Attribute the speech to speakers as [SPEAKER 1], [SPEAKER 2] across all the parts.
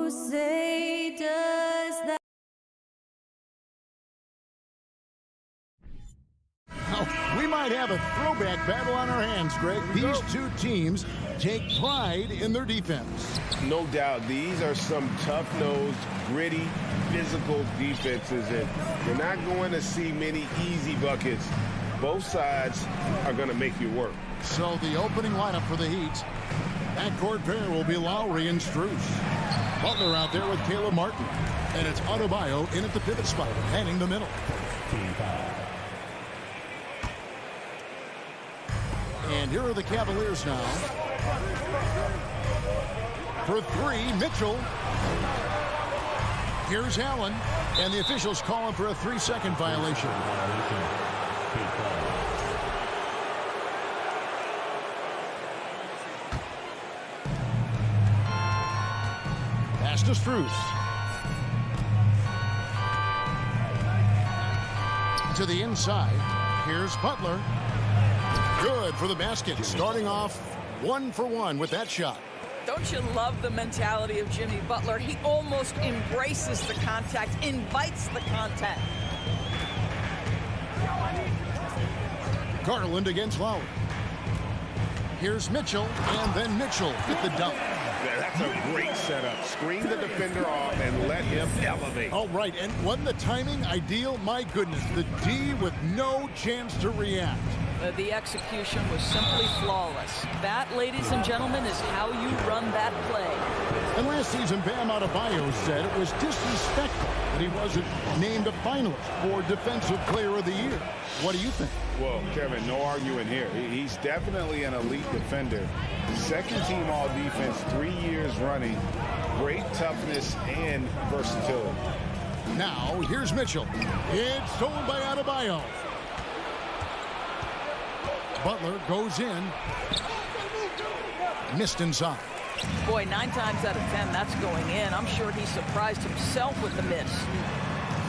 [SPEAKER 1] Who say does that?
[SPEAKER 2] Oh, we might have a throwback battle on our hands, Greg. These two teams take pride in their defense.
[SPEAKER 3] No doubt, these are some tough-nosed, gritty, physical defenses, and you're not going to see many easy buckets. Both sides are going to make you work.
[SPEAKER 2] So the opening lineup for the Heat. Backcourt pair will be Lowry and Strus. Butler out there with Caleb Martin. And it's Adebayo in at the pivot spot, heading the middle. And here are the Cavaliers now. For three, Mitchell. Here's Allen. And the officials calling for a 3-second violation. Pass to Strus. To the inside. Here's Butler. Good for the basket. Starting off 1 for 1 with that shot.
[SPEAKER 4] Don't you love the mentality of Jimmy Butler? He almost embraces the contact, invites the contact.
[SPEAKER 2] Garland against Lowry. Here's Mitchell, and then Mitchell with the dunk.
[SPEAKER 3] That's a great setup. Screen the defender off and let him elevate.
[SPEAKER 2] All right, and wasn't the timing ideal? My goodness, the D with no chance to react.
[SPEAKER 4] The execution was simply flawless. That, ladies and gentlemen, is how you run that play.
[SPEAKER 2] And last season, Bam Adebayo said it was disrespectful that he wasn't named a finalist for Defensive Player of the Year. What do you think?
[SPEAKER 3] Well, Kevin, no arguing here. He's definitely an elite defender. Second team all defense 3 years running. Great toughness and versatility.
[SPEAKER 2] Now, here's Mitchell. It's stolen by Adebayo. Butler goes in. Missed inside.
[SPEAKER 4] Boy, 9 times out of 10, that's going in. I'm sure he surprised himself with the miss.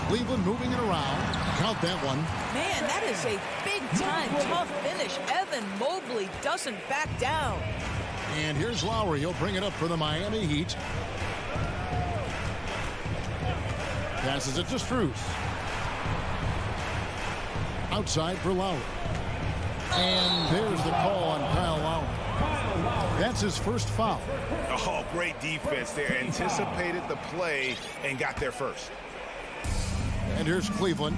[SPEAKER 2] Cleveland moving it around. Count that one.
[SPEAKER 4] Man, that is a big-time tough finish. Evan Mobley doesn't back down.
[SPEAKER 2] And here's Lowry. He'll bring it up for the Miami Heat. Passes it to Strus. Outside for Lowry. And there's the call on Kyle Lowry. That's his first foul.
[SPEAKER 3] Oh, great defense there. Anticipated the play and got there first.
[SPEAKER 2] And here's Cleveland.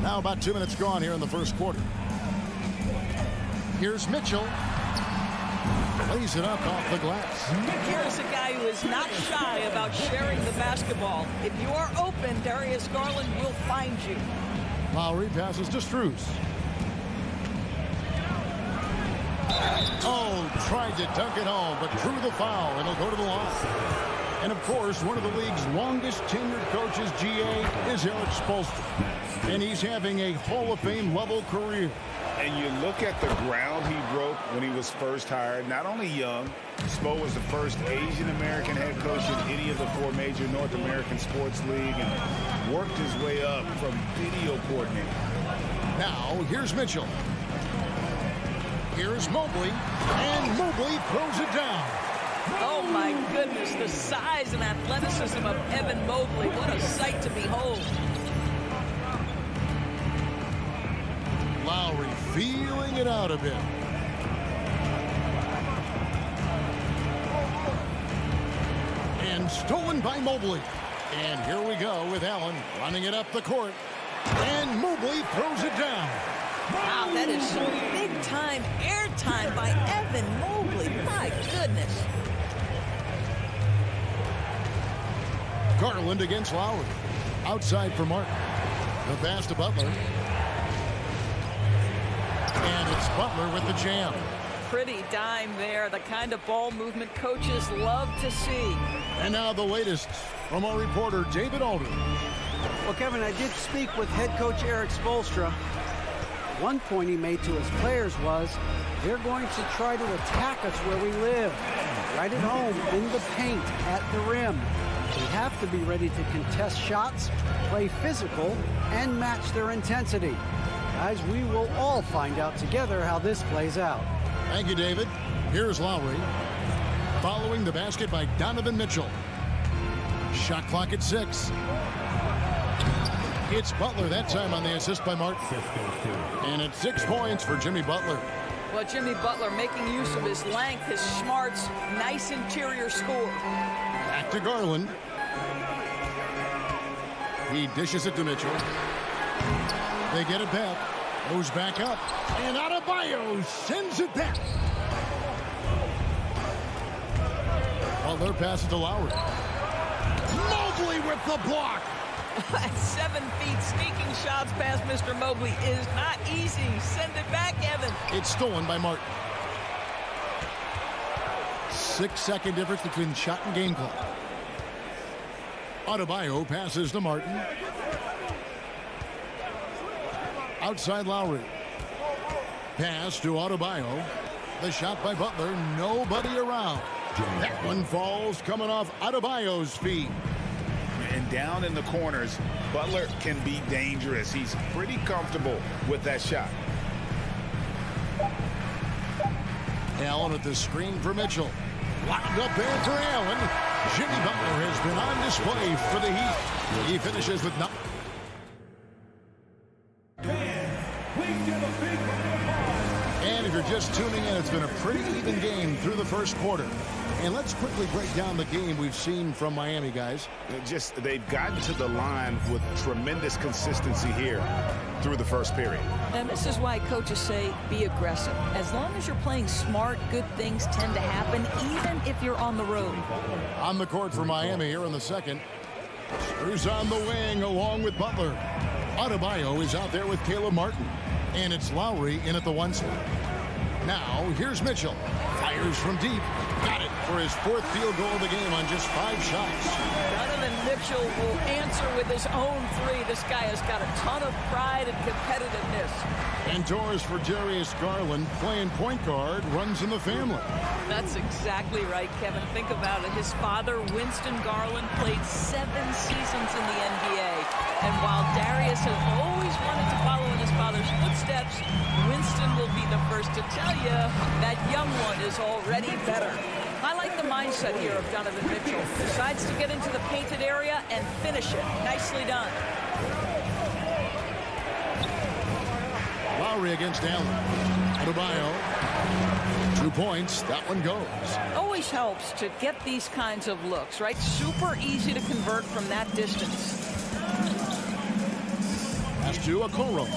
[SPEAKER 2] Now about 2 minutes gone here in the first quarter. Here's Mitchell. Lays it up off the glass.
[SPEAKER 4] Here's a guy who is not shy about sharing the basketball. If you are open, Darius Garland will find you.
[SPEAKER 2] Lowry passes to Strus. Oh, tried to dunk it home, but drew the foul, and he'll go to the line. And, of course, one of the league's longest tenured coaches, GA, is Eric Spoelstra. And he's having a Hall of Fame level career.
[SPEAKER 3] And you look at the ground he broke when he was first hired. Not only young, Spo was the first Asian-American head coach in any of the 4 major North American sports league and worked his way up from video coordinator.
[SPEAKER 2] Now, here's Mitchell. Here's Mobley, and Mobley throws it down.
[SPEAKER 4] Oh, my goodness, the size and athleticism of Evan Mobley. What a sight to behold.
[SPEAKER 2] Lowry feeling it out a bit. And stolen by Mobley. And here we go with Allen running it up the court. And Mobley throws it down.
[SPEAKER 4] Wow, that is some big-time airtime by Evan Mobley. My goodness.
[SPEAKER 2] Garland against Lowry. Outside for Martin. The pass to Butler. And it's Butler with the jam.
[SPEAKER 4] Pretty dime there. The kind of ball movement coaches love to see.
[SPEAKER 2] And now the latest from our reporter, David Aldridge.
[SPEAKER 5] Well, Kevin, I did speak with head coach Eric Spoelstra. One point he made to his players was, they're going to try to attack us where we live. Right at home, in the paint, at the rim. We have to be ready to contest shots, play physical, and match their intensity. Guys, we will all find out together how this plays out.
[SPEAKER 2] Thank you, David. Here's Lowry. Following the basket by Donovan Mitchell. Shot clock at 6. It's Butler that time on the assist by Martin. And it's 6 points for Jimmy Butler.
[SPEAKER 4] Well, Jimmy Butler making use of his length, his smarts, nice interior score.
[SPEAKER 2] Back to Garland. He dishes it to Mitchell. They get it back. Goes back up. And Adebayo sends it back. Butler passes to Lowry. Mobley with the block.
[SPEAKER 4] At 7 feet, sneaking shots past Mr. Mobley is not easy. Send it back, Evan.
[SPEAKER 2] It's stolen by Martin. 6-second difference between shot and game clock. Adebayo passes to Martin. Outside Lowry. Pass to Adebayo. The shot by Butler. Nobody around. That one falls coming off Adebayo's feet.
[SPEAKER 3] And down in the corners, Butler can be dangerous. He's pretty comfortable with that shot.
[SPEAKER 2] Allen at the screen for Mitchell. Locked up there for Allen. Jimmy Butler has been on display for the Heat. He finishes with nothing. And if you're just tuning in, it's been a pretty even game through the first quarter. And let's quickly break down the game we've seen from Miami, guys.
[SPEAKER 3] They've gotten to the line with tremendous consistency here through the first period.
[SPEAKER 4] And this is why coaches say be aggressive. As long as you're playing smart, good things tend to happen, even if you're on the road.
[SPEAKER 2] On the court for Miami here in the second. Screws on the wing along with Butler. Adebayo is out there with Caleb Martin. And it's Lowry in at the 1 spot. Now, here's Mitchell. Fires from deep. Got it for his 4th field goal of the game on just 5 shots.
[SPEAKER 4] Donovan Mitchell will answer with his own 3. This guy has got a ton of pride and competitiveness.
[SPEAKER 2] And doors for Darius Garland, playing point guard, runs in the family.
[SPEAKER 4] That's exactly right, Kevin. Think about it. His father, Winston Garland, played 7 seasons in the NBA. And while Darius has always wanted to follow in his father's footsteps, Winston will be the first to tell you that young one is already better. I like the mindset here of Donovan Mitchell. Decides to get into the painted area and finish it. Nicely done.
[SPEAKER 2] Lowry against Allen. Adebayo. 2 points. That one goes.
[SPEAKER 4] Always helps to get these kinds of looks, right? Super easy to convert from that distance.
[SPEAKER 2] Pass to Okoro.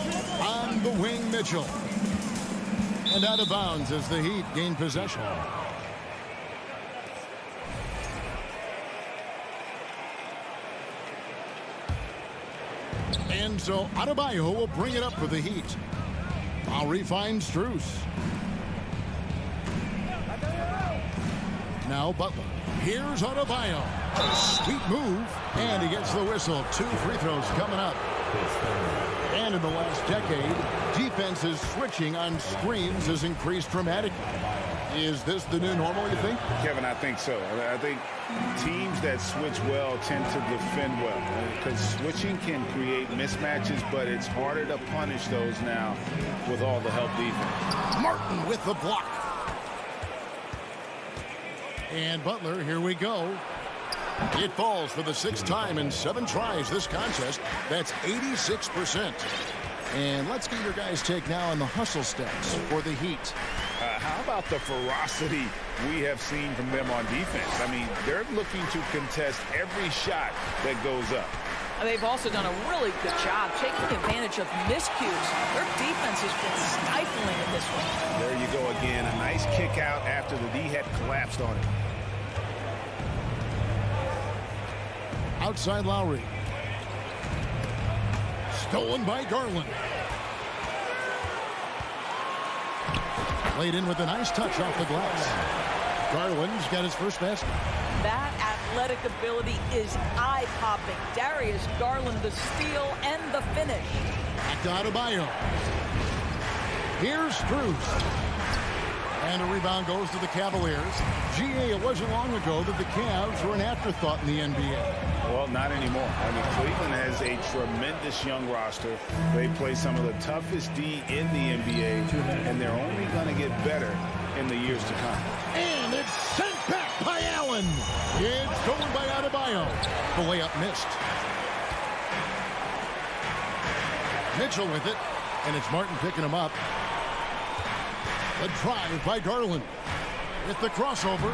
[SPEAKER 2] On the wing, Mitchell. And out of bounds as the Heat gain possession. And so Adebayo will bring it up for the Heat. Lowry finds Strus. Now Butler. Here's Adebayo. Sweet move. And he gets the whistle. 2 free throws coming up. And in the last decade, defenses switching on screens has increased dramatically. Is this the new normal, you think?
[SPEAKER 3] Kevin, I think so. I think teams that switch well tend to defend well, because switching can create mismatches, but it's harder to punish those now with all the help defense.
[SPEAKER 2] Martin with the block. And Butler, here we go. It falls for the 6th time in 7 tries this contest. That's 86%. And let's get your guys' take now on the hustle stats for the Heat.
[SPEAKER 3] How about the ferocity we have seen from them on defense? I mean, they're looking to contest every shot that goes up.
[SPEAKER 4] And they've also done a really good job taking advantage of miscues. Their defense has been stifling in this one.
[SPEAKER 3] There you go again. A nice kick out after the D had collapsed on it.
[SPEAKER 2] Outside Lowry. Stolen by Garland. Played in with a nice touch off the glass. Garland's got his first basket.
[SPEAKER 4] That athletic ability is eye-popping. Darius Garland, the steal and the finish.
[SPEAKER 2] Back to Adebayo. Here's Strus. And a rebound goes to the Cavaliers. GA, it wasn't long ago that the Cavs were an afterthought in the NBA.
[SPEAKER 3] Well, not anymore. I mean, Cleveland has a tremendous young roster. They play some of the toughest D in the NBA, and they're only going to get better in the years to come.
[SPEAKER 2] And it's sent back. by Allen. It's stolen by Adebayo. The layup missed. Mitchell with it, and it's Martin picking him up. The drive by Garland. With the crossover,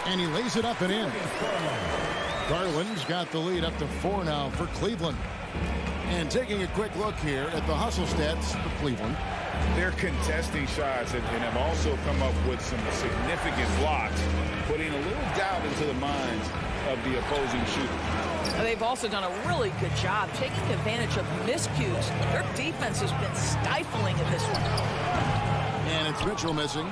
[SPEAKER 2] and he lays it up and in. Garland's got the lead up to 4 now for Cleveland. And taking a quick look here at the hustle stats for Cleveland.
[SPEAKER 3] They're contesting shots and have also come up with some significant blocks, putting a little doubt into the minds of the opposing shooter.
[SPEAKER 4] They've also done a really good job taking advantage of miscues. Their defense has been stifling in this one.
[SPEAKER 2] And it's Mitchell missing.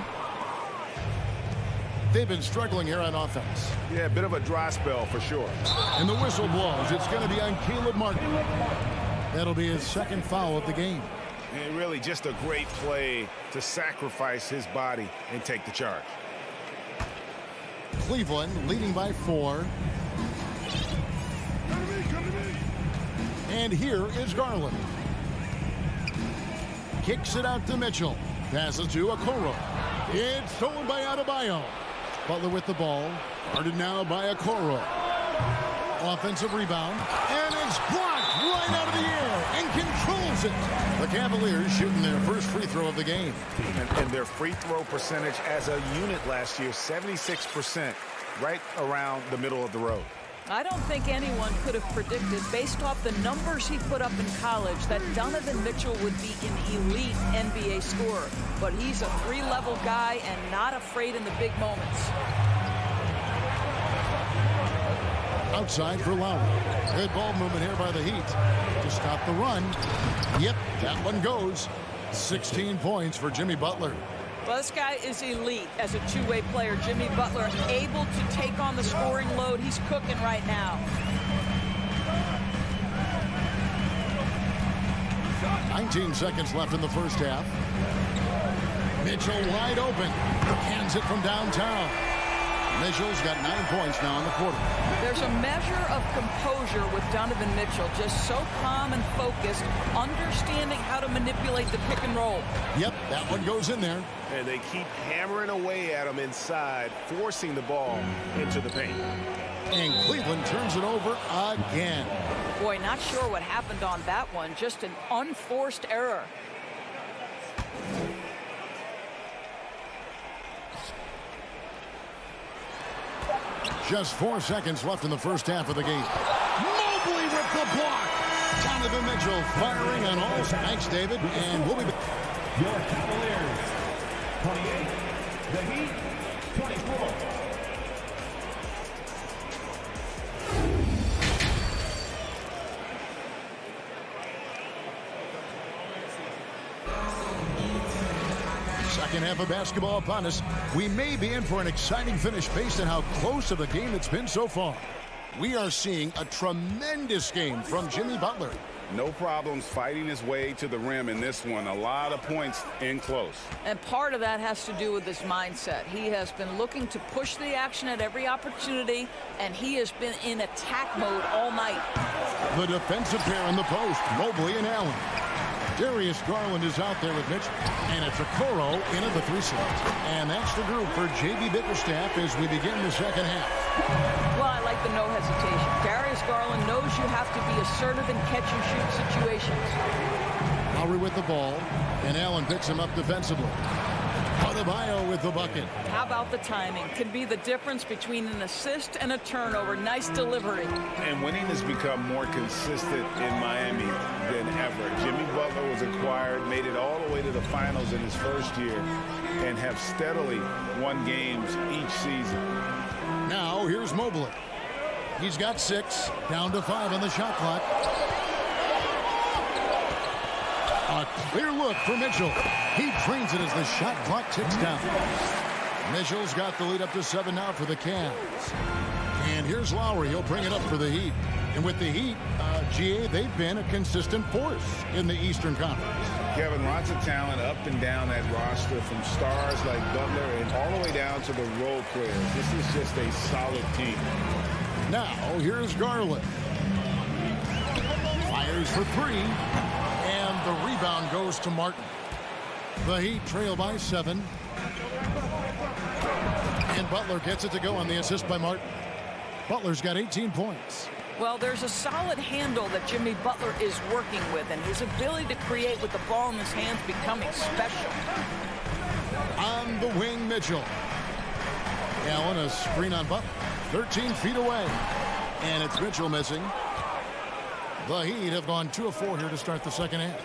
[SPEAKER 2] They've been struggling here on offense.
[SPEAKER 3] Yeah, a bit of a dry spell for sure.
[SPEAKER 2] And the whistle blows. It's going to be on Caleb Martin. That'll be his second foul of the game.
[SPEAKER 3] And really just a great play to sacrifice his body and take the charge.
[SPEAKER 2] Cleveland leading by 4. And here is Garland. Kicks it out to Mitchell. Passes to Okoro. It's stolen by Adebayo. Butler with the ball. Guarded now by Okoro. Offensive rebound. And it's blocked right out of the air and controls it. The Cavaliers shooting their first free throw of the game.
[SPEAKER 3] And their free throw percentage as a unit last year, 76%, right around the middle of the road.
[SPEAKER 4] I don't think anyone could have predicted, based off the numbers he put up in college, that Donovan Mitchell would be an elite NBA scorer. But he's a 3-level guy and not afraid in the big moments.
[SPEAKER 2] Outside for Lowry. Good ball movement here by the Heat to stop the run. Yep, that one goes. 16 points for Jimmy Butler.
[SPEAKER 4] Well, this guy is elite as a two-way player. Jimmy Butler able to take on the scoring load. He's cooking right now.
[SPEAKER 2] 19 seconds left in the first half. Mitchell wide open. Hands it from downtown. Mitchell's got 9 points now in the quarter.
[SPEAKER 4] There's a measure of composure with Donovan Mitchell, just so calm and focused, understanding how to manipulate the pick and roll.
[SPEAKER 2] Yep, that one goes in there.
[SPEAKER 6] And they keep hammering away at him inside, forcing the ball into the paint.
[SPEAKER 2] And Cleveland turns it over again.
[SPEAKER 4] Boy, not sure what happened on that one. Just an unforced error.
[SPEAKER 2] Just 4 seconds left in the first half of the game. Mobley with the block. Donovan Mitchell firing on all. Thanks, David. And we'll be back.
[SPEAKER 7] Your Cavaliers, 28. The Heat, 24.
[SPEAKER 2] Second half of basketball upon us. We may be in for an exciting finish based on how close of a game it's been so far. We are seeing a tremendous game from Jimmy Butler.
[SPEAKER 3] No problems fighting his way to the rim in this one. A lot of points in close.
[SPEAKER 4] And part of that has to do with his mindset. He has been looking to push the action at every opportunity, and he has been in attack mode all night.
[SPEAKER 2] The defensive pair in the post, Mobley and Allen. Darius Garland is out there with Mitchell, and it's Okoro into the 3 slot. And that's the group for J.B. Bickerstaff as we begin the second half.
[SPEAKER 4] Well, I like the no hesitation. Darius Garland knows you have to be assertive in catch-and-shoot situations.
[SPEAKER 2] Lowry with the ball, and Allen picks him up defensively. Adebayo with the bucket.
[SPEAKER 4] How about the timing? Could be the difference between an assist and a turnover. Nice delivery.
[SPEAKER 3] And winning has become more consistent in Miami than ever. Jimmy Butler was acquired, made it all the way to the finals in his first year, and have steadily won games each season.
[SPEAKER 2] Now, here's Mobley. He's got 6, down to 5 on the shot clock. A clear look for Mitchell. He drains it as the shot clock ticks down. Mitchell's got the lead up to 7 now for the Cavs. And here's Lowry. He'll bring it up for the Heat. And with the Heat, GA, they've been a consistent force in the Eastern Conference.
[SPEAKER 3] Kevin, lots of talent up and down that roster, from stars like Butler and all the way down to the role players. This is just a solid team.
[SPEAKER 2] Now, here's Garland. Fires for 3. And the rebound goes to Martin. The Heat trail by 7. And Butler gets it to go on the assist by Martin. Butler's got 18 points.
[SPEAKER 4] Well, there's a solid handle that Jimmy Butler is working with, and his ability to create with the ball in his hands becoming special.
[SPEAKER 2] On the wing, Mitchell. Allen, a screen on Butler. 13 feet away. And it's Mitchell missing. The Heat have gone 2 of 4 here to start the second half.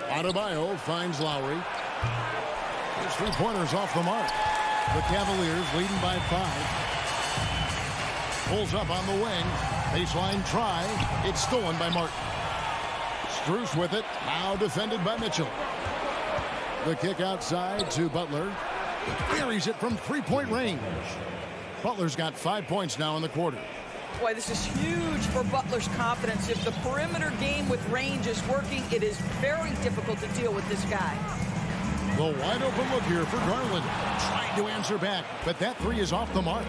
[SPEAKER 2] Adebayo finds Lowry. His 3-pointers off the mark. The Cavaliers leading by 5. Pulls up on the wing. Baseline try. It's stolen by Martin. Strus with it. Now defended by Mitchell. The kick outside to Butler. Buries it from 3-point range. Butler's got 5 points now in the quarter.
[SPEAKER 4] Boy, this is huge for Butler's confidence. If the perimeter game with range is working, it is very difficult to deal with this guy.
[SPEAKER 2] The wide open look here for Garland. Trying to answer back, but that 3 is off the mark.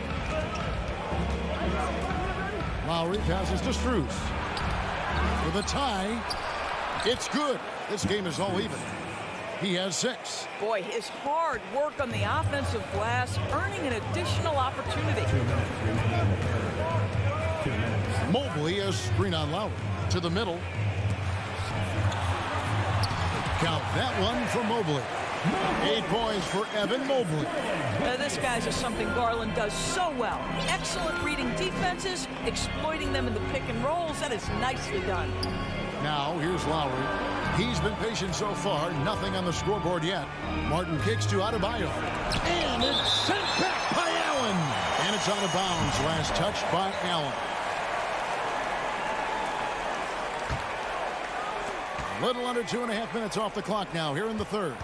[SPEAKER 2] Lowry passes to Strus. With a tie, it's good. This game is all even. He has 6.
[SPEAKER 4] Boy, his hard work on the offensive glass, earning an additional opportunity.
[SPEAKER 2] Mobley a screen on Lowry. To the middle. Count that one for Mobley. 8 points for Evan Mobley.
[SPEAKER 4] This guy's just something Garland does so well. Excellent reading defenses, exploiting them in the pick and rolls. That is nicely done.
[SPEAKER 2] Now, here's Lowry. He's been patient so far. Nothing on the scoreboard yet. Martin kicks to Adebayo. And it's sent back by Allen. And it's out of bounds. Last touch by Allen. Little under 2.5 minutes off the clock now here in the third.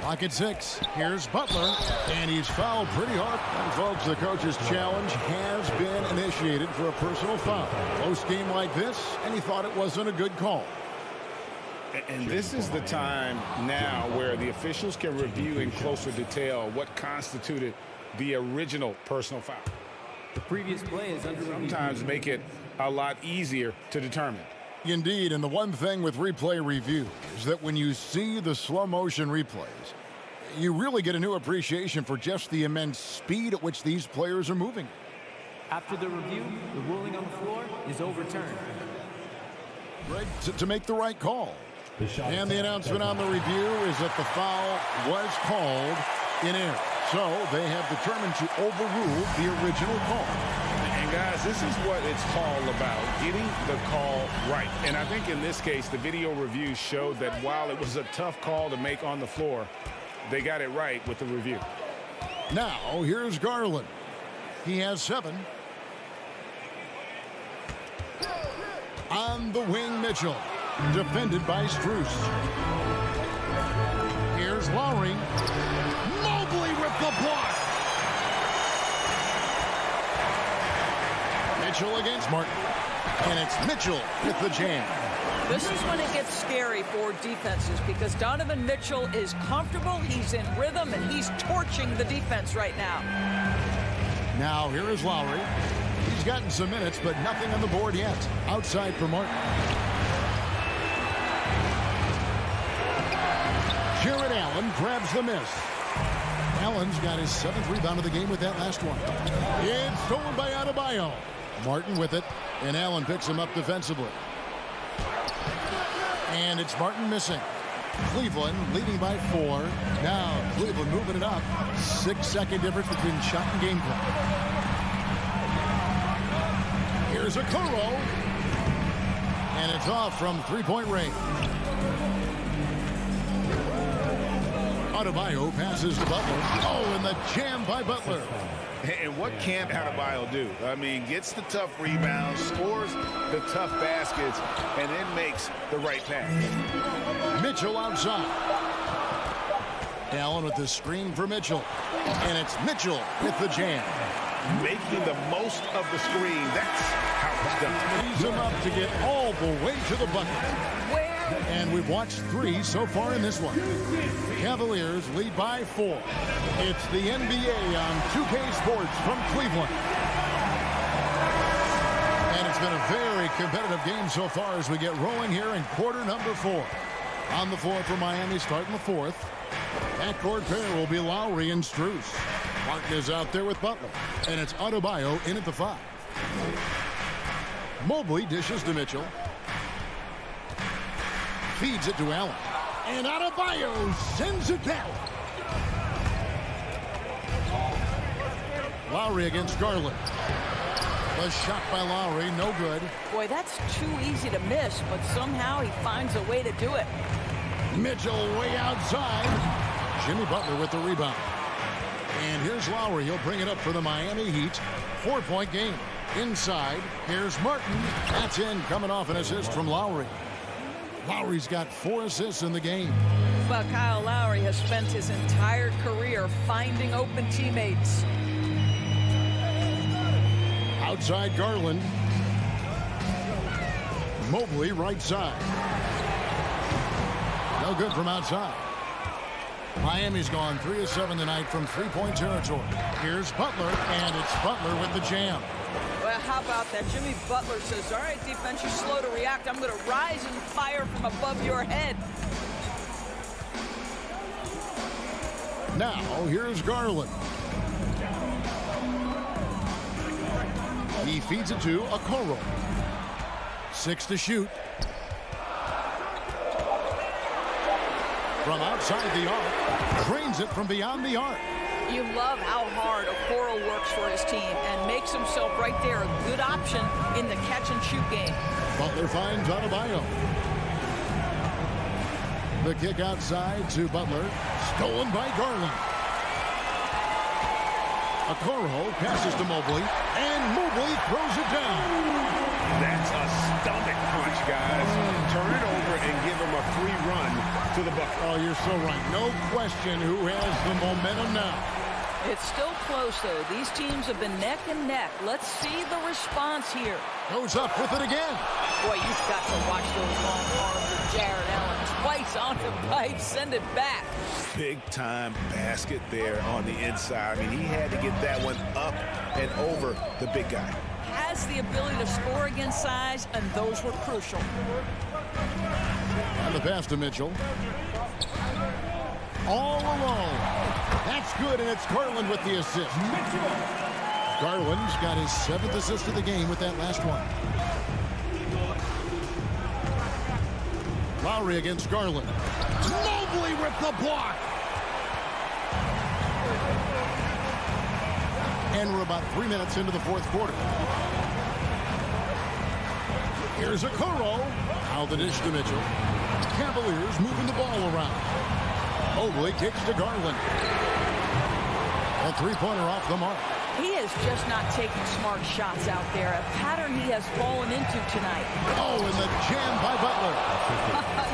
[SPEAKER 2] Clock at 6. Here's Butler. And he's fouled pretty hard. And folks, the coach's challenge has been initiated for a personal foul. Close game like this, and he thought it wasn't a good call.
[SPEAKER 3] And this is the time now where the officials can review in closer detail what constituted the original personal foul.
[SPEAKER 8] The previous play is under review.
[SPEAKER 3] Sometimes make it a lot easier to determine.
[SPEAKER 2] Indeed, and the one thing with replay review is that when you see the slow motion replays, you really get a new appreciation for just the immense speed at which these players are moving.
[SPEAKER 8] After the review, the ruling on the floor is overturned.
[SPEAKER 2] Right, to make the right call. And the announcement on the review is that the foul was called in error. So they have determined to overrule the original call.
[SPEAKER 3] And guys, this is what it's all about, getting the call right. And I think in this case, the video review showed that while it was a tough call to make on the floor, they got it right with the review.
[SPEAKER 2] Now, here's Garland. He has 7. On the wing, Mitchell. Defended by Strus. Here's Lowry. Mobley with the block. Mitchell against Martin. And it's Mitchell with the jam.
[SPEAKER 4] This is when it gets scary for defenses because Donovan Mitchell is comfortable, he's in rhythm, and he's torching the defense right now.
[SPEAKER 2] Now here is Lowry. He's gotten some minutes, but nothing on the board yet. Outside for Martin. Jared Allen grabs the miss. Allen's got his 7th rebound of the game with that last one. It's stolen by Adebayo. Martin with it, and Allen picks him up defensively. And it's Martin missing. Cleveland leading by 4. Now Cleveland moving it up. 6-second difference between shot and game clock. Here's a Okoro. And it's off from 3-point range. Adebayo passes to Butler. Oh, and the jam by Butler.
[SPEAKER 3] And what can't Adebayo do? I mean, gets the tough rebounds, scores the tough baskets, and then makes the right pass.
[SPEAKER 2] Mitchell outside. Allen with the screen for Mitchell. And it's Mitchell with the jam.
[SPEAKER 3] Making the most of the screen. That's how it's done.
[SPEAKER 2] He's him up to get all the way to the bucket. And we've watched 3 so far in this one. Cavaliers lead by 4. It's the NBA on 2K Sports from Cleveland. And it's been a very competitive game so far as we get rolling here in quarter number 4. On the floor for Miami starting the 4th. Backcourt pair will be Lowry and Strus. Martin is out there with Butler. And it's Adebayo in at the 5. Mobley dishes to Mitchell. Feeds it to Allen. And Adebayo sends it down. Lowry against Garland. The shot by Lowry, no good.
[SPEAKER 4] Boy, that's too easy to miss, but somehow he finds a way to do it.
[SPEAKER 2] Mitchell way outside. Jimmy Butler with the rebound. And here's Lowry. He'll bring it up for the Miami Heat. 4-point game. Inside, here's Martin. That's in, coming off an assist from Lowry. Lowry's got 4 assists in the game.
[SPEAKER 4] Well, Kyle Lowry has spent his entire career finding open teammates.
[SPEAKER 2] Outside Garland. Mobley right side. No good from outside. Miami's gone 3 of 7 tonight from 3-point territory. Here's Butler, and it's Butler with the jam.
[SPEAKER 4] Well, how about that? Jimmy Butler says, all right, defense, you're slow to react. I'm going to rise and fire from above your head.
[SPEAKER 2] Now, here's Garland. He feeds it to Okoro. 6 to shoot. From outside the arc. Drains it from beyond the arc.
[SPEAKER 4] You love how hard Okoro works for his team and makes himself right there a good option in the catch-and-shoot game.
[SPEAKER 2] Butler finds Adebayo. The kick outside to Butler. Stolen by Garland. Okoro passes to Mobley, and Mobley throws it down.
[SPEAKER 3] That's a stomach punch, guys. Turn it over and give him a free run to the bucket.
[SPEAKER 2] Oh, you're so right. No question who has the momentum now.
[SPEAKER 4] It's still close, though. These teams have been neck and neck. Let's see the response here.
[SPEAKER 2] Goes up with it again.
[SPEAKER 4] Boy, you've got to watch those long arms of Jared Allen. Twice on the pipe, send it back.
[SPEAKER 3] Big-time basket there on the inside. I mean, he had to get that one up and over the big guy.
[SPEAKER 4] Has the ability to score against size, and those were crucial.
[SPEAKER 2] And the pass to Mitchell. All alone. That's good, and it's Garland with the assist. Garland's got his 7th assist of the game with that last one. Lowry against Garland. Mobley with the block. And we're about 3 minutes into the 4th quarter. Here's Okoro. Now the dish to Mitchell. Cavaliers moving the ball around. Mobley kicks to Garland. A 3-pointer off the mark.
[SPEAKER 4] He is just not taking smart shots out there, a pattern he has fallen into tonight.
[SPEAKER 2] Oh, and the jam by Butler.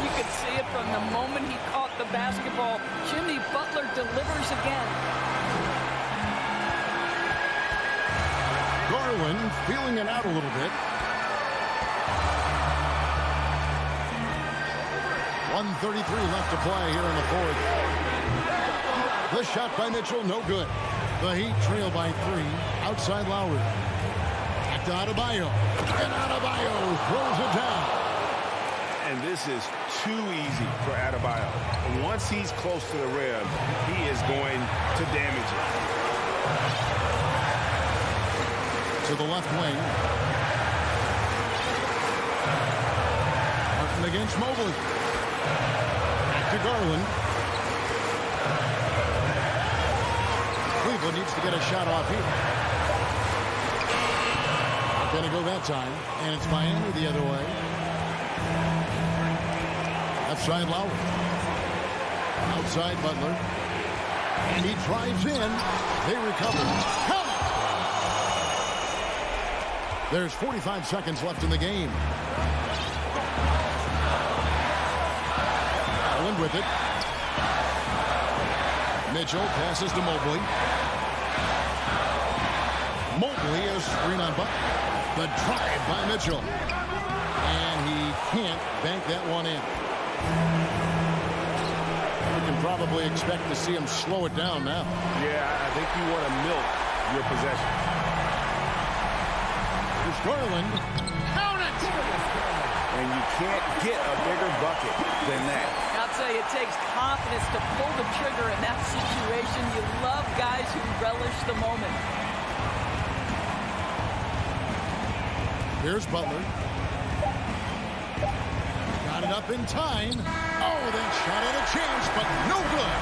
[SPEAKER 4] You could see it from the moment he caught the basketball. Jimmy Butler delivers again.
[SPEAKER 2] Garland feeling it out a little bit. 1:33 left to play here in the 4th. The shot by Mitchell, no good. The Heat trail by 3. Outside Lowry. Back to Adebayo. And Adebayo throws it down.
[SPEAKER 3] And this is too easy for Adebayo. Once he's close to the rim, he is going to damage it.
[SPEAKER 2] To the left wing. Martin against Mobley. Back to Garland. Cleveland needs to get a shot off here. Not going to go that time. And it's Miami the other way. Left side Lowry. Outside Butler. And he drives in. They recover. Count it! There's 45 seconds left in the game. Garland with it. Mitchell passes to Mobley. Mobley is screen on Butler. The drive by Mitchell. And he can't bank that one in. We can probably expect to see him slow it down now.
[SPEAKER 3] Yeah, I think you want to milk your possession.
[SPEAKER 2] Here's Garland. Count it!
[SPEAKER 3] And you can't get a bigger bucket than that.
[SPEAKER 4] I'll say it takes confidence to pull the trigger in that situation. You love guys who relish the moment.
[SPEAKER 2] Here's Butler. Got it up in time. Oh, that shot at a chance, but no good.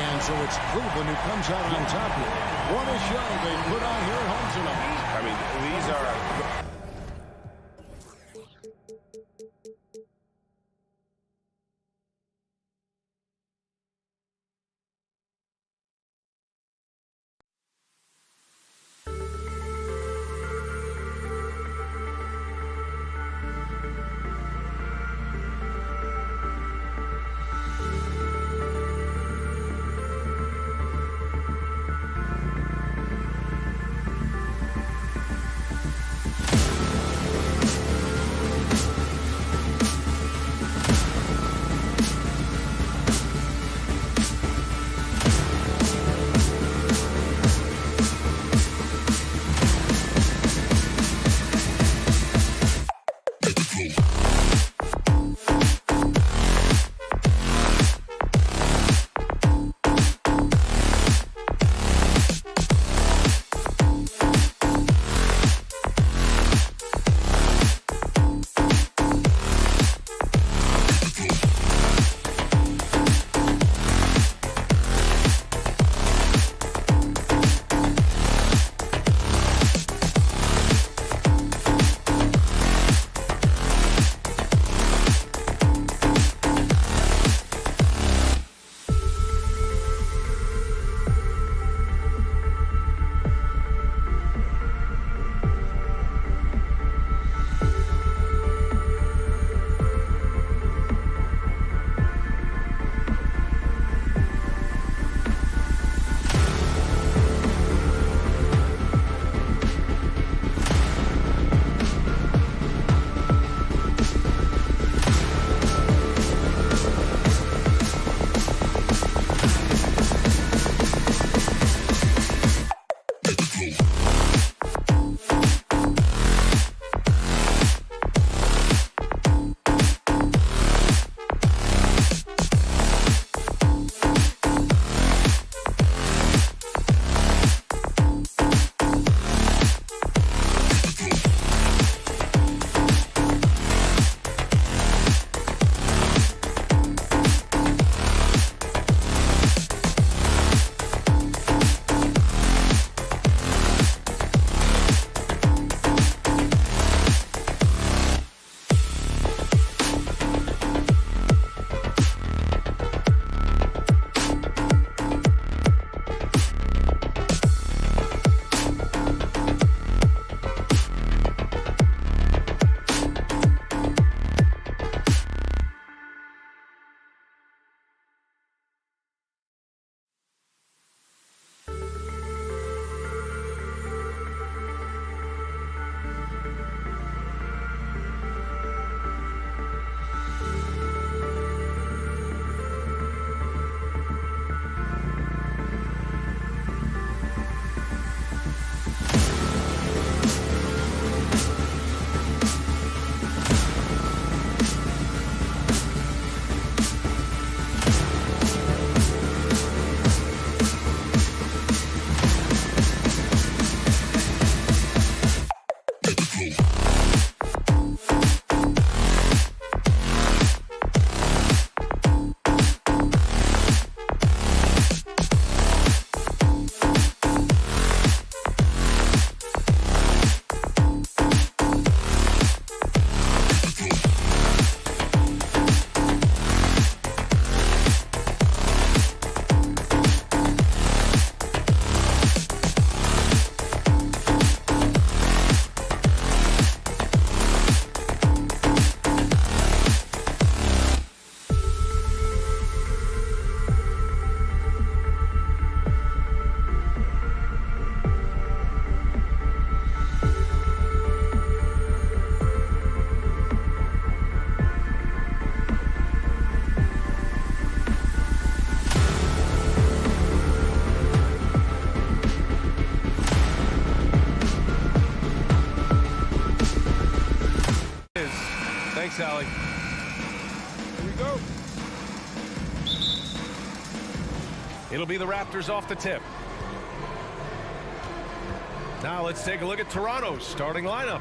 [SPEAKER 2] And so it's Cleveland who comes out on top here. What a show they put on here at home tonight.
[SPEAKER 6] I mean, these are...
[SPEAKER 9] It'll be the Raptors off the tip. Now let's take a look at Toronto's starting lineup.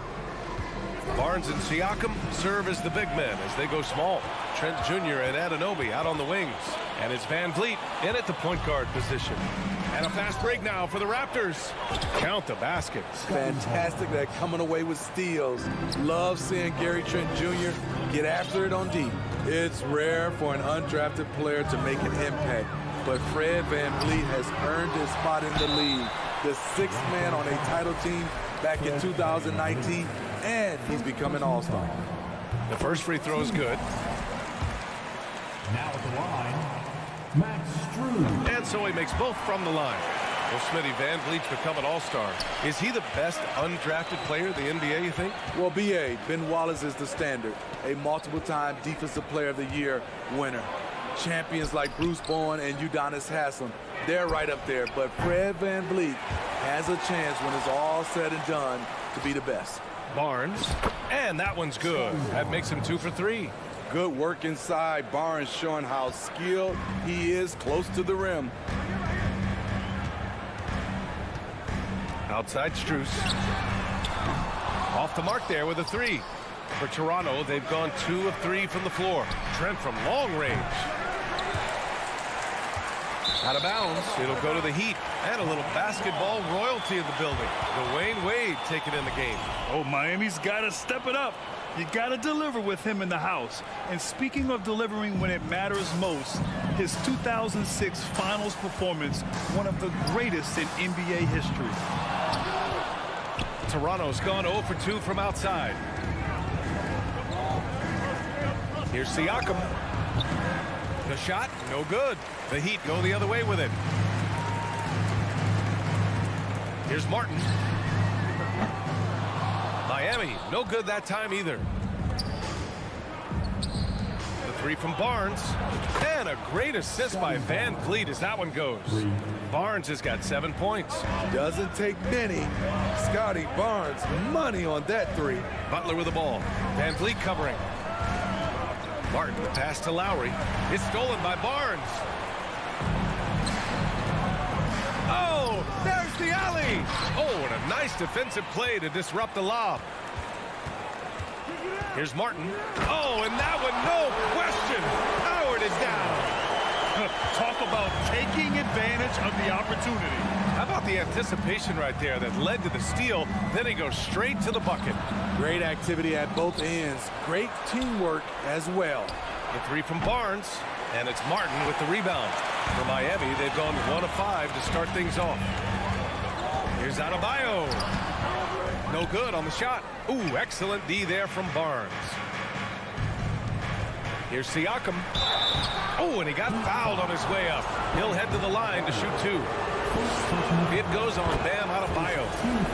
[SPEAKER 9] Barnes and Siakam serve as the big men as they go small. Trent Jr. and Anunoby out on the wings. And it's Van Vliet in at the point guard position. And a fast break now for the Raptors. Count the baskets.
[SPEAKER 10] Fantastic. They're coming away with steals. Love seeing Gary Trent Jr. get after it on deep. It's rare for an undrafted player to make an impact, but Fred Van Vliet has earned his spot in the league. The sixth man on a title team back in 2019, and he's become an all-star.
[SPEAKER 9] The first free throw is good.
[SPEAKER 7] Now at the line, Max Strus.
[SPEAKER 9] And so he makes both from the line. Well, Smitty, Van Vliet's become an all-star. Is he the best undrafted player in the NBA, you think?
[SPEAKER 10] Well, B.A., Ben Wallace is the standard, a multiple-time Defensive Player of the Year winner. Champions like Bruce Bowen and Udonis Haslem, they're right up there. But Fred Van Vliet has a chance when it's all said and done to be the best.
[SPEAKER 9] Barnes, and that one's good. That makes him 2 for 3.
[SPEAKER 10] Good work inside. Barnes showing how skilled he is close to the rim.
[SPEAKER 9] Outside Strus. Off the mark there with a 3. For Toronto, they've gone 2 of 3 from the floor. Trent from long range. Out of bounds. It'll go to the Heat. And a little basketball royalty in the building. Dwayne Wade taking in the game.
[SPEAKER 11] Oh, Miami's got to step it up. You got to deliver with him in the house. And speaking of delivering when it matters most, his 2006 Finals performance, one of the greatest in NBA history.
[SPEAKER 9] Toronto's gone 0 for 2 from outside. Here's Siakam. The shot, no good. The Heat go the other way with it. Here's Martin. Miami, no good that time either. The 3 from Barnes. And a great assist by Van Vliet as that one goes. Barnes has got 7 points.
[SPEAKER 10] Doesn't take many. Scotty Barnes, money on that 3.
[SPEAKER 9] Butler with the ball. Van Vliet covering. Martin, the pass to Lowry. It's stolen by Barnes. Oh, there's the alley. Oh, and a nice defensive play to disrupt the lob. Here's Martin. Oh, and that one, no question, powered it down.
[SPEAKER 11] Talk about taking advantage of the opportunity.
[SPEAKER 9] How about the anticipation right there that led to the steal? Then he goes straight to the bucket.
[SPEAKER 10] Great activity at both ends. Great teamwork as well.
[SPEAKER 9] The 3 from Barnes, and it's Martin with the rebound. For Miami, they've gone 1 of 5 to start things off. Here's Adebayo. No good on the shot. Ooh, excellent D there from Barnes. Here's Siakam. Oh, and he got fouled on his way up. He'll head to the line to shoot 2. It goes on Bam Adebayo.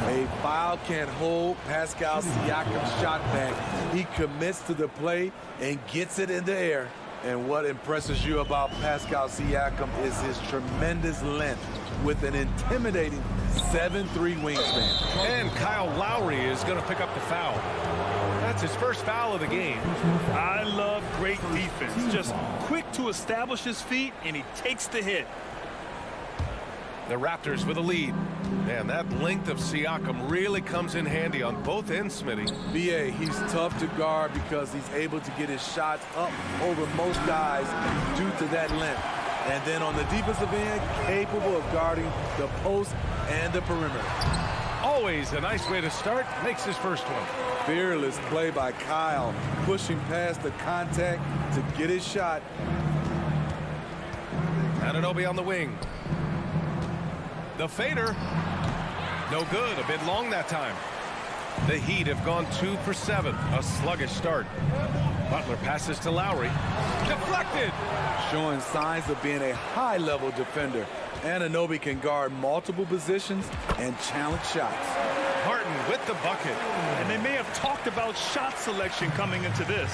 [SPEAKER 10] A foul can't hold Pascal Siakam's shot back. He commits to the play and gets it in the air. And what impresses you about Pascal Siakam is his tremendous length with an intimidating 7'3" wingspan.
[SPEAKER 9] And Kyle Lowry is going to pick up the foul. That's his first foul of the game.
[SPEAKER 11] I love great defense. Just quick to establish his feet, and he takes the hit.
[SPEAKER 9] The Raptors with a lead. Man, that length of Siakam really comes in handy on both ends, Smitty.
[SPEAKER 10] B.A., he's tough to guard because he's able to get his shots up over most guys due to that length. And then on the defensive end, capable of guarding the post and the perimeter.
[SPEAKER 9] Always a nice way to start. Makes his first one.
[SPEAKER 10] Fearless play by Kyle, pushing past the contact to get his shot.
[SPEAKER 9] Anunoby on the wing. The fader. No good. A bit long that time. The Heat have gone 2 for 7. A sluggish start. Butler passes to Lowry. Deflected.
[SPEAKER 10] Showing signs of being a high-level defender. Anunoby can guard multiple positions and challenge shots.
[SPEAKER 9] Martin with the bucket.
[SPEAKER 11] And they may have talked about shot selection coming into this.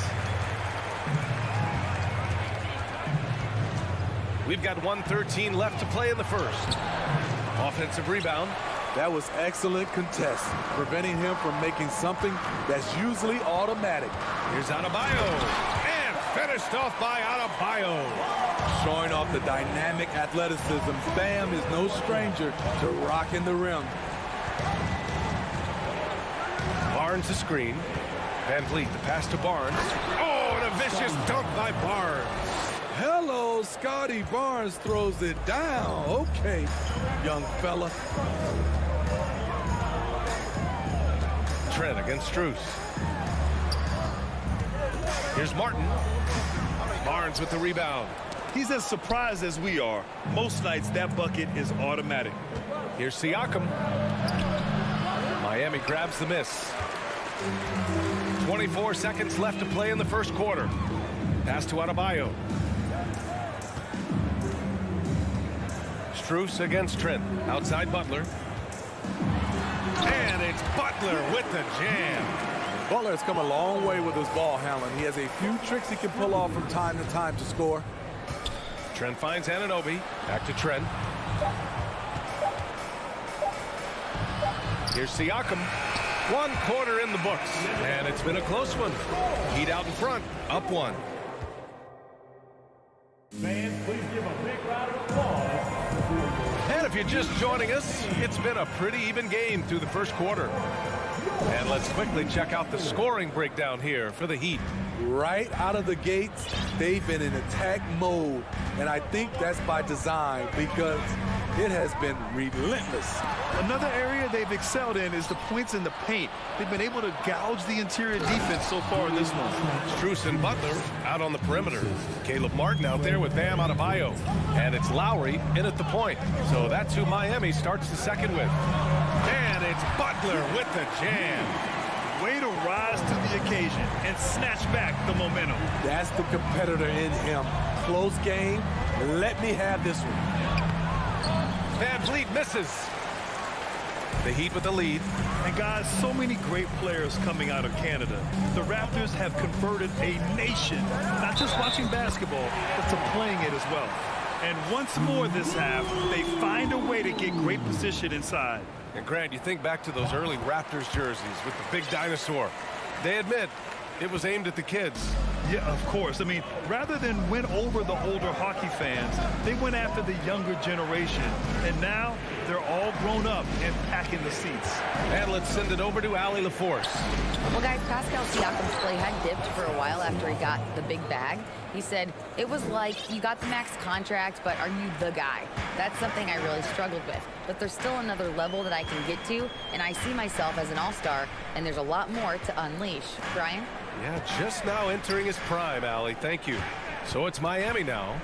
[SPEAKER 9] We've got 1:13 left to play in the first. Offensive rebound.
[SPEAKER 10] That was excellent contest, preventing him from making something that's usually automatic.
[SPEAKER 9] Here's Adebayo. And finished off by Adebayo.
[SPEAKER 10] Showing off the dynamic athleticism. Bam is no stranger to rocking the rim.
[SPEAKER 9] Barnes the screen. Van Vliet, the pass to Barnes. Oh, and a vicious dunk by Barnes.
[SPEAKER 10] Hello, Scotty Barnes throws it down. Okay, young fella.
[SPEAKER 9] Trent against Strus. Here's Martin. Barnes with the rebound.
[SPEAKER 11] He's as surprised as we are. Most nights, that bucket is automatic.
[SPEAKER 9] Here's Siakam. Miami grabs the miss. 24 seconds left to play in the first quarter. Pass to Adebayo. Strus against Trent. Outside Butler. And it's Butler with the jam.
[SPEAKER 10] Butler has come a long way with his ball handling. He has a few tricks he can pull off from time to time to score.
[SPEAKER 9] Trent finds Anunoby. Back to Trent. Here's Siakam. 1 quarter in the books. And it's been a close one. Heat out in front. Up 1.
[SPEAKER 7] Fans, please give a big round of applause.
[SPEAKER 9] And if you're just joining us, it's been a pretty even game through the first quarter. And let's quickly check out the scoring breakdown here for the Heat.
[SPEAKER 10] Right out of the gates, they've been in attack mode. And I think that's by design because it has been relentless.
[SPEAKER 11] Another area they've excelled in is the points in the paint. They've been able to gouge the interior defense so far in this one.
[SPEAKER 9] Strus and Butler out on the perimeter. Caleb Martin out there with Bam Adebayo. And it's Lowry in at the point. So that's who Miami starts the second with. And it's Butler with the jam.
[SPEAKER 11] Way to rise to the occasion and snatch back the momentum.
[SPEAKER 10] That's the competitor in him. Close game. Let me have this one.
[SPEAKER 9] Van Vliet misses. The Heat with the lead.
[SPEAKER 11] And guys, so many great players coming out of Canada. The Raptors have converted a nation, not just watching basketball, but to playing it as well. And once more this half, they find a way to get great position inside.
[SPEAKER 9] And Grant, you think back to those early Raptors jerseys with the big dinosaur. They admit it was aimed at the kids.
[SPEAKER 11] Yeah, of course. I mean, rather than win over the older hockey fans, they went after the younger generation. And now they're all grown up and packing the seats.
[SPEAKER 9] And let's send it over to Allie LaForce.
[SPEAKER 12] Well, guys, Pascal Siakam's play had dipped for a while after he got the big bag. He said, it was like you got the max contract, but are you the guy? That's something I really struggled with. But there's still another level that I can get to, and I see myself as an all-star, and there's a lot more to unleash. Brian?
[SPEAKER 9] Yeah, just now entering his prime, Allie. Thank you. So it's Miami now.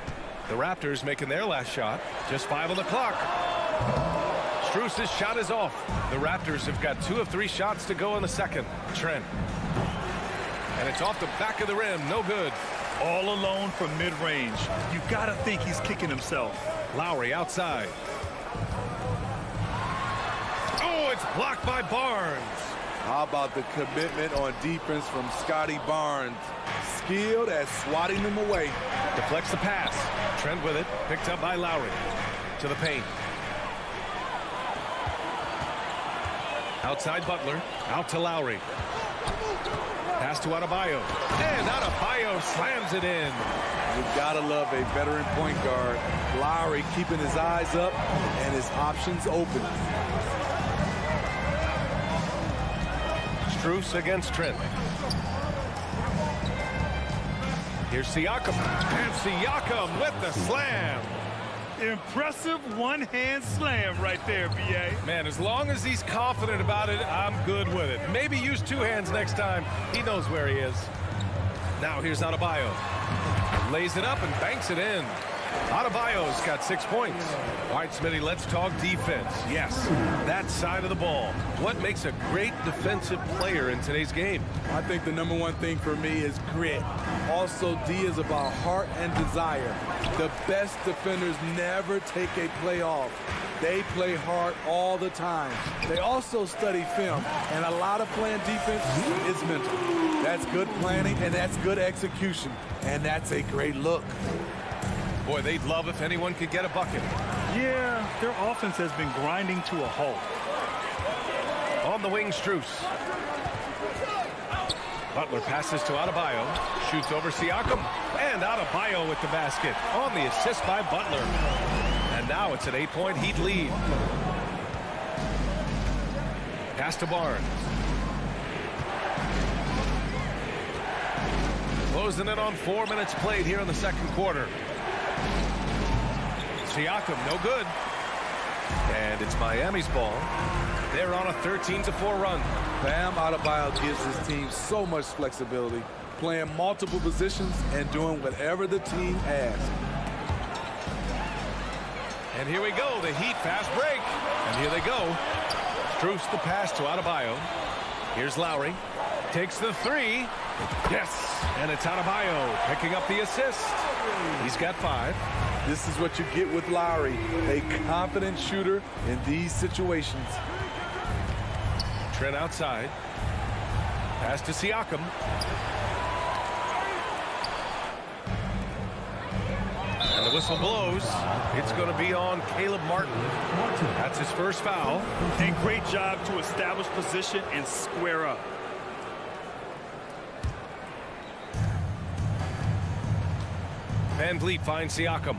[SPEAKER 9] The Raptors making their last shot. Just 5 on the clock. Strus' shot is off. The Raptors have got 2 of 3 shots to go in the second. Trent. And it's off the back of the rim. No good.
[SPEAKER 11] All alone from mid-range. You gotta think he's kicking himself.
[SPEAKER 9] Lowry outside. Oh, it's blocked by Barnes.
[SPEAKER 10] How about the commitment on defense from Scotty Barnes? Skilled at swatting them away.
[SPEAKER 9] Deflects the pass. Trent with it. Picked up by Lowry. To the paint. Outside Butler. Out to Lowry. Pass to Adebayo. And Adebayo slams it in.
[SPEAKER 10] You gotta love a veteran point guard. Lowry keeping his eyes up and his options open.
[SPEAKER 9] Strus against Trent. Here's Siakam. And Siakam with the slam.
[SPEAKER 11] Impressive one-hand slam right there, B.A.
[SPEAKER 9] Man, as long as he's confident about it, I'm good with it. Maybe use 2 hands next time. He knows where he is. Now here's Adebayo. Lays it up and banks it in. Adebayo's got 6 points. All right, Smitty, let's talk defense. Yes, that side of the ball. What makes a great defensive player in today's game?
[SPEAKER 10] I think the number one thing for me is grit. Also, D is about heart and desire. The best defenders never take a play off. They play hard all the time. They also study film, and a lot of playing defense is mental. That's good planning, and that's good execution, and that's a great look.
[SPEAKER 9] Boy, they'd love if anyone could get a bucket.
[SPEAKER 11] Yeah, their offense has been grinding to a halt.
[SPEAKER 9] On the wing, Strus. Butler passes to Adebayo. Shoots over Siakam. And Adebayo with the basket on the assist by Butler. And now it's an 8-point Heat lead. Pass to Barnes. Closing in on 4 minutes played here in the second quarter. Siakam, no good. And it's Miami's ball. They're on a 13-4 run.
[SPEAKER 10] Bam Adebayo gives his team so much flexibility, playing multiple positions and doing whatever the team asks.
[SPEAKER 9] And here we go, the Heat fast break. And here they go. Strus the pass to Adebayo. Here's Lowry. Takes the three. Yes. And it's Adebayo picking up the assist. He's got 5.
[SPEAKER 10] This is what you get with Lowry, a confident shooter in these situations.
[SPEAKER 9] Trent outside. Pass to Siakam. And the whistle blows. It's going to be on Caleb Martin. That's his first foul.
[SPEAKER 11] And great job to establish position and square up.
[SPEAKER 9] Van Vliet finds Siakam.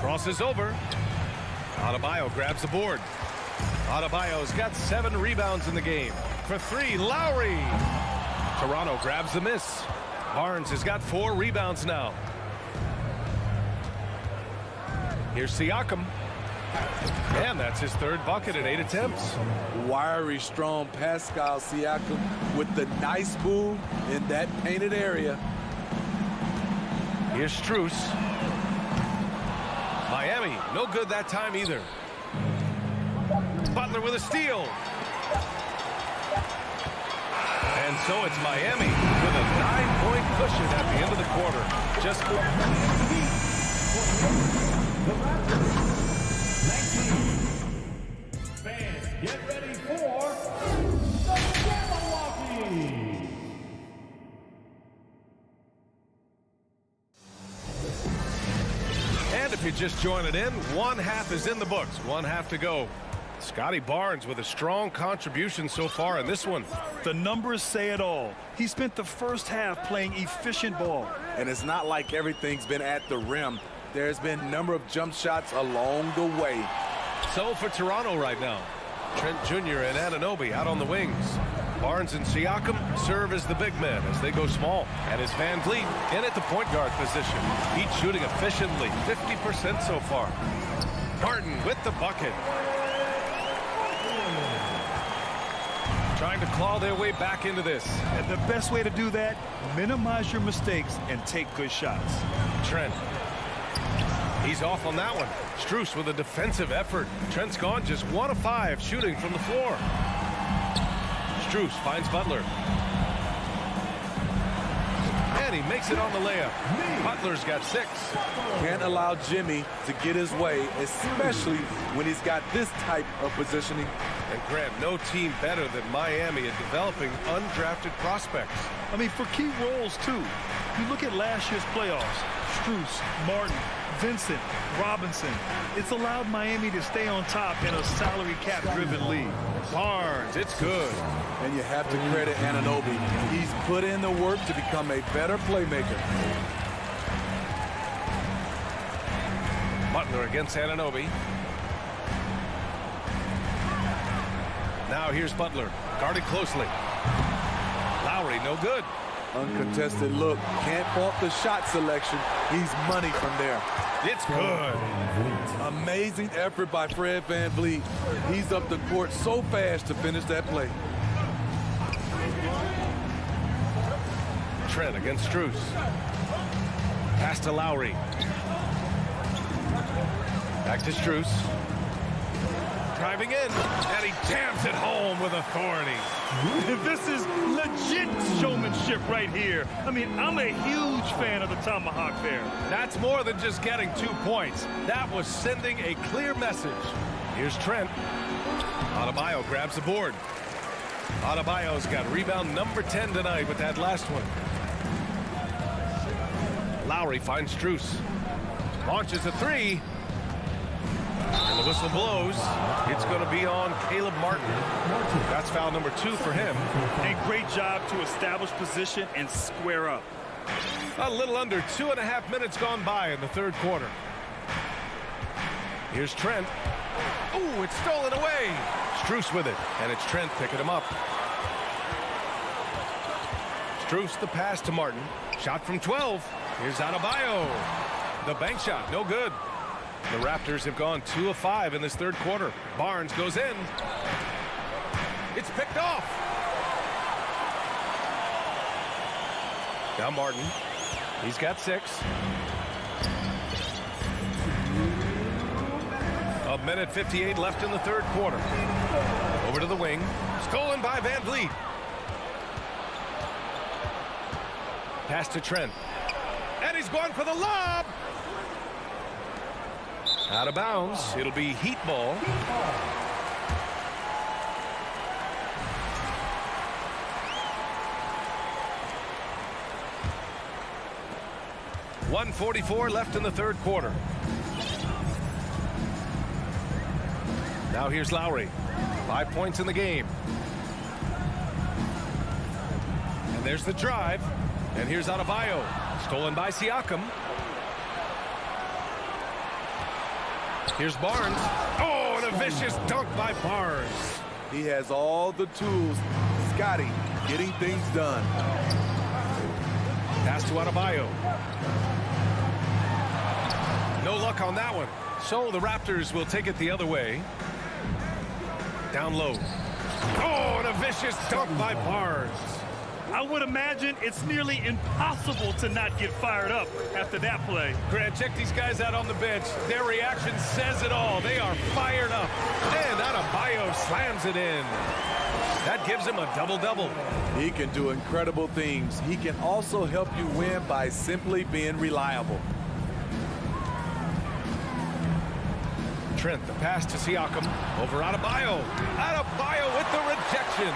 [SPEAKER 9] Crosses over. Adebayo grabs the board. Adebayo's got 7 rebounds in the game. For 3, Lowry. Toronto grabs the miss. Barnes has got 4 rebounds now. Here's Siakam. And that's his 3rd bucket at 8 attempts.
[SPEAKER 10] Wiry, strong Pascal Siakam with the nice move in that painted area.
[SPEAKER 9] Here's Strus. Miami, no good that time either. Butler with a steal. And so it's Miami with a 9-point cushion at the end of the quarter. Just
[SPEAKER 7] The Raptors, 19. Fans, get ready for the Cavaliers.
[SPEAKER 9] And if you're just joining in, 1 half is in the books. 1 half to go. Scotty Barnes with a strong contribution so far in this one.
[SPEAKER 11] The numbers say it all. He spent the first half playing efficient ball.
[SPEAKER 10] And it's not like everything's been at the rim. There's been a number of jump shots along the way.
[SPEAKER 9] So for Toronto right now, Trent Jr. and Anunoby out on the wings. Barnes and Siakam serve as the big men as they go small. And it's Van Vliet in at the point guard position. Heat shooting efficiently, 50% so far. Martin with the bucket. Trying to claw their way back into this.
[SPEAKER 11] And the best way to do that, minimize your mistakes and take good shots.
[SPEAKER 9] Trent. He's off on that one. Strus with a defensive effort. Trent's gone just 1 of 5 shooting from the floor. Strus finds Butler. And he makes it on the layup. Butler's got 6.
[SPEAKER 10] Can't allow Jimmy to get his way, especially when he's got this type of positioning.
[SPEAKER 9] And Grant, no team better than Miami at developing undrafted prospects.
[SPEAKER 11] I mean, for key roles, too. You look at last year's playoffs. Strus, Martin, Vincent, Robinson. It's allowed Miami to stay on top in a salary cap-driven league.
[SPEAKER 9] Barnes, it's good.
[SPEAKER 10] And you have to credit Anunoby. He's put in the work to become a better playmaker.
[SPEAKER 9] Butler against Anunoby. Now here's Butler, guarded closely. Lowry, no good.
[SPEAKER 10] Uncontested look. Can't fault the shot selection. He's money from there.
[SPEAKER 9] It's good.
[SPEAKER 10] Amazing effort by Fred Van Vliet. He's up the court so fast to finish that play.
[SPEAKER 9] Trent against Strus. Pass to Lowry. Back to Strus. Driving in, and he jams it home with authority.
[SPEAKER 11] This is legit showmanship right here. I mean, I'm a huge fan of the tomahawk there.
[SPEAKER 9] That's more than just getting 2 points. That was sending a clear message. Here's Trent. Adebayo grabs the board. Adebayo's got rebound number 10 tonight with that last one. Lowry finds Strus. Launches a 3. And the whistle blows. It's going to be on Caleb Martin. That's foul number 2 for him.
[SPEAKER 11] A great job to establish position and square up.
[SPEAKER 9] A little under 2.5 minutes gone by in the third quarter. Here's Trent. Ooh, it's stolen away. Strus with it, and it's Trent picking him up. Strus the pass to Martin. Shot from 12. Here's Adebayo. The bank shot, no good. The Raptors have gone 2 of 5 in this third quarter. Barnes goes in. It's picked off. Now Martin. He's got 6. A minute 58 left in the third quarter. Over to the wing. Stolen by Van Vliet. Pass to Trent. And he's going for the lob. Out of bounds. It'll be Heat ball. .144 left in the third quarter. Now here's Lowry. 5 points in the game. And there's the drive. And here's Adebayo. Stolen by Siakam. Here's Barnes. Oh, and a vicious dunk by Barnes.
[SPEAKER 10] He has all the tools. Scotty getting things done.
[SPEAKER 9] Pass to Adebayo. No luck on that one. So the Raptors will take it the other way. Down low. Oh, and a vicious dunk by Barnes.
[SPEAKER 11] I would imagine it's nearly impossible to not get fired up after that play.
[SPEAKER 9] Grant, check these guys out on the bench. Their reaction says it all. They are fired up. And Adebayo slams it in. That gives him a double-double.
[SPEAKER 10] He can do incredible things. He can also help you win by simply being reliable.
[SPEAKER 9] Trent, the pass to Siakam. Over Adebayo. Adebayo with the rejection.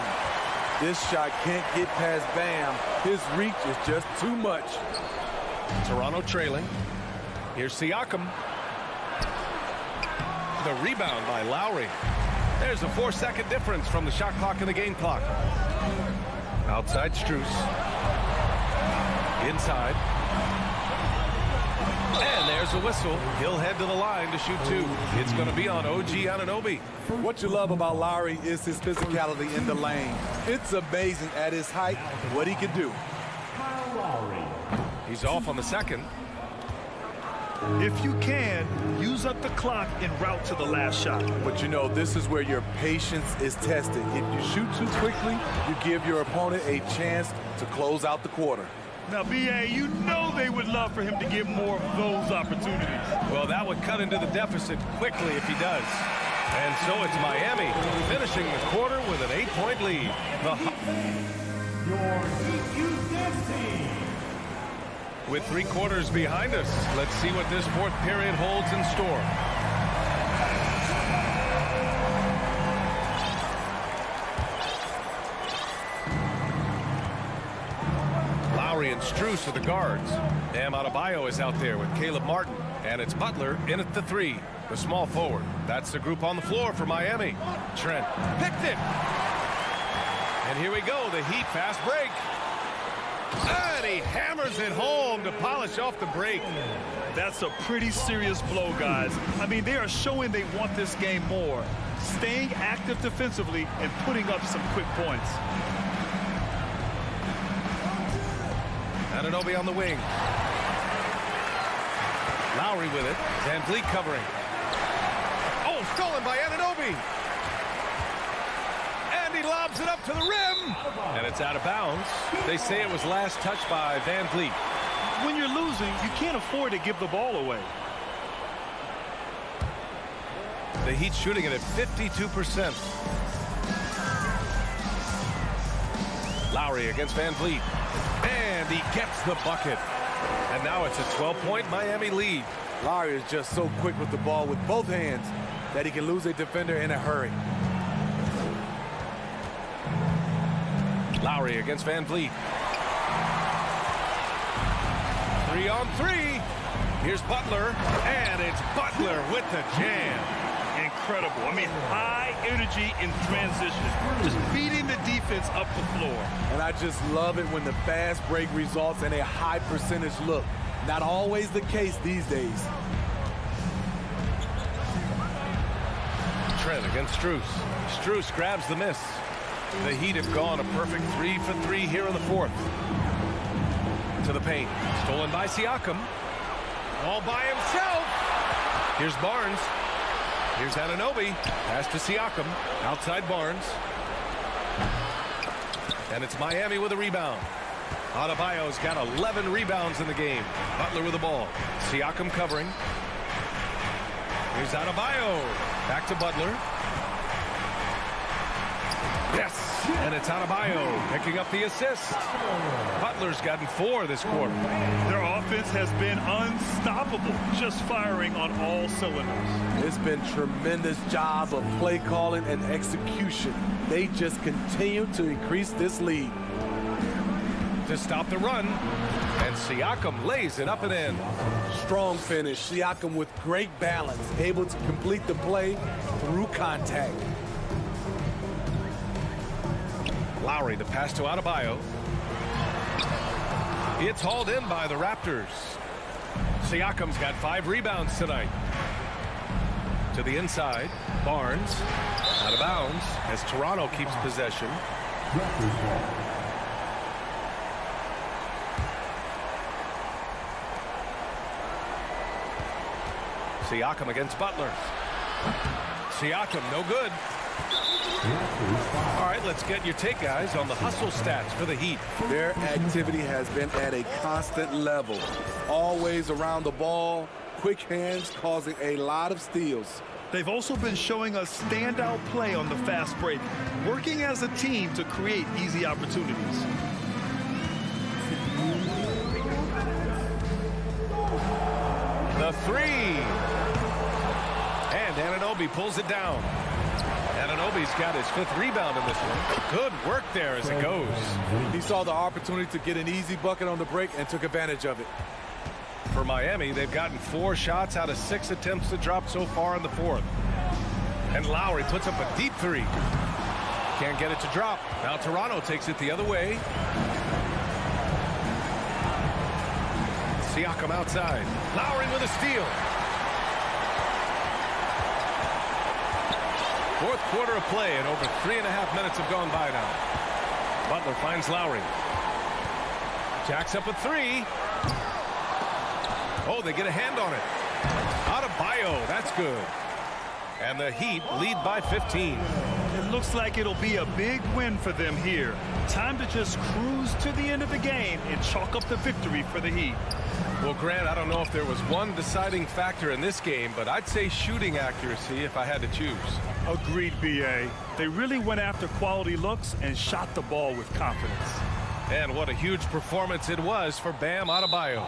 [SPEAKER 10] This shot can't get past Bam. His reach is just too much.
[SPEAKER 9] Toronto trailing. Here's Siakam. The rebound by Lowry. There's a 4-second difference from the shot clock and the game clock. Outside Strus. Inside. And there's a whistle. He'll head to the line to shoot 2. It's going to be on OG Anunoby.
[SPEAKER 10] What you love about Lowry is his physicality in the lane. It's amazing at his height what he can do.
[SPEAKER 9] He's off on the second.
[SPEAKER 11] If you can, use up the clock en route to the last shot.
[SPEAKER 10] But you know, this is where your patience is tested. If you shoot too quickly, you give your opponent a chance to close out the quarter.
[SPEAKER 11] Now, B.A., you know they would love for him to get more of those opportunities.
[SPEAKER 9] Well, that would cut into the deficit quickly if he does. And so it's Miami finishing the quarter with an 8-point lead.
[SPEAKER 7] Your EQ team.
[SPEAKER 9] With 3 quarters behind us, let's see what this fourth period holds in store. Lowry and Strus are the guards. Bam Adebayo is out there with Caleb Martin. And it's Butler in at the 3, the small forward. That's the group on the floor for Miami. Trent picked it. And here we go, the Heat fast break. And he hammers it home to polish off the break.
[SPEAKER 11] That's a pretty serious blow, guys. I mean, they are showing they want this game more. Staying active defensively and putting up some quick points.
[SPEAKER 9] Anunoby on the wing. Lowry with it. Van Vliet covering. Oh, stolen by Anunoby. And he lobs it up to the rim. And it's out of bounds. They say it was last touched by Van Vliet.
[SPEAKER 11] When you're losing, you can't afford to give the ball away.
[SPEAKER 9] The Heat shooting it at 52%. Lowry against Van Vliet. And he gets the bucket. And now it's a 12-point Miami lead.
[SPEAKER 10] Lowry is just so quick with the ball with both hands that he can lose a defender in a hurry.
[SPEAKER 9] Lowry against Van Vliet. 3-on-3. Here's Butler. And it's Butler with the jam.
[SPEAKER 11] incredible. I mean, high energy in transition, just beating the defense up the floor.
[SPEAKER 10] And I just love it when the fast break results in a high percentage look. Not always the case these days.
[SPEAKER 9] Trent against Strus. Strus grabs the miss. The Heat have gone a perfect 3 for 3 here in the fourth. To the paint. Stolen by Siakam. All by himself. Here's Barnes. Here's Anunoby. Pass to Siakam. Outside Barnes. And it's Miami with a rebound. Adebayo's got 11 rebounds in the game. Butler with the ball. Siakam covering. Here's Adebayo. Back to Butler. Yes, and it's Adebayo picking up the assist. Butler's gotten 4 this quarter.
[SPEAKER 11] Their offense has been unstoppable, just firing on all cylinders.
[SPEAKER 10] It's been tremendous job of play calling and execution. They just continue to increase this lead.
[SPEAKER 9] To stop the run, and Siakam lays it up and in.
[SPEAKER 10] Strong finish. Siakam with great balance, able to complete the play through contact.
[SPEAKER 9] Lowry, the pass to Adebayo. It's hauled in by the Raptors. Siakam's got 5 rebounds tonight. To the inside, Barnes out of bounds as Toronto keeps possession. Siakam against Butler. Siakam, no good. All right, let's get your take, guys, on the hustle stats for the Heat.
[SPEAKER 10] Their activity has been at a constant level. Always around the ball, quick hands causing a lot of steals.
[SPEAKER 11] They've also been showing us standout play on the fast break, working as a team to create easy opportunities.
[SPEAKER 9] The 3. And Anunoby pulls it down. Anunoby's got his 5th rebound in this one. Good work there as it goes.
[SPEAKER 10] He saw the opportunity to get an easy bucket on the break and took advantage of it.
[SPEAKER 9] For Miami, they've gotten 4 shots out of 6 attempts to drop so far in the fourth. And Lowry puts up a deep 3. Can't get it to drop. Now Toronto takes it the other way. Siakam outside. Lowry with a steal. Fourth quarter of play, and over 3.5 minutes have gone by now. Butler finds Lowry. Jacks up a 3. Oh, they get a hand on it. Adebayo, that's good. And the Heat lead by 15.
[SPEAKER 11] It looks like it'll be a big win for them here. Time to just cruise to the end of the game and chalk up the victory for the Heat.
[SPEAKER 9] Well, Grant, I don't know if there was one deciding factor in this game, but I'd say shooting accuracy if I had to choose.
[SPEAKER 11] Agreed, B.A. They really went after quality looks and shot the ball with confidence.
[SPEAKER 9] And what a huge performance it was for Bam Adebayo.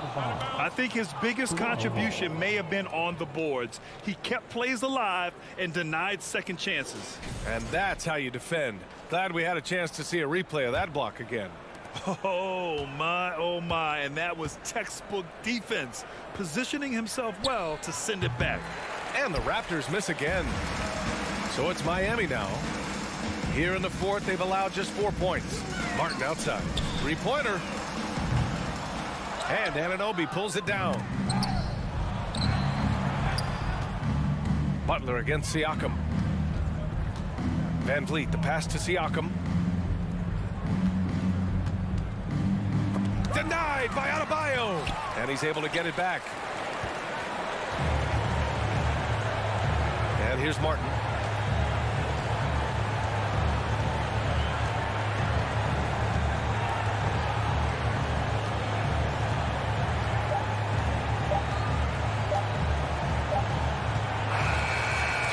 [SPEAKER 11] I think his biggest contribution may have been on the boards. He kept plays alive and denied second chances.
[SPEAKER 9] And that's how you defend. Glad we had a chance to see a replay of that block again.
[SPEAKER 11] Oh my, and that was textbook defense, positioning himself well to send it back.
[SPEAKER 9] And the Raptors miss again. So it's Miami now. Here in the fourth, they've allowed just 4 points. Martin outside. 3-pointer. And Anunoby pulls it down. Butler against Siakam. Van Vliet, the pass to Siakam. Denied by Adebayo. And he's able to get it back. And here's Martin.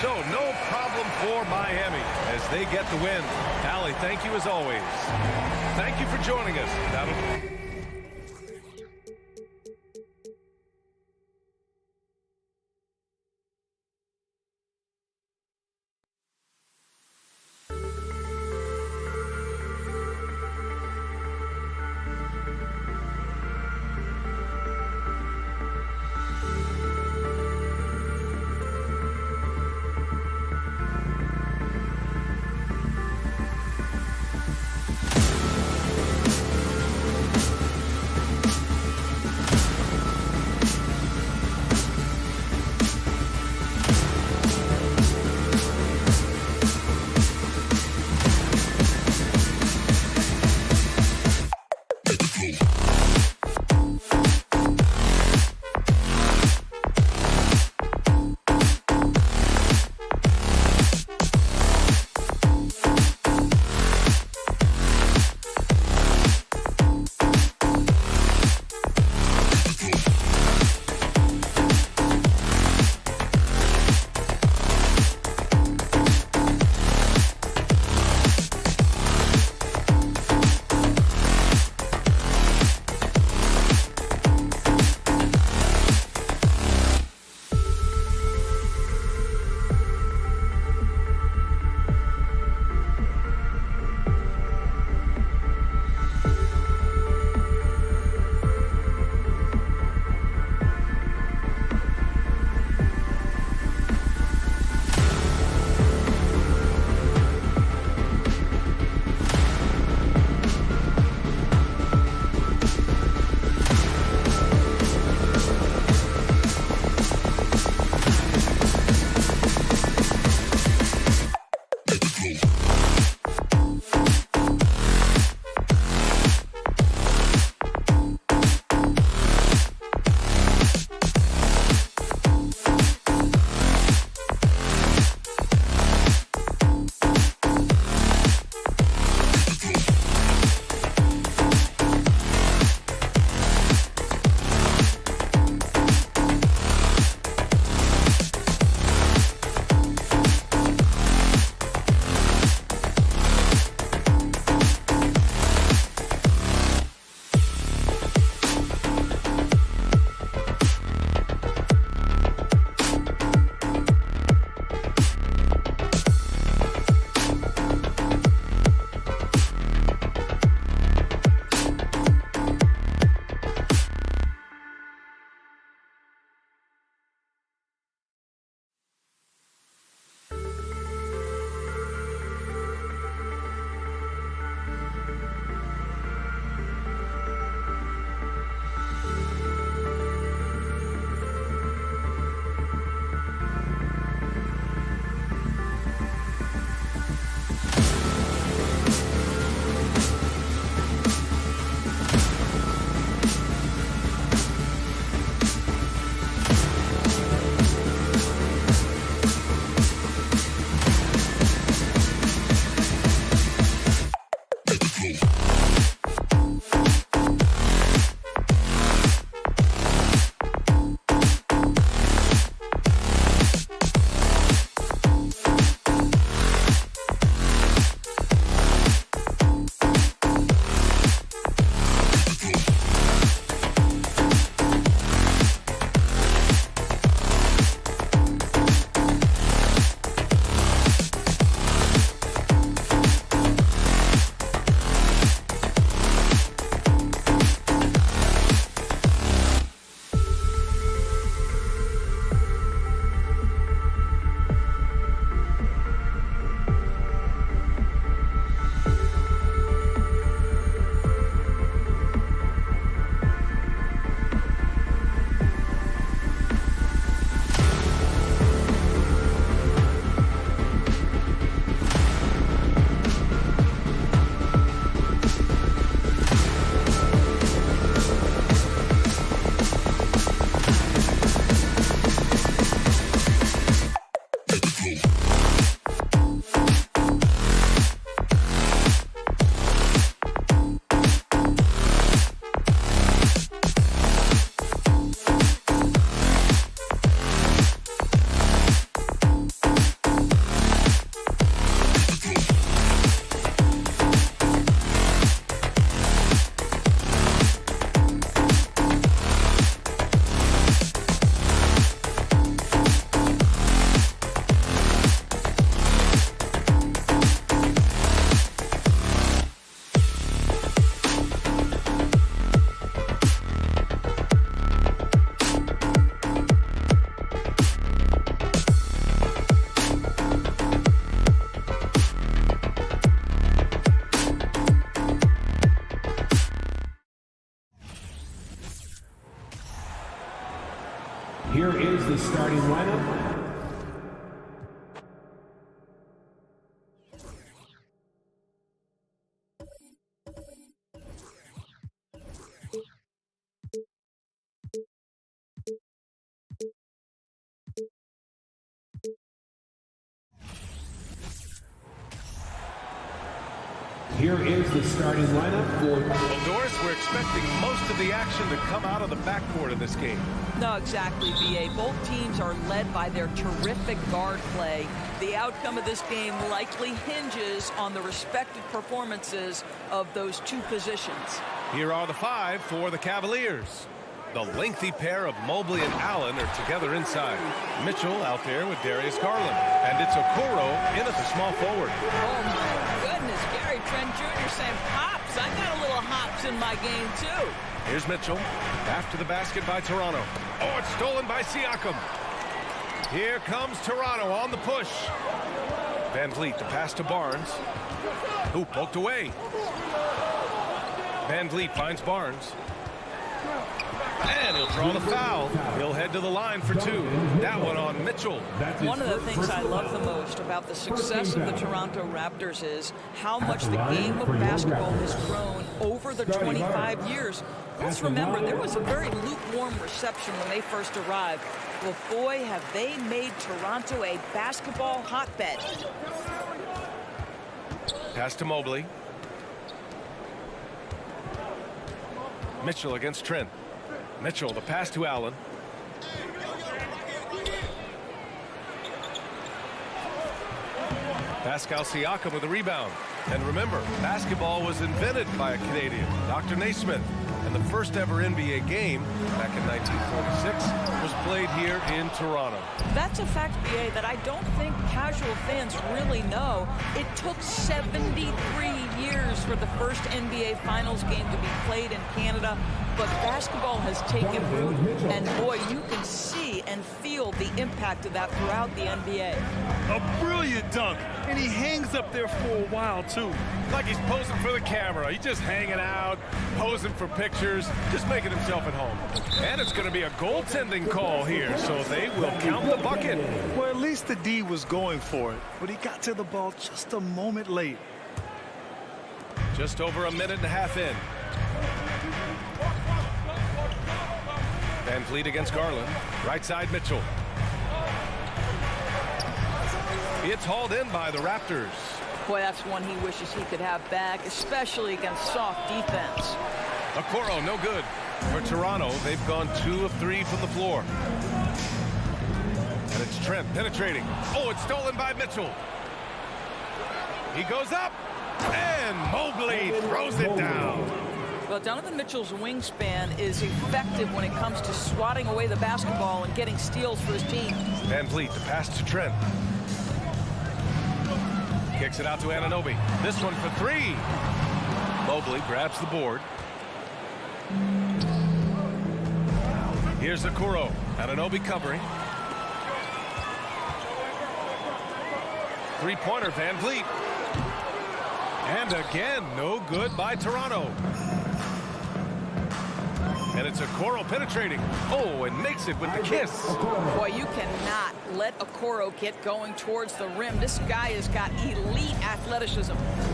[SPEAKER 9] So no problem for Miami as they get the win. Allie, thank you as always. Thank you for joining us.
[SPEAKER 13] Here is the starting lineup. Here is the starting lineup for...
[SPEAKER 9] Well, Doris, we're expecting most of the action to come out of the backcourt in this game.
[SPEAKER 4] No, exactly, B.A. Both teams are led by their terrific guard play. The outcome of this game likely hinges on the respective performances of those two positions.
[SPEAKER 9] Here are the five for the Cavaliers. The lengthy pair of Mobley and Allen are together inside. Mitchell out there with Darius Garland. And it's Okoro in at the small forward.
[SPEAKER 4] Oh, my goodness. Gary Trent Jr. saying, hops. I got a little hops in my game, too.
[SPEAKER 9] Here's Mitchell. After the basket by Toronto. Oh, it's stolen by Siakam. Here comes Toronto on the push. Van Vliet, the pass to Barnes. Who poked away. Van Vliet finds Barnes. And he'll draw the foul. He'll head to the line for two. That one on Mitchell.
[SPEAKER 4] One of the things I love the most about the success of the Toronto Raptors is how much the game of basketball has grown over the 25 years. Let's remember, there was a very lukewarm reception when they first arrived. Well, boy, have they made Toronto a basketball hotbed.
[SPEAKER 9] Pass to Mobley. Mitchell against Trent. Mitchell, the pass to Allen. Pascal Siakam with a rebound. And remember, basketball was invented by a Canadian, Dr. Naismith. And the first ever NBA game, back in 1946, was played here in Toronto.
[SPEAKER 4] That's a fact, B.A., that I don't think casual fans really know. It took 73 years for the first NBA Finals game to be played in Canada, but basketball has taken root, and boy, you can see and feel the impact of that throughout the NBA.
[SPEAKER 11] A brilliant dunk, and he hangs up there for a while, too.
[SPEAKER 9] Like he's posing for the camera. He's just hanging out, posing for pictures, just making himself at home. And it's going to be a goaltending call here, so they will count the bucket.
[SPEAKER 11] Well, at least the D was going for it, but he got to the ball just a moment late.
[SPEAKER 9] Just over a minute and a half in. Van Vliet against Garland. Right side Mitchell. It's hauled in by the Raptors.
[SPEAKER 4] Boy, that's one he wishes he could have back, especially against soft defense.
[SPEAKER 9] Okoro, no good. For Toronto, they've gone 2 of 3 from the floor. And it's Trent penetrating. Oh, it's stolen by Mitchell. He goes up, and Mobley throws it down.
[SPEAKER 4] Well, Donovan Mitchell's wingspan is effective when it comes to swatting away the basketball and getting steals for his team.
[SPEAKER 9] Van Vliet, the pass to Trent. Kicks it out to Anunoby. This one for 3. Mobley grabs the board. Here's Okoro. Anunoby covering. Three-pointer, Van Vliet. And again, no good by Toronto. And it's Okoro penetrating. Oh, and makes it with the kiss.
[SPEAKER 4] Boy, you cannot let Okoro get going towards the rim. This guy has got elite athleticism.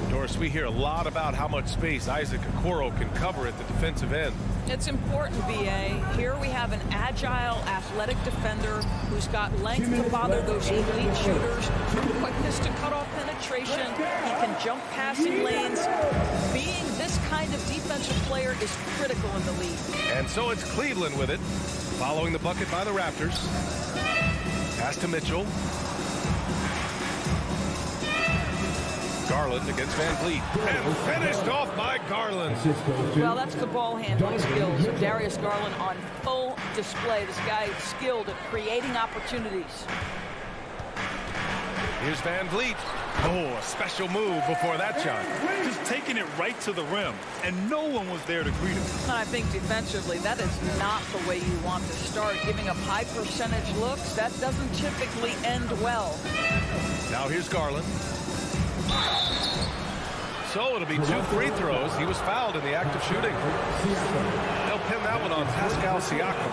[SPEAKER 9] Doris, we hear a lot about how much space Isaac Okoro can cover at the defensive end.
[SPEAKER 4] It's important, B.A. Here we have an agile, athletic defender who's got length to bother those elite shooters, quickness to cut off penetration. He can jump passing lanes. Being this kind of defensive player is critical in the league.
[SPEAKER 9] And so it's Cleveland with it, following the bucket by the Raptors. Pass to Mitchell. Garland against Van Vliet. And finished off by Garland.
[SPEAKER 4] Well, that's the ball handling skills of Darius Garland on full display. This guy is skilled at creating opportunities.
[SPEAKER 9] Here's Van Vliet. Oh, a special move before that shot.
[SPEAKER 11] Just taking it right to the rim, and no one was there to greet him.
[SPEAKER 4] I think defensively, that is not the way you want to start. Giving up high percentage looks, that doesn't typically end well.
[SPEAKER 9] Now here's Garland. So it'll be 2 free throws. He was fouled in the act of shooting. They'll pin that one on Pascal Siakam.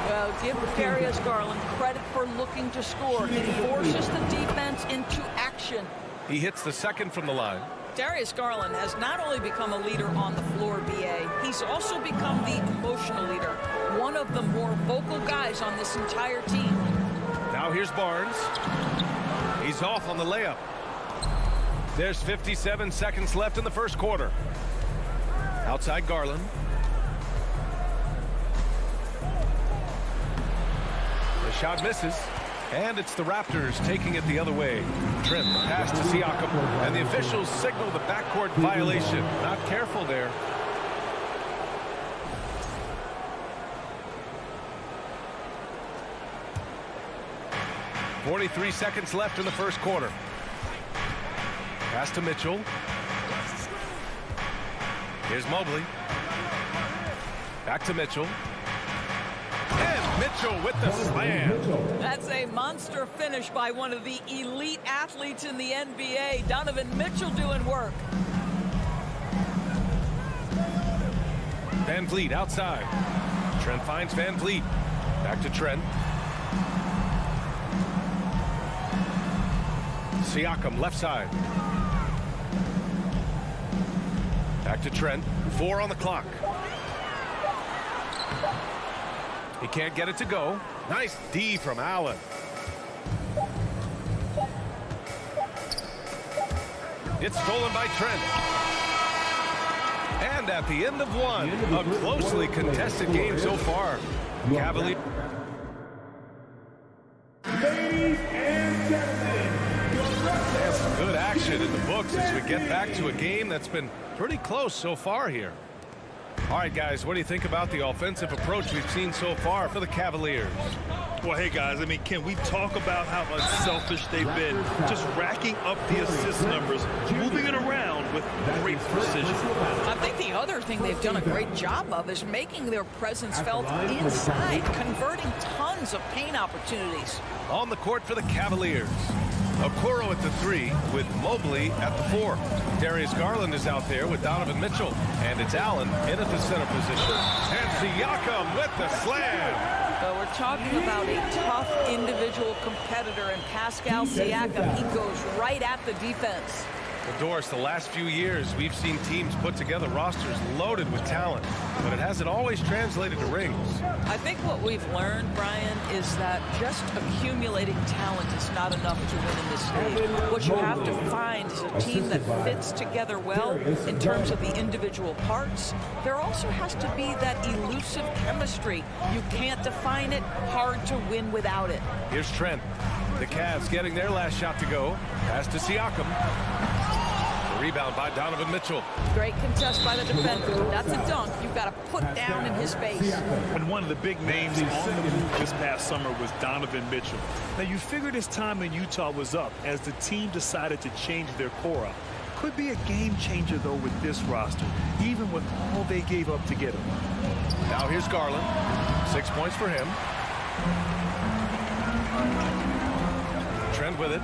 [SPEAKER 4] Well, give Darius Garland credit for looking to score. He forces the defense into action.
[SPEAKER 9] He hits the second from the line.
[SPEAKER 4] Darius Garland has not only become a leader on the floor, BA, he's also become the emotional leader, one of the more vocal guys on this entire team.
[SPEAKER 9] Now here's Barnes. He's off on the layup. There's 57 seconds left in the first quarter. Outside Garland. The shot misses. And it's the Raptors taking it the other way. Trent pass to Siakam, and the officials signal the backcourt violation. Not careful there. .43 seconds left in the first quarter. Pass to Mitchell. Here's Mobley. Back to Mitchell. And Mitchell with the slam.
[SPEAKER 4] That's a monster finish by one of the elite athletes in the NBA. Donovan Mitchell doing work.
[SPEAKER 9] Van Vliet outside. Trent finds Van Vliet. Back to Trent. Siakam left side. Back to Trent. 4 on the clock. He can't get it to go. Nice D from Allen. It's stolen by Trent. And at the end of one, a closely contested game so far. Cavaliers.
[SPEAKER 7] Ladies and gentlemen,
[SPEAKER 9] There's some good action in the books as we get back to a game that's been pretty close so far here. All right, guys, what do you think about the offensive approach we've seen so far for the Cavaliers?
[SPEAKER 11] Well, hey, guys, I mean, can we talk about how unselfish they've been? Just racking up the assist numbers, moving it around with great precision.
[SPEAKER 4] I think the other thing they've done a great job of is making their presence felt inside, converting tons of paint opportunities.
[SPEAKER 9] On the court for the Cavaliers. Okoro at the 3 with Mobley at the 4. Darius Garland is out there with Donovan Mitchell. And it's Allen in at the center position. And Siakam with the slam.
[SPEAKER 4] So we're talking about a tough individual competitor in Pascal Siakam. He goes right at the defense.
[SPEAKER 9] Well, Doris, the last few years, we've seen teams put together rosters loaded with talent, but it hasn't always translated to rings.
[SPEAKER 4] I think what we've learned, Brian, is that just accumulating talent is not enough to win in this league. What you have to find is a team that fits together well in terms of the individual parts. There also has to be that elusive chemistry. You can't define it, hard to win without it.
[SPEAKER 9] Here's Trent. The Cavs getting their last shot to go. Pass to Siakam. Rebound by Donovan Mitchell.
[SPEAKER 4] Great contest by the defender. That's a dunk you've got to put down in his face.
[SPEAKER 11] And one of the big names on the move this past summer was Donovan Mitchell. Now, you figured his time in Utah was up as the team decided to change their core up. Could be a game changer, though, with this roster, even with all they gave up to get him.
[SPEAKER 9] Now here's Garland. 6 points for him. Trent with it.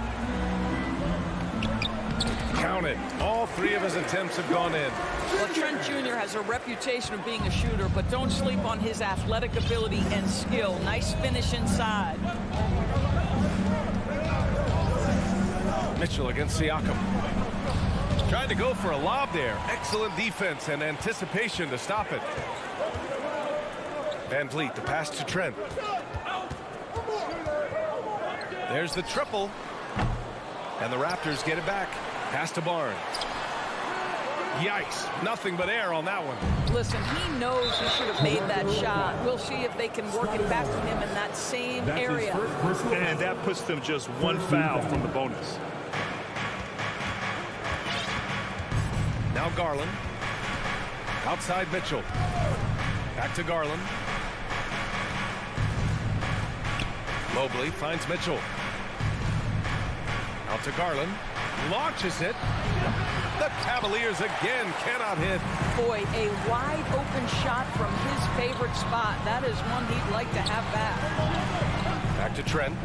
[SPEAKER 9] Count it. All 3 of his attempts have gone in.
[SPEAKER 4] Well, Trent Jr. has a reputation of being a shooter, but don't sleep on his athletic ability and skill. Nice finish inside.
[SPEAKER 9] Mitchell against Siakam. Trying to go for a lob there. Excellent defense and anticipation to stop it. Van Vliet, the pass to Trent. There's the triple. And the Raptors get it back. Pass to Barnes. Yikes. Nothing but air on that one.
[SPEAKER 4] Listen, he knows he should have made that shot. We'll see if they can work it back to him in that same area.
[SPEAKER 11] And that puts them just 1 foul from the bonus.
[SPEAKER 9] Now Garland. Outside Mitchell. Back to Garland. Mobley finds Mitchell. Out to Garland. Launches it. The Cavaliers again cannot hit.
[SPEAKER 4] Boy, a wide open shot from his favorite spot. That is one he'd like to have back.
[SPEAKER 9] Back to Trent.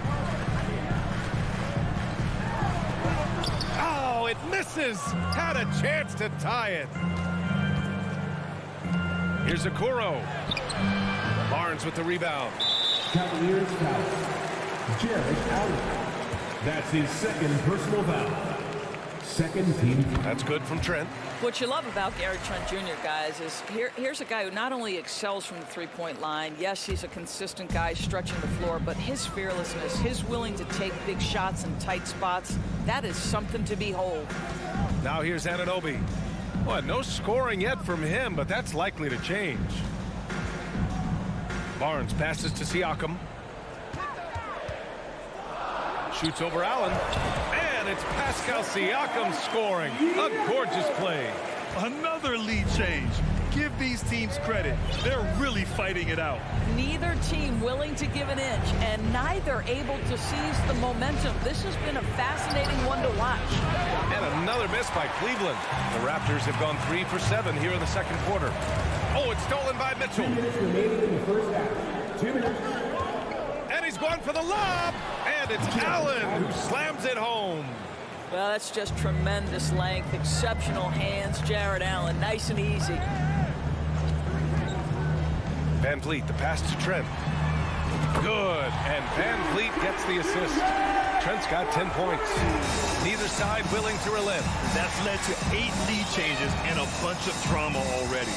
[SPEAKER 9] Oh, it misses. Had a chance to tie it. Here's Okoro. Barnes with the rebound.
[SPEAKER 13] Cavaliers foul. Jared Allen. That's his second personal foul. Second team.
[SPEAKER 9] That's good from Trent.
[SPEAKER 4] What you love about Gary Trent Jr., guys, is here's a guy who not only excels from the three-point line. Yes, he's a consistent guy stretching the floor, but his fearlessness, his willing to take big shots in tight spots, that is something to behold.
[SPEAKER 9] Now here's Anunoby. Well, no scoring yet from him, but that's likely to change. Barnes passes to Siakam. Shoots over Allen. And it's Pascal Siakam scoring. A gorgeous play.
[SPEAKER 11] Another lead change. Give these teams credit. They're really fighting it out.
[SPEAKER 4] Neither team willing to give an inch, and neither able to seize the momentum. This has been a fascinating one to watch.
[SPEAKER 9] And another miss by Cleveland. The Raptors have gone 3 for 7 here in the second quarter. Oh, it's stolen by Mitchell.
[SPEAKER 13] 2 minutes remaining in the first half. 2 minutes.
[SPEAKER 9] And he's going for the lob. And it's Allen who slams it home.
[SPEAKER 4] Well, that's just tremendous length, exceptional hands. Jared Allen, nice and easy.
[SPEAKER 9] Van Vliet, the pass to Trent. Good, and Van Vliet gets the assist. Trent's got 10 points. Neither side willing to relent.
[SPEAKER 11] That's led to 8 lead changes and a bunch of drama already.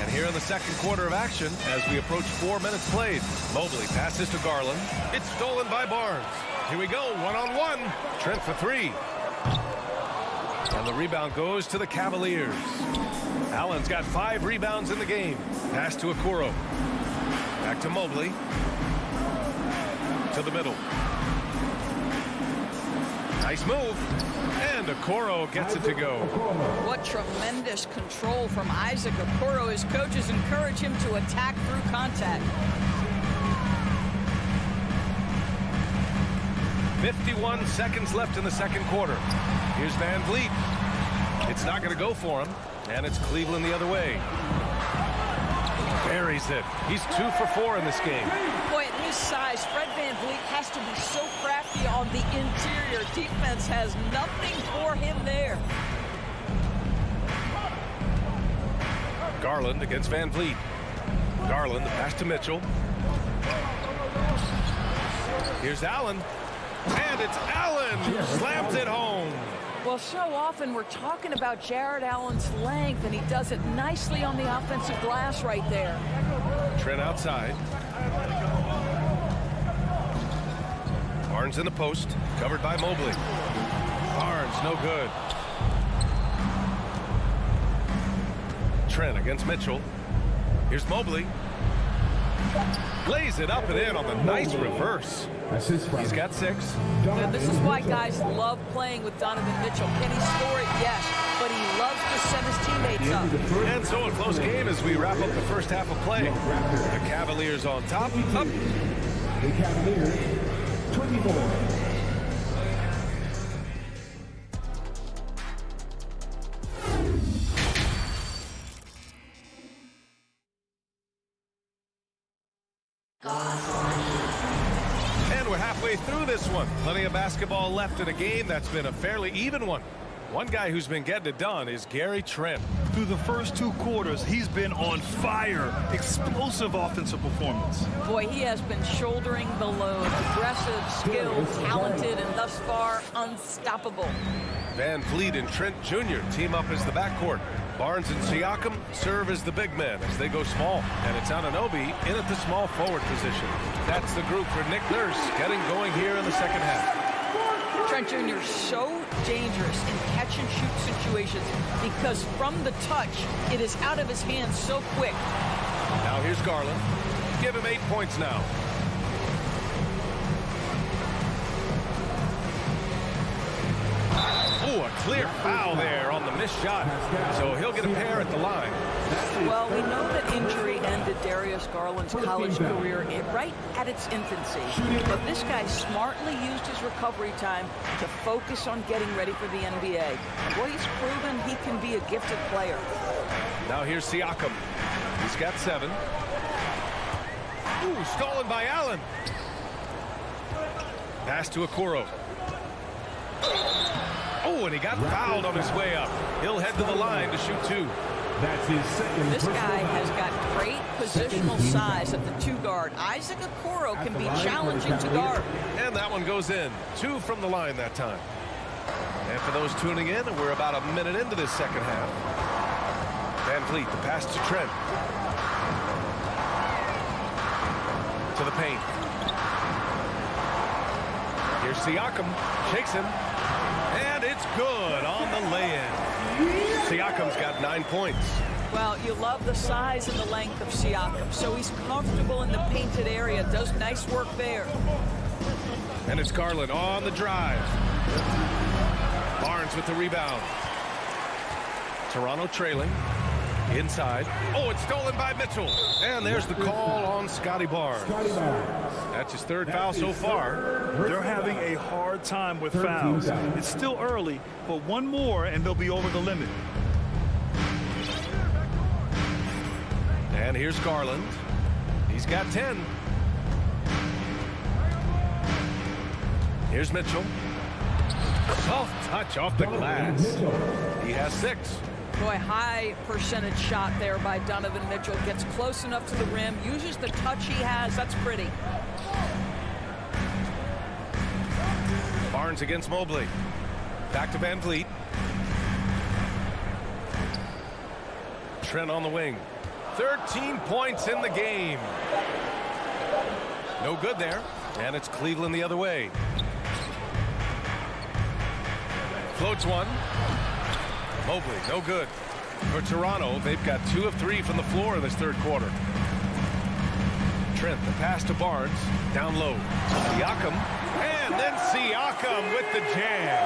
[SPEAKER 9] And here in the second quarter of action, as we approach 4 minutes played, Mobley passes to Garland. It's stolen by Barnes. Here we go, one-on-one. Trent for 3. And the rebound goes to the Cavaliers. Allen's got 5 rebounds in the game. Pass to Okoro. Back to Mobley. To the middle. Nice move. And Okoro gets it to go.
[SPEAKER 4] What tremendous control from Isaac Okoro. His coaches encourage him to attack through contact.
[SPEAKER 9] 51 seconds left in the second quarter. Here's Van Vliet. It's not going to go for him, and it's Cleveland the other way. Buries it. He's 2 for 4 in this game.
[SPEAKER 4] Boy, at his size, Fred Van Vliet has to be so crafty on the interior. Defense has nothing for him there.
[SPEAKER 9] Garland against Van Vliet. Garland, the pass to Mitchell. Here's Allen. And it's Allen who slams it home.
[SPEAKER 4] Well, so often we're talking about Jared Allen's length, and he does it nicely on the offensive glass right there.
[SPEAKER 9] Trent outside. Barnes in the post, covered by Mobley. Barnes, no good. Trent against Mitchell. Here's Mobley. Lays it up and in on the nice reverse. He's got 6.
[SPEAKER 4] And this is why guys love playing with Donovan Mitchell. Can he score it? Yes. But he loves to set his teammates up.
[SPEAKER 9] And so a close game as we wrap up the first half of play. The Cavaliers on top. Up.
[SPEAKER 13] The Cavaliers, 24.
[SPEAKER 9] And we're halfway through this one. Plenty of basketball left in a game that's been a fairly even one. One guy who's been getting it done is Gary Trent.
[SPEAKER 11] Through the first 2 quarters, he's been on fire. Explosive offensive performance.
[SPEAKER 4] Boy, he has been shouldering the load. Aggressive, skilled, talented, and thus far unstoppable.
[SPEAKER 9] Van Vliet and Trent Jr. team up as the backcourt. Barnes and Siakam serve as the big men as they go small. And it's Anunoby in at the small forward position. That's the group for Nick Nurse getting going here in the second half.
[SPEAKER 4] Trent Jr. so dangerous in catch-and-shoot situations because from the touch, it is out of his hands so quick.
[SPEAKER 9] Now here's Garland. Give him 8 points now. Ooh, a clear foul there on the missed shot. So he'll get a pair at the line.
[SPEAKER 4] Well, we know that injury ended Darius Garland's college career right at its infancy. But this guy smartly used his recovery time to focus on getting ready for the NBA. And boy, he's proven he can be a gifted player.
[SPEAKER 9] Now here's Siakam. He's got 7. Ooh, stolen by Allen. Pass to Okoro. Oh, and he got fouled on his way up. He'll head to the line to shoot 2.
[SPEAKER 13] That's his second.
[SPEAKER 4] This guy has got great positional size at the 2 guard. Isaac Okoro can be challenging to guard.
[SPEAKER 9] And that one goes in. 2 from the line that time. And for those tuning in, we're about a minute into this second half. Van Vliet, the pass to Trent. To the paint. Here's Siakam. Shakes him. And it's good on the lay-in. Siakam's got 9 points.
[SPEAKER 4] Well, you love the size and the length of Siakam, so he's comfortable in the painted area, does nice work there.
[SPEAKER 9] And it's Garland on the drive. Barnes with the rebound. Toronto trailing. Inside. Oh, it's stolen by Mitchell. And there's the call on Scotty Barnes. That's his 3rd foul so far.
[SPEAKER 11] They're having a hard time with fouls. It's still early, but one more and they'll be over the limit.
[SPEAKER 9] And here's Garland. He's got 10. Here's Mitchell. Soft touch off the glass. He has 6.
[SPEAKER 4] Boy, high percentage shot there by Donovan Mitchell. Gets close enough to the rim, uses the touch he has. That's pretty.
[SPEAKER 9] Barnes against Mobley. Back to Van Vliet. Trent on the wing. 13 points in the game. No good there. And it's Cleveland the other way. Floats one. Mobley, no good. For Toronto, they've got 2 of 3 from the floor in this 3rd quarter. Trent, the pass to Barnes. Down low. Siakam. And then Siakam with the jam.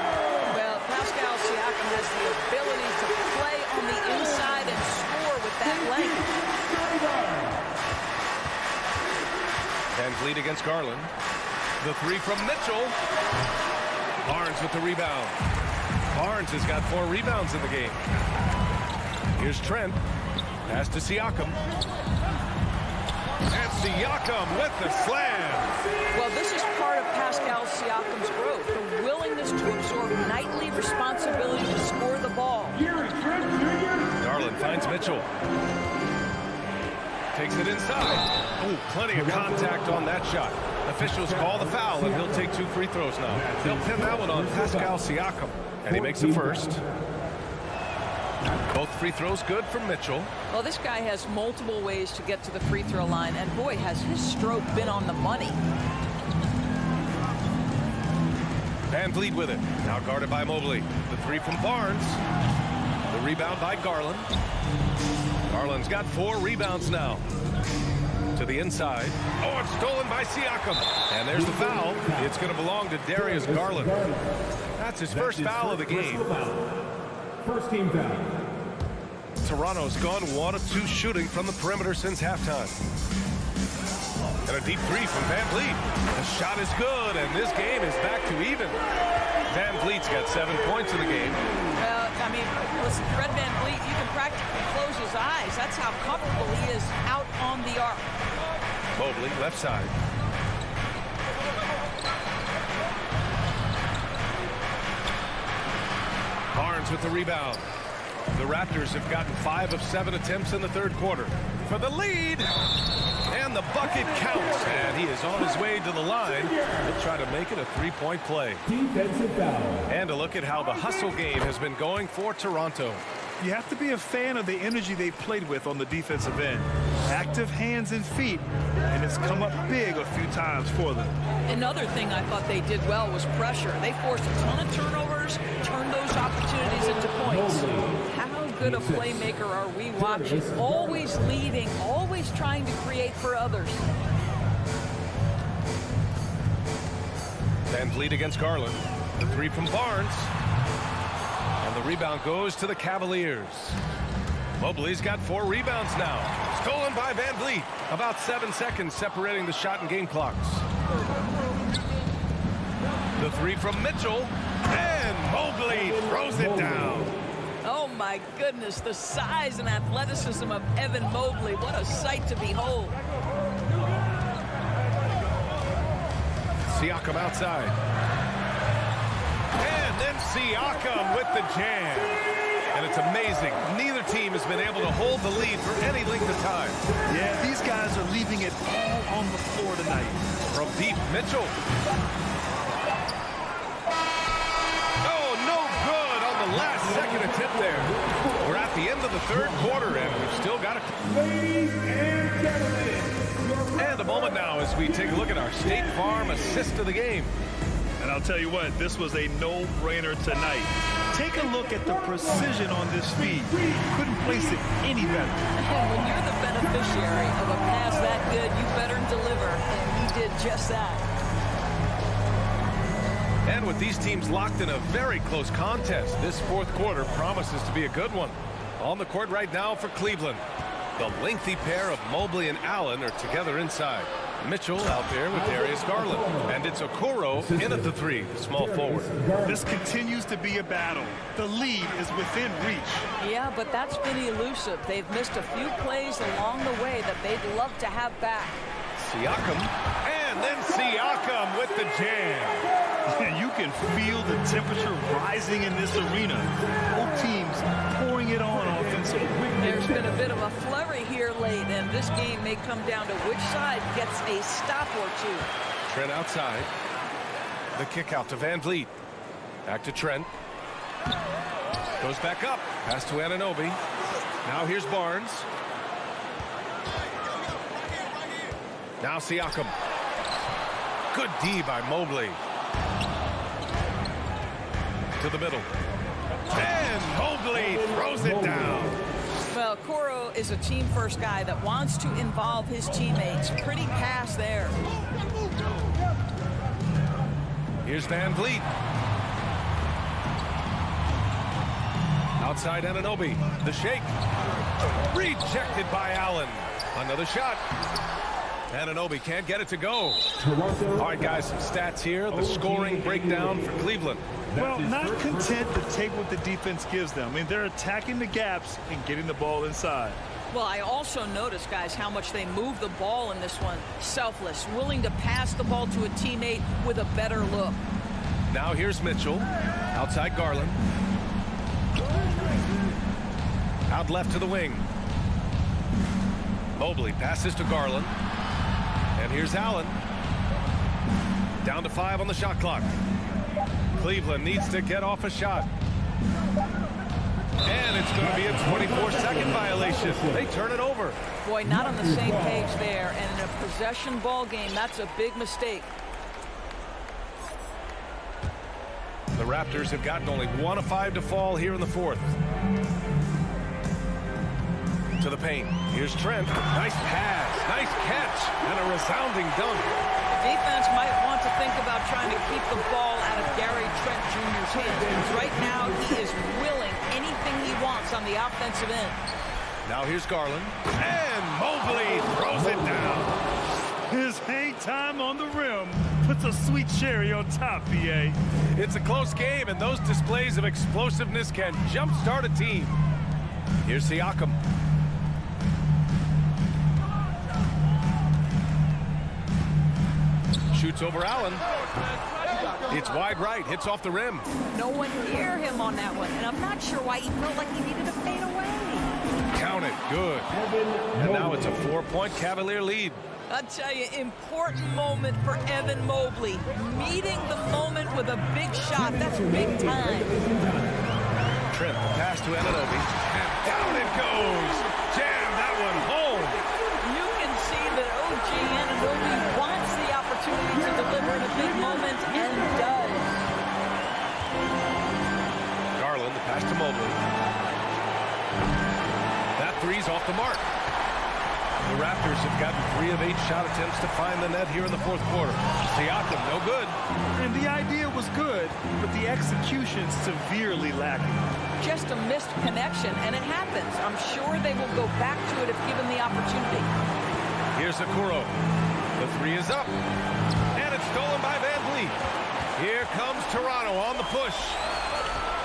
[SPEAKER 4] Well, Pascal Siakam has the ability to play on the inside and score with that length.
[SPEAKER 9] Van Vliet against Garland. The 3 from Mitchell. Barnes with the rebound. Barnes has got 4 rebounds in the game. Here's Trent. Pass to Siakam. And Siakam with the slam.
[SPEAKER 4] Well, this is part of Pascal Siakam's growth, the willingness to absorb nightly responsibility to score the ball.
[SPEAKER 9] Garland finds Mitchell. Takes it inside. Oh, plenty of contact on that shot. Officials call the foul, and he'll take 2 free throws now. They'll pin that one on Pascal Siakam. And he makes the first. Both free throws good from Mitchell.
[SPEAKER 4] Well, this guy has multiple ways to get to the free throw line, and boy, has his stroke been on the money.
[SPEAKER 9] Van Vliet with it. Now guarded by Mobley. The 3 from Barnes. The rebound by Garland. Garland's got 4 rebounds now. To the inside. Oh, it's stolen by Siakam. And there's the foul. It's going to belong to Darius Garland. That's his first foul of the game.
[SPEAKER 13] First team foul.
[SPEAKER 9] Toronto's gone 1 of 2 shooting from the perimeter since halftime. And a deep 3 from Van Vliet. The shot is good, and this game is back to even. Van Vliet's got 7 points in the game.
[SPEAKER 4] Well, I mean, listen, Fred Van Vliet, you can practically close his eyes. That's how comfortable he is out on the arc.
[SPEAKER 9] Mobley, left side. Barnes with the rebound. The Raptors have gotten 5 of 7 attempts in the 3rd quarter. For the lead. And the bucket counts. And he is on his way to the line. He'll try to make it a 3-point play.
[SPEAKER 13] Defensive foul.
[SPEAKER 9] And a look at how the hustle game has been going for Toronto.
[SPEAKER 11] You have to be a fan of the energy they've played with on the defensive end. Active hands and feet, and it's come up big a few times for them.
[SPEAKER 4] Another thing I thought they did well was pressure. They forced a ton of turnovers, turned those opportunities into points. How good a playmaker are we watching? Always leading, always trying to create for others.
[SPEAKER 9] Van Vliet against Garland. The 3 from Barnes. And the rebound goes to the Cavaliers. Mobley's got 4 rebounds now. Stolen by Van Vliet. About 7 seconds separating the shot and game clocks. The 3 from Mitchell. And Mobley throws it down.
[SPEAKER 4] Oh my goodness, the size and athleticism of Evan Mobley. What a sight to behold.
[SPEAKER 9] Siakam outside. And then Siakam with the jam. And it's amazing. Neither team has been able to hold the lead for any length of time.
[SPEAKER 11] Yeah, these guys are leaving it all on the floor tonight.
[SPEAKER 9] From deep, Mitchell. Oh, no good on the last second attempt there. We're at the end of the third quarter, and we've still got it.
[SPEAKER 13] Ladies and gentlemen.
[SPEAKER 9] And a moment now as we take a look at our State Farm assist of the game.
[SPEAKER 11] And I'll tell you what, this was a no-brainer tonight. Take a look at the precision on this feed. Couldn't place it any better.
[SPEAKER 4] And when you're the beneficiary of a pass that good, you better deliver. And he did just that.
[SPEAKER 9] And with these teams locked in a very close contest, this fourth quarter promises to be a good one. On the court right now for Cleveland, the lengthy pair of Mobley and Allen are together inside. Mitchell out there with Darius Garland. And it's Okoro in at the three, the small forward.
[SPEAKER 11] This continues to be a battle. The lead is within reach.
[SPEAKER 4] Yeah, but that's been elusive. They've missed a few plays along the way that they'd love to have back.
[SPEAKER 9] Siakam, and then Siakam with the jam.
[SPEAKER 11] You can feel the temperature rising in this arena. Both teams pouring it on offensively.
[SPEAKER 4] There's been a bit of a flurry here late, and this game may come down to which side gets a stop or two.
[SPEAKER 9] Trent outside. The kick out to Van Vliet. Back to Trent. Goes back up. Pass to Anunoby. Now here's Barnes. Now Siakam. Good D by Mobley. To the middle. And Mobley throws it down.
[SPEAKER 4] Well, Okoro is a team-first guy that wants to involve his teammates. Pretty pass there.
[SPEAKER 9] Here's Van Vliet. Outside Anunoby. The shake. Rejected by Allen. Another shot. Anunoby can't get it to go. All right, guys, some stats here. The scoring breakdown for Cleveland.
[SPEAKER 11] Well, not content to take what the defense gives them. I mean, they're attacking the gaps and getting the ball inside.
[SPEAKER 4] Well, I also noticed, guys, how much they move the ball in this one. Selfless, willing to pass the ball to a teammate with a better look.
[SPEAKER 9] Now here's Mitchell. Outside Garland. Out left to the wing. Mobley passes to Garland. And here's Allen. Down to 5 on the shot clock. Cleveland needs to get off a shot. And it's going to be a 24-second violation. They turn it over.
[SPEAKER 4] Boy, not on the same page there. And in a possession ball game, that's a big mistake.
[SPEAKER 9] The Raptors have gotten only 1 of 5 to fall here in the fourth. To the paint. Here's Trent. Nice pass. Nice catch. And a resounding dunk.
[SPEAKER 4] The defense might want to think about trying to keep the ball out of Gary Trent Jr.'s hands. Because right now, he is willing anything he wants on the offensive end.
[SPEAKER 9] Now here's Garland. And Mobley throws it down.
[SPEAKER 11] His hang time on the rim puts a sweet cherry on top, BA.
[SPEAKER 9] It's a close game, and those displays of explosiveness can jumpstart a team. Here's Siakam. Shoots over Allen. It's wide right. Hits off the rim.
[SPEAKER 4] No one near him on that one. And I'm not sure why he felt like he needed to fade away.
[SPEAKER 9] Count it. Good. And now it's a 4-point Cavalier lead.
[SPEAKER 4] I'll tell you, important moment for Evan Mobley. Meeting the moment with a big shot. That's big time.
[SPEAKER 9] Trent, the pass to Anunoby. And down it goes. Jam that one home.
[SPEAKER 4] You can see that OG Anunoby wants the opportunity to deliver in a big moment, and does.
[SPEAKER 9] Garland, the pass to Mobley. That three's off the mark. The Raptors have gotten 3 of 8 shot attempts to find the net here in the fourth quarter. Siakam, no good.
[SPEAKER 11] And the idea was good, but the execution severely lacking.
[SPEAKER 4] Just a missed connection, and it happens. I'm sure they will go back to it if given the opportunity.
[SPEAKER 9] Here's Okoro. The 3 is up. And it's stolen by Van Vliet. Here comes Toronto on the push.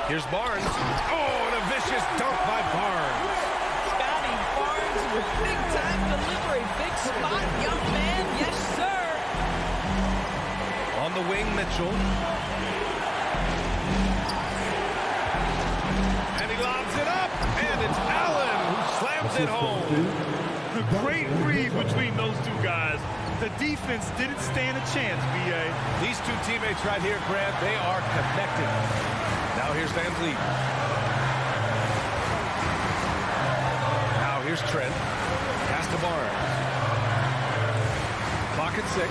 [SPEAKER 9] Here's Barnes. Oh, and a vicious dunk by Barnes.
[SPEAKER 4] Scotty Barnes with big-time delivery. Big spot, young man. Yes, sir.
[SPEAKER 9] On Mitchell. And he lobs it up, and it's Allen who slams it home.
[SPEAKER 11] A great read between those two guys. The defense didn't stand a chance, B.A.
[SPEAKER 9] These two teammates right here, Grant, they are connected. Now here's Van Vliet. Now here's Trent. Pass to Barnes. Clock at 6.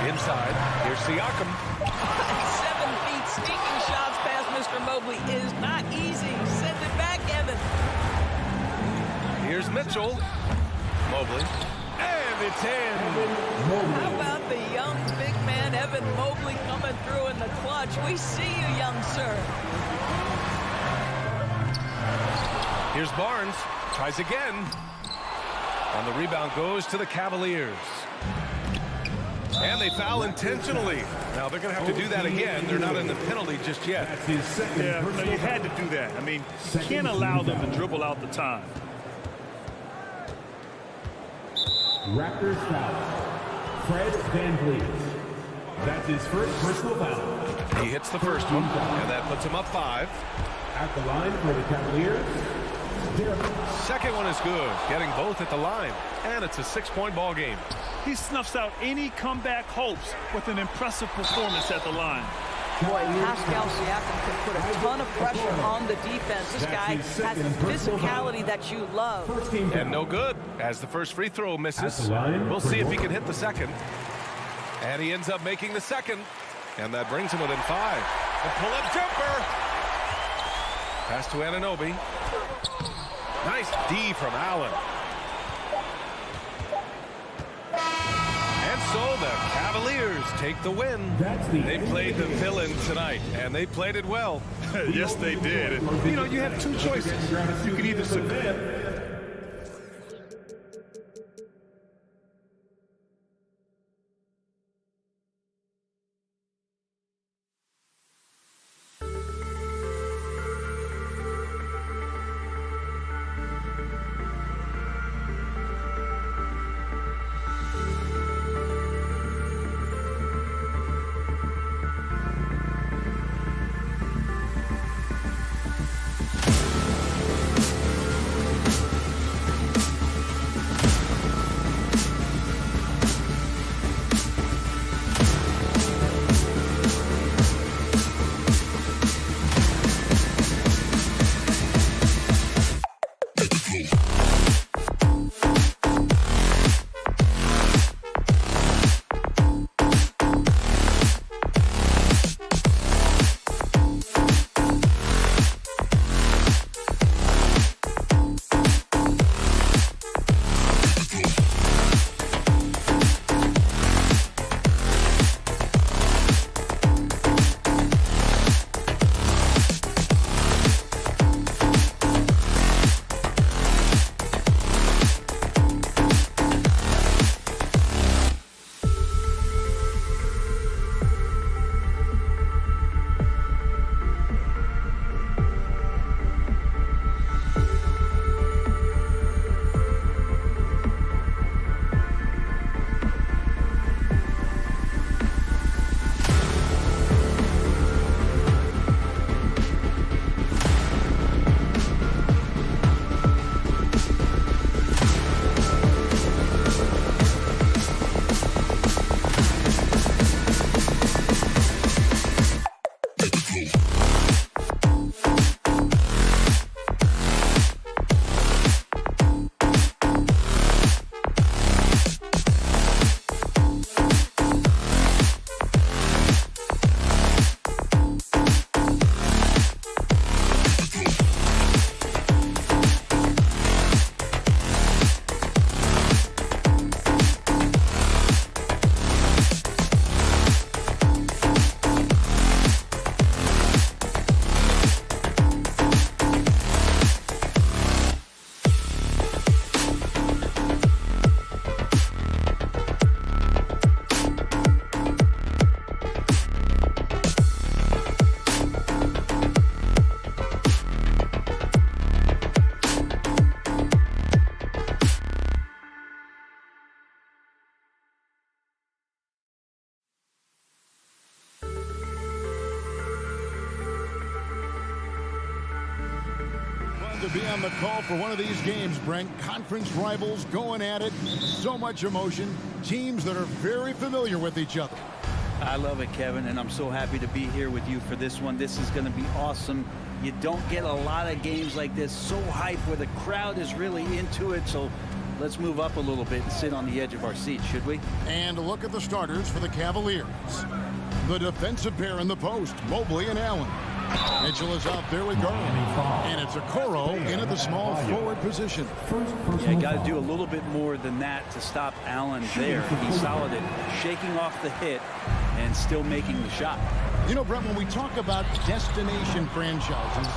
[SPEAKER 9] Inside. Here's Siakam.
[SPEAKER 4] 7 feet, sneaking shots past Mr. Mobley is not easy. Send it back, Evan.
[SPEAKER 9] Here's Mitchell. Mobley. And it's in.
[SPEAKER 4] How about the young big man, Evan Mobley, coming through in the clutch? We see you, young sir.
[SPEAKER 9] Here's Barnes. Tries again. And the rebound goes to the Cavaliers. And they foul intentionally. Now they're going to have to do that again. They're not in the penalty just yet.
[SPEAKER 11] Yeah, no, you had to do that. I mean, you can't allow them to dribble out the time.
[SPEAKER 7] Raptors foul. Fred VanVleet. That's his first personal foul.
[SPEAKER 9] He hits the first one, and that puts him up 5.
[SPEAKER 7] At the line for the Cavaliers.
[SPEAKER 9] Second one is good, getting both at the line, and it's a 6-point ball game.
[SPEAKER 11] He snuffs out any comeback hopes with an impressive performance at the line.
[SPEAKER 4] Boy, Pascal Siakam can put a ton of pressure on the defense. This guy has the physicality that you love.
[SPEAKER 9] And no good, as the first free throw misses. We'll see if he can hit the second. And he ends up making the second, and that brings him within 5. The pull-up jumper. Pass to Anunoby. Nice D from Allen. And so the Cavaliers take the win. They played the villain tonight, and they played it well.
[SPEAKER 11] Yes, they did. And, you know, you have two choices. You can either submit.
[SPEAKER 2] to be on the call for one of these games, Brent. Conference rivals going at it. So much emotion. Teams that are very familiar with each other.
[SPEAKER 14] I love it, Kevin, and I'm so happy to be here with you for this one. This is going to be awesome. You don't get a lot of games like this, so hype, where the crowd is really into it. So let's move up a little bit and sit on the edge of our seats, should we?
[SPEAKER 2] And look at the starters for the Cavaliers. The defensive pair in the post, Mobley and Allen. Mitchell is out there with Garland. And it's Okoro in at the small forward position.
[SPEAKER 14] Yeah, you got to do a little bit more than that to stop Allen there. He's solid at shaking off the hit and still making the shot.
[SPEAKER 2] You know, Brent, when we talk about destination franchises,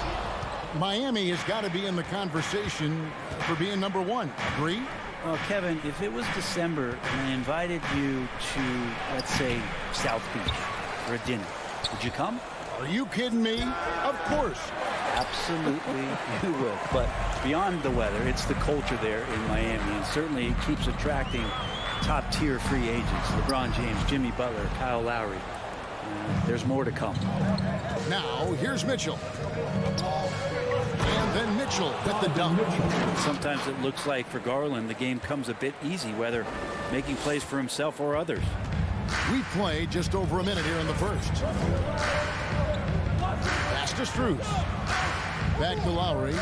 [SPEAKER 2] Miami has got to be in the conversation for being number one. Agree?
[SPEAKER 14] Well, Kevin, if it was December and I invited you to, let's say, South Beach for a dinner, would you come?
[SPEAKER 2] Are you kidding me? Of course.
[SPEAKER 14] Absolutely, you will. But beyond the weather, it's the culture there in Miami, and certainly it keeps attracting top-tier free agents. LeBron James, Jimmy Butler, Kyle Lowry. There's more to come.
[SPEAKER 2] Now, here's Mitchell. And then Mitchell with the dunk.
[SPEAKER 14] Sometimes it looks like for Garland, the game comes a bit easy, whether making plays for himself or others.
[SPEAKER 2] We've played just over a minute here in the first. Pass to Strus. Back to Lowry.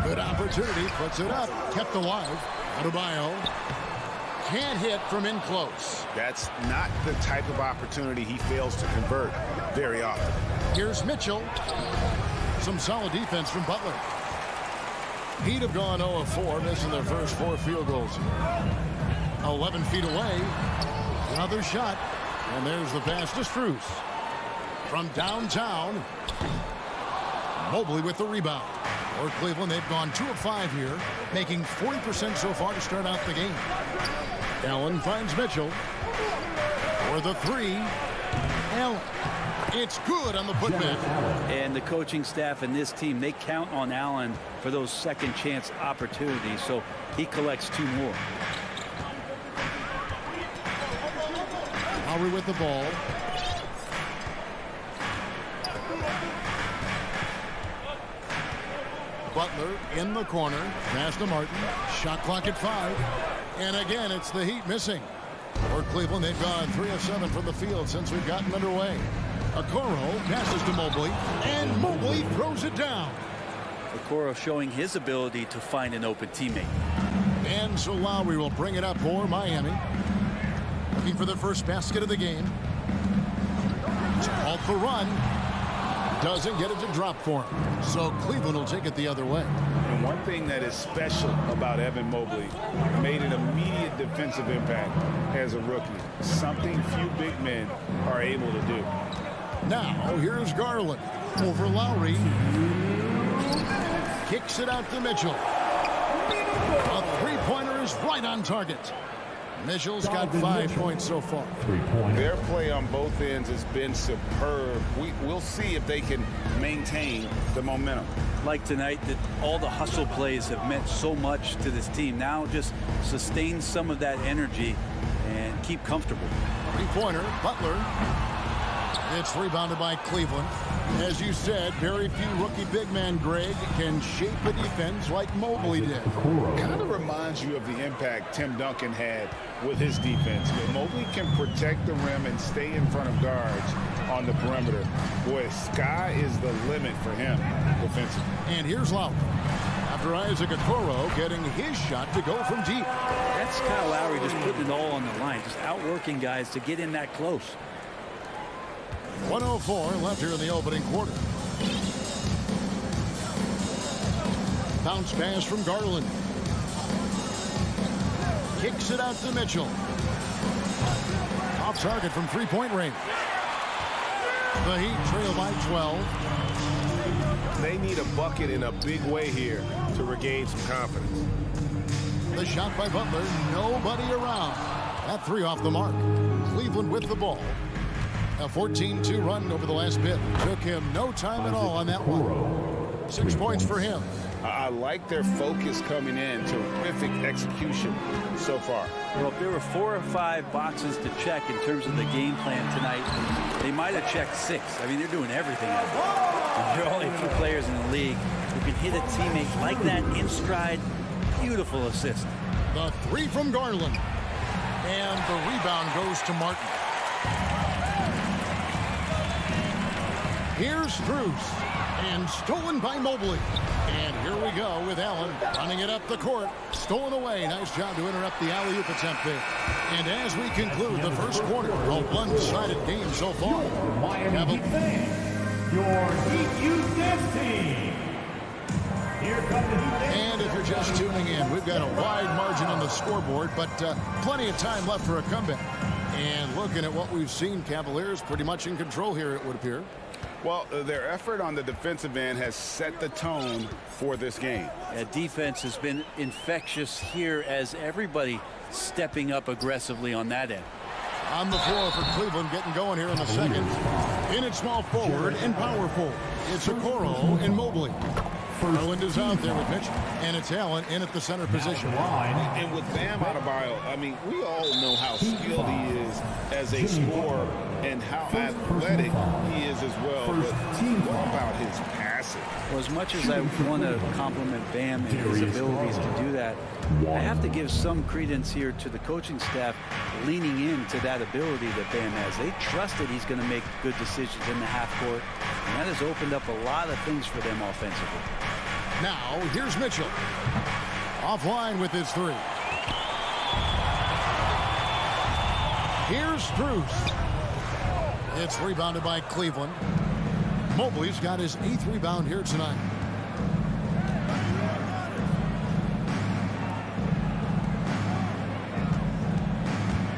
[SPEAKER 2] Good opportunity. Puts it up. Kept alive. Adebayo. Can't hit from in close.
[SPEAKER 6] That's not the type of opportunity he fails to convert very often.
[SPEAKER 2] Here's Mitchell. Some solid defense from Butler. He'd have gone 0 of 4, missing their first 4 field goals. 11 feet away. Another shot. And there's the pass to Strus. From downtown. Mobley with the rebound. For Cleveland, they've gone 2 of 5 here, making 40% so far to start out the game. Allen finds Mitchell. For the 3. Allen. It's good on the putback.
[SPEAKER 14] And the coaching staff and this team, they count on Allen for those second chance opportunities, so he collects 2 more.
[SPEAKER 2] Lowry with the ball. Butler in the corner. Pass to Martin. Shot clock at 5. And again, it's the Heat missing. For Cleveland, they've gone 3 of 7 from the field since we've gotten underway. Okoro passes to Mobley, and Mobley throws it down.
[SPEAKER 14] Okoro showing his ability to find an open teammate.
[SPEAKER 2] And so Lowry will bring it up for Miami. Looking for the first basket of the game. It's called the run. Doesn't get it to drop for him. So Cleveland will take it the other way.
[SPEAKER 3] And one thing that is special about Evan Mobley, made an immediate defensive impact as a rookie. Something few big men are able to do.
[SPEAKER 2] Now, here's Garland. Over Lowry. Kicks it out to Mitchell. A three-pointer is right on target. Mitchell's got 5 points so far.
[SPEAKER 3] Their play on both ends has been superb. We'll see if they can maintain the momentum.
[SPEAKER 14] Like tonight, that all the hustle plays have meant so much to this team. Now just sustain some of that energy and keep comfortable.
[SPEAKER 2] Three-pointer, Butler. It's rebounded by Cleveland. As you said, very few rookie big man, Greg, can shape a defense like Mobley did.
[SPEAKER 3] Kind of reminds you of the impact Tim Duncan had with his defense. Mobley can protect the rim and stay in front of guards on the perimeter. Boy, sky is the limit for him defensively.
[SPEAKER 2] And here's Lowry. After Isaac Okoro getting his shot to go from deep.
[SPEAKER 14] That's Kyle Lowry just putting it all on the line, just outworking guys to get in that close.
[SPEAKER 2] 1:04 left here in the opening quarter. Bounce pass from Garland. Kicks it out to Mitchell. Off target from three-point range. The Heat trail by 12.
[SPEAKER 6] They need a bucket in a big way here to regain some confidence.
[SPEAKER 2] The shot by Butler. Nobody around. That 3 off the mark. Cleveland with the ball. A 14-2 run over the last bit. Took him no time at all on that one. 6 points for him.
[SPEAKER 3] I like their focus coming in. Terrific execution so far.
[SPEAKER 14] Well, if there were 4 or 5 boxes to check in terms of the game plan tonight, they might have checked 6. I mean, they're doing everything. There are only a few players in the league who can hit a teammate like that in stride. Beautiful assist.
[SPEAKER 2] The three from Garland. And the rebound goes to Martin. Here's Strus. And stolen by Mobley. And here we go with Allen running it up the court. Stolen away. Nice job to interrupt the alley-oop attempt there. And as we conclude the first quarter, a one-sided game so far.
[SPEAKER 7] Miami Heat fans, your Heat Youth Dance Team. Here come the Heat Dance.
[SPEAKER 2] And if you're just tuning in, we've got a wide margin on the scoreboard, but plenty of time left for a comeback. And looking at what we've seen, Cavaliers pretty much in control here, it would appear.
[SPEAKER 3] Well, their effort on the defensive end has set the tone for this game.
[SPEAKER 14] Defense has been infectious here as everybody stepping up aggressively on that end.
[SPEAKER 2] On the floor for Cleveland, getting going here in the second. In at small forward and power forward. It's Okoro and Mobley. Garland is out there with Mitchell, and it's Allen in at the center position.
[SPEAKER 3] And with Bam Adebayo, I mean, we all know how skilled he is as a scorer and how athletic he is as well. But what about his passing?
[SPEAKER 14] Well, as much as I want to compliment Bam and his abilities to do that, I have to give some credence here to the coaching staff leaning into that ability that Bam has. They trust that he's going to make good decisions in the half court, and that has opened up a lot of things for them offensively.
[SPEAKER 2] Now, here's Mitchell. Offline with his three. Here's Strus. It's rebounded by Cleveland. Mobley's got his 8th rebound here tonight.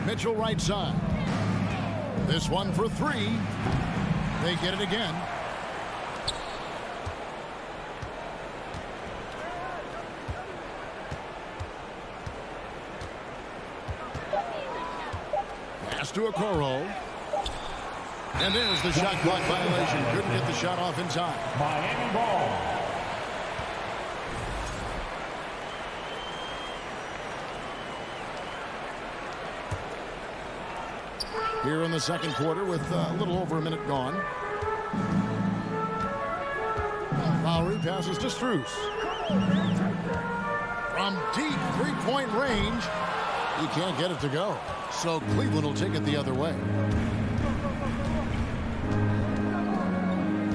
[SPEAKER 2] Mitchell right side. This one for three. They get it again. Pass to Okoro. And there's the shot clock violation. Couldn't get the shot off in time.
[SPEAKER 7] Miami ball.
[SPEAKER 2] Here in the second quarter with a little over a minute gone. Lowry passes to Strus. From deep three-point range, he can't get it to go. So Cleveland will take it the other way.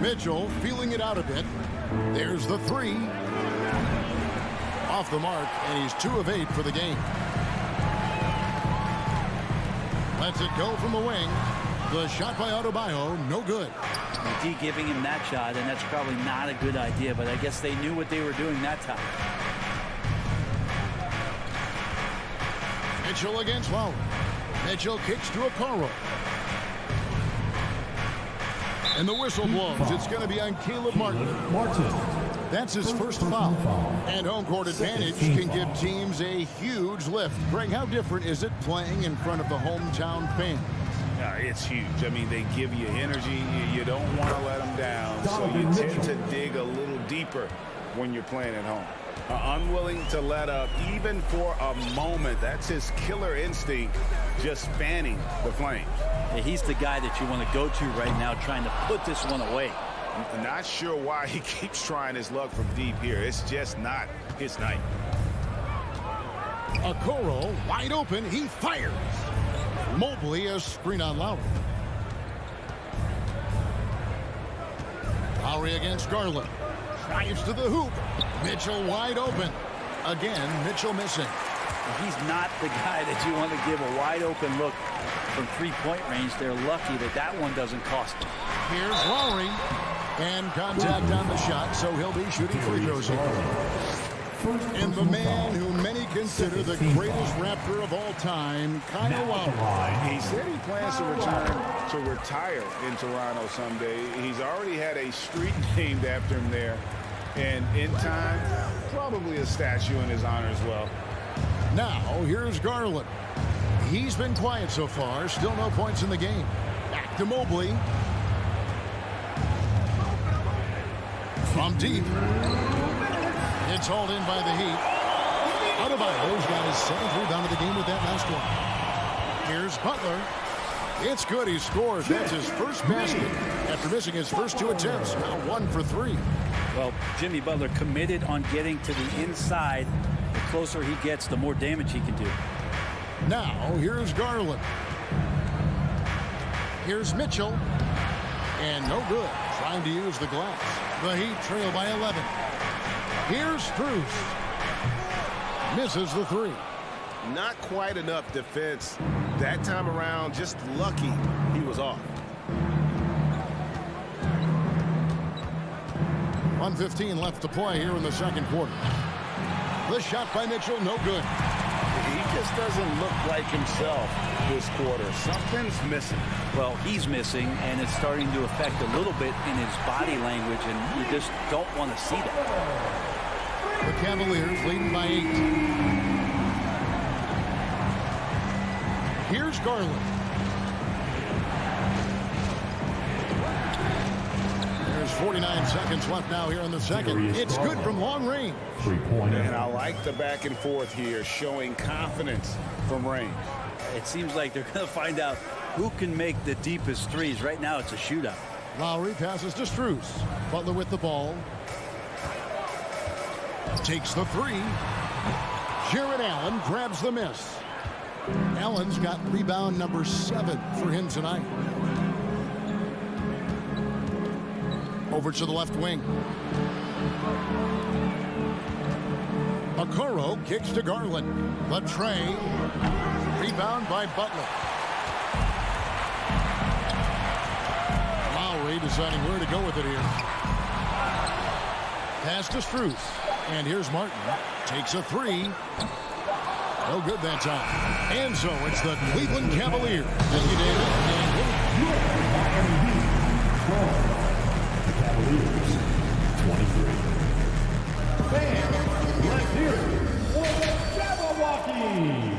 [SPEAKER 2] Mitchell feeling it out a bit. There's the three. Off the mark, and he's 2 of 8 for the game. Lets it go from the wing. The shot by Adebayo, no good.
[SPEAKER 14] D giving him that shot, and that's probably not a good idea, but I guess they knew what they were doing that time.
[SPEAKER 2] Mitchell against Lowry. Mitchell kicks to Okoro. And the whistle blows. It's going to be on Caleb Martin. That's his first foul. And home court advantage can give teams a huge lift. Greg, how different is it playing in front of the hometown fans?
[SPEAKER 3] It's huge. I mean, they give you energy. You don't want to let them down. So you tend to dig a little deeper when you're playing at home. Unwilling to let up even for a moment. That's his killer instinct, just fanning the flames.
[SPEAKER 14] Yeah, he's the guy that you want to go to right now, trying to put this one away.
[SPEAKER 3] I'm not sure why he keeps trying his luck from deep here. It's just not his night.
[SPEAKER 2] Okoro wide open. He fires. Mobley a screen on Lowry. Lowry against Garland. Drives to the hoop. Mitchell wide open. Again, Mitchell missing.
[SPEAKER 14] He's not the guy that you want to give a wide open look from three-point range. They're lucky that that one doesn't cost them.
[SPEAKER 2] Here's Lowry. And contact on the shot, so he'll be shooting free throws here. And the man who many consider the greatest Raptor of all time, Kyle Lowry.
[SPEAKER 3] He said he plans to return to retire in Toronto someday. He's already had a street named after him there. And in time, probably a statue in his honor as well.
[SPEAKER 2] Now, here's Garland. He's been quiet so far. Still no points in the game. Back to Mobley. From deep. It's hauled in by the Heat. Adebayo's got his 7th rebound of the game with that last one. Here's Butler. It's good. He scores. That's his first basket after missing his first 2 attempts. Now 1 for 3.
[SPEAKER 14] Well, Jimmy Butler committed on getting to the inside. The closer he gets, the more damage he can do.
[SPEAKER 2] Now, here's Garland. Here's Mitchell. And no good. Trying to use the glass. The Heat trail by 11. Here's Strus. Misses the 3.
[SPEAKER 6] Not quite enough defense that time around. Just lucky he was off.
[SPEAKER 2] 1:15 left to play here in the second quarter. The shot by Mitchell, no good.
[SPEAKER 3] He just doesn't look like himself this quarter. Something's missing.
[SPEAKER 14] Well, he's missing, and it's starting to affect a little bit in his body language, and you just don't want to see that.
[SPEAKER 2] The Cavaliers leading by 8. Here's Garland. There's 49 seconds left now here in the second. It's good from long range.
[SPEAKER 3] And I like the back and forth here, showing confidence from range.
[SPEAKER 14] It seems like they're going to find out who can make the deepest threes. Right now, it's a shootout.
[SPEAKER 2] Lowry passes to Strus. Butler with the ball. Takes the 3. Jared Allen grabs the miss. Allen's got rebound number 7 for him tonight. Over to the left wing. Okoro kicks to Garland. The tray. Rebound by Butler. Lowry deciding where to go with it here. Pass to Strus. And here's Martin. Takes a 3. No good that time. And so it's the Cleveland Cavaliers. Thank you, David.
[SPEAKER 7] The Cavaliers, 23. Fans, let's hear it for the Jabberwockies.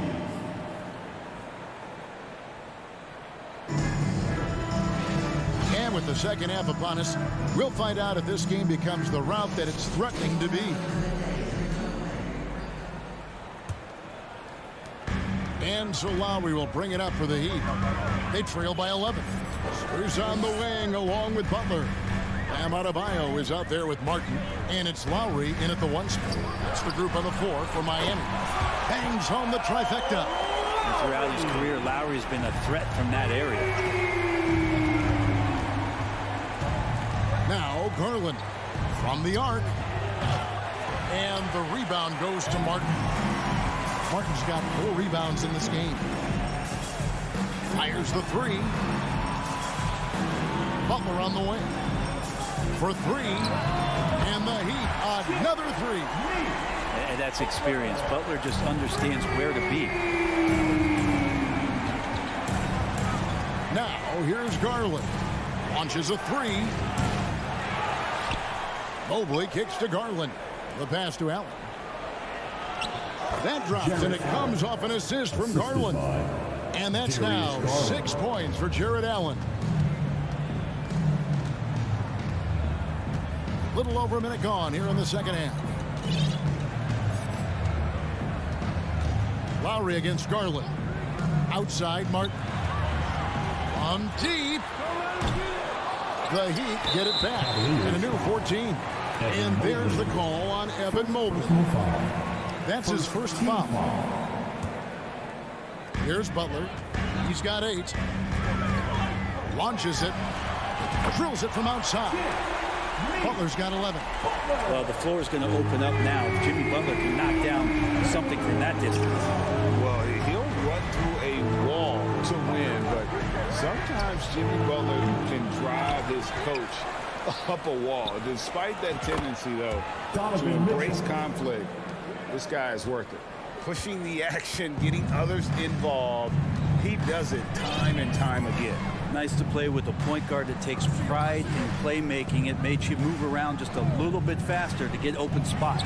[SPEAKER 2] And with the second half upon us, we'll find out if this game becomes the route that it's threatening to be. And so Lowry will bring it up for the Heat. They trail by 11. Strus on the wing along with Butler. Bam Adebayo is out there with Martin. And it's Lowry in at the 1 spot. That's the group on the 4 for Miami. Bangs home the trifecta.
[SPEAKER 14] And throughout his career, Lowry's been a threat from that area.
[SPEAKER 2] Now Garland from the arc. And the rebound goes to Martin. Martin's got 4 rebounds in this game. Fires the 3. Butler on the wing. For 3. And the Heat, another 3.
[SPEAKER 14] And that's experience. Butler just understands where to be.
[SPEAKER 2] Now, here's Garland. Launches a 3. Mobley kicks to Garland. The pass to Allen. That drops, and it comes off an assist from Garland. And that's now 6 points for Jared Allen. Little over a minute gone here in the second half. Lowry against Garland. Outside, Martin. On deep. The Heat get it back in a new 14. And there's the call on Evan Mobley. That's his first foul. Here's Butler. He's got 8. Launches it. Drills it from outside. Butler's got 11.
[SPEAKER 14] Well, the floor is going to open up now. If Jimmy Butler can knock down something from that distance.
[SPEAKER 3] Well, he'll run through a wall to win, but sometimes Jimmy Butler can drive his coach up a wall. Despite that tendency, though, to embrace conflict, this guy is worth it. Pushing the action, getting others involved. He does it time and time again.
[SPEAKER 14] Nice to play with a point guard that takes pride in playmaking. It makes you move around just a little bit faster to get open spots.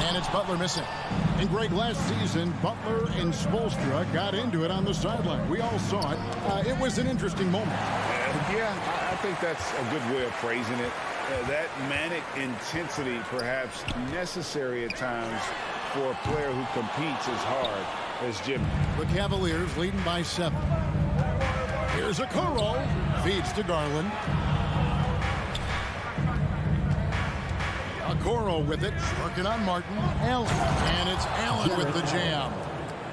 [SPEAKER 2] And it's Butler missing. And Greg, last season, Butler and Spoelstra got into it on the sideline. We all saw it. It was an interesting moment.
[SPEAKER 3] Yeah, I think that's a good way of phrasing it. That manic intensity, perhaps necessary at times for a player who competes as hard as Jimmy.
[SPEAKER 2] The Cavaliers leading by 7. Here's a Okoro. Feeds to Garland. Okoro with it. Working on Martin. Allen. And it's Allen with the jam.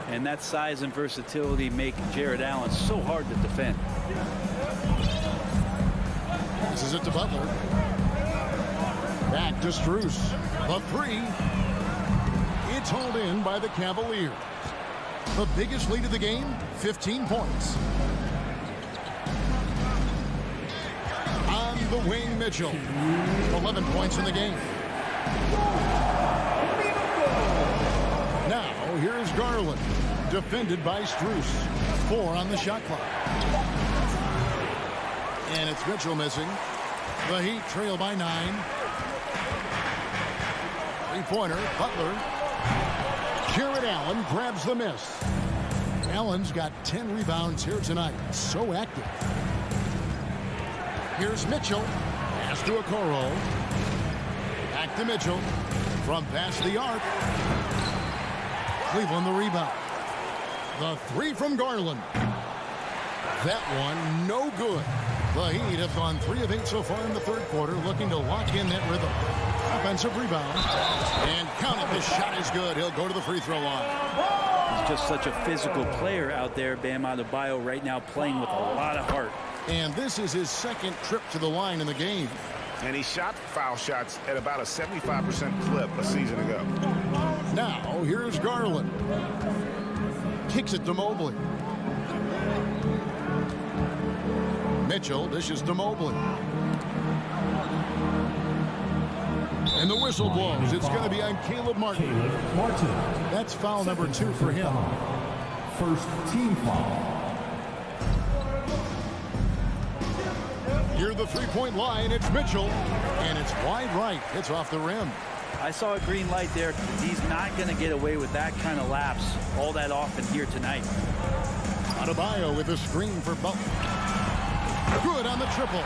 [SPEAKER 14] And that size and versatility make Jared Allen so hard to defend.
[SPEAKER 2] This is it to Butler. Back to Strus. The 3. It's hauled in by the Cavaliers. The biggest lead of the game, 15 points. On the wing, Mitchell. 11 points in the game. Now, here's Garland. Defended by Strus. 4 on the shot clock. And it's Mitchell missing. The Heat trail by 9. Three-pointer, Butler. Jared Allen grabs the miss. Allen's got 10 rebounds here tonight. So active. Here's Mitchell. Pass to Okoro. Back to Mitchell. From past the arc. Cleveland the rebound. The 3 from Garland. That one no good. The Heat have gone 3 of 8 so far in the third quarter, looking to lock in that rhythm. Offensive rebound. And count it, the shot is good. He'll go to the free throw line.
[SPEAKER 14] He's just such a physical player out there, Bam Adebayo, right now playing with a lot of heart.
[SPEAKER 2] And this is his second trip to the line in the game.
[SPEAKER 3] And he shot foul shots at about a 75% clip a season ago.
[SPEAKER 2] Now, here's Garland. Kicks it to Mobley. Mitchell dishes to Mobley. And the whistle blows. It's going to be on Caleb Martin. That's foul number 2 for him.
[SPEAKER 7] First team foul.
[SPEAKER 2] Near the three-point line, it's Mitchell. And it's wide right. It's off the rim.
[SPEAKER 14] I saw a green light there. He's not going to get away with that kind of lapse all that often here tonight.
[SPEAKER 2] Adebayo with a screen for Butler. Good on the triple.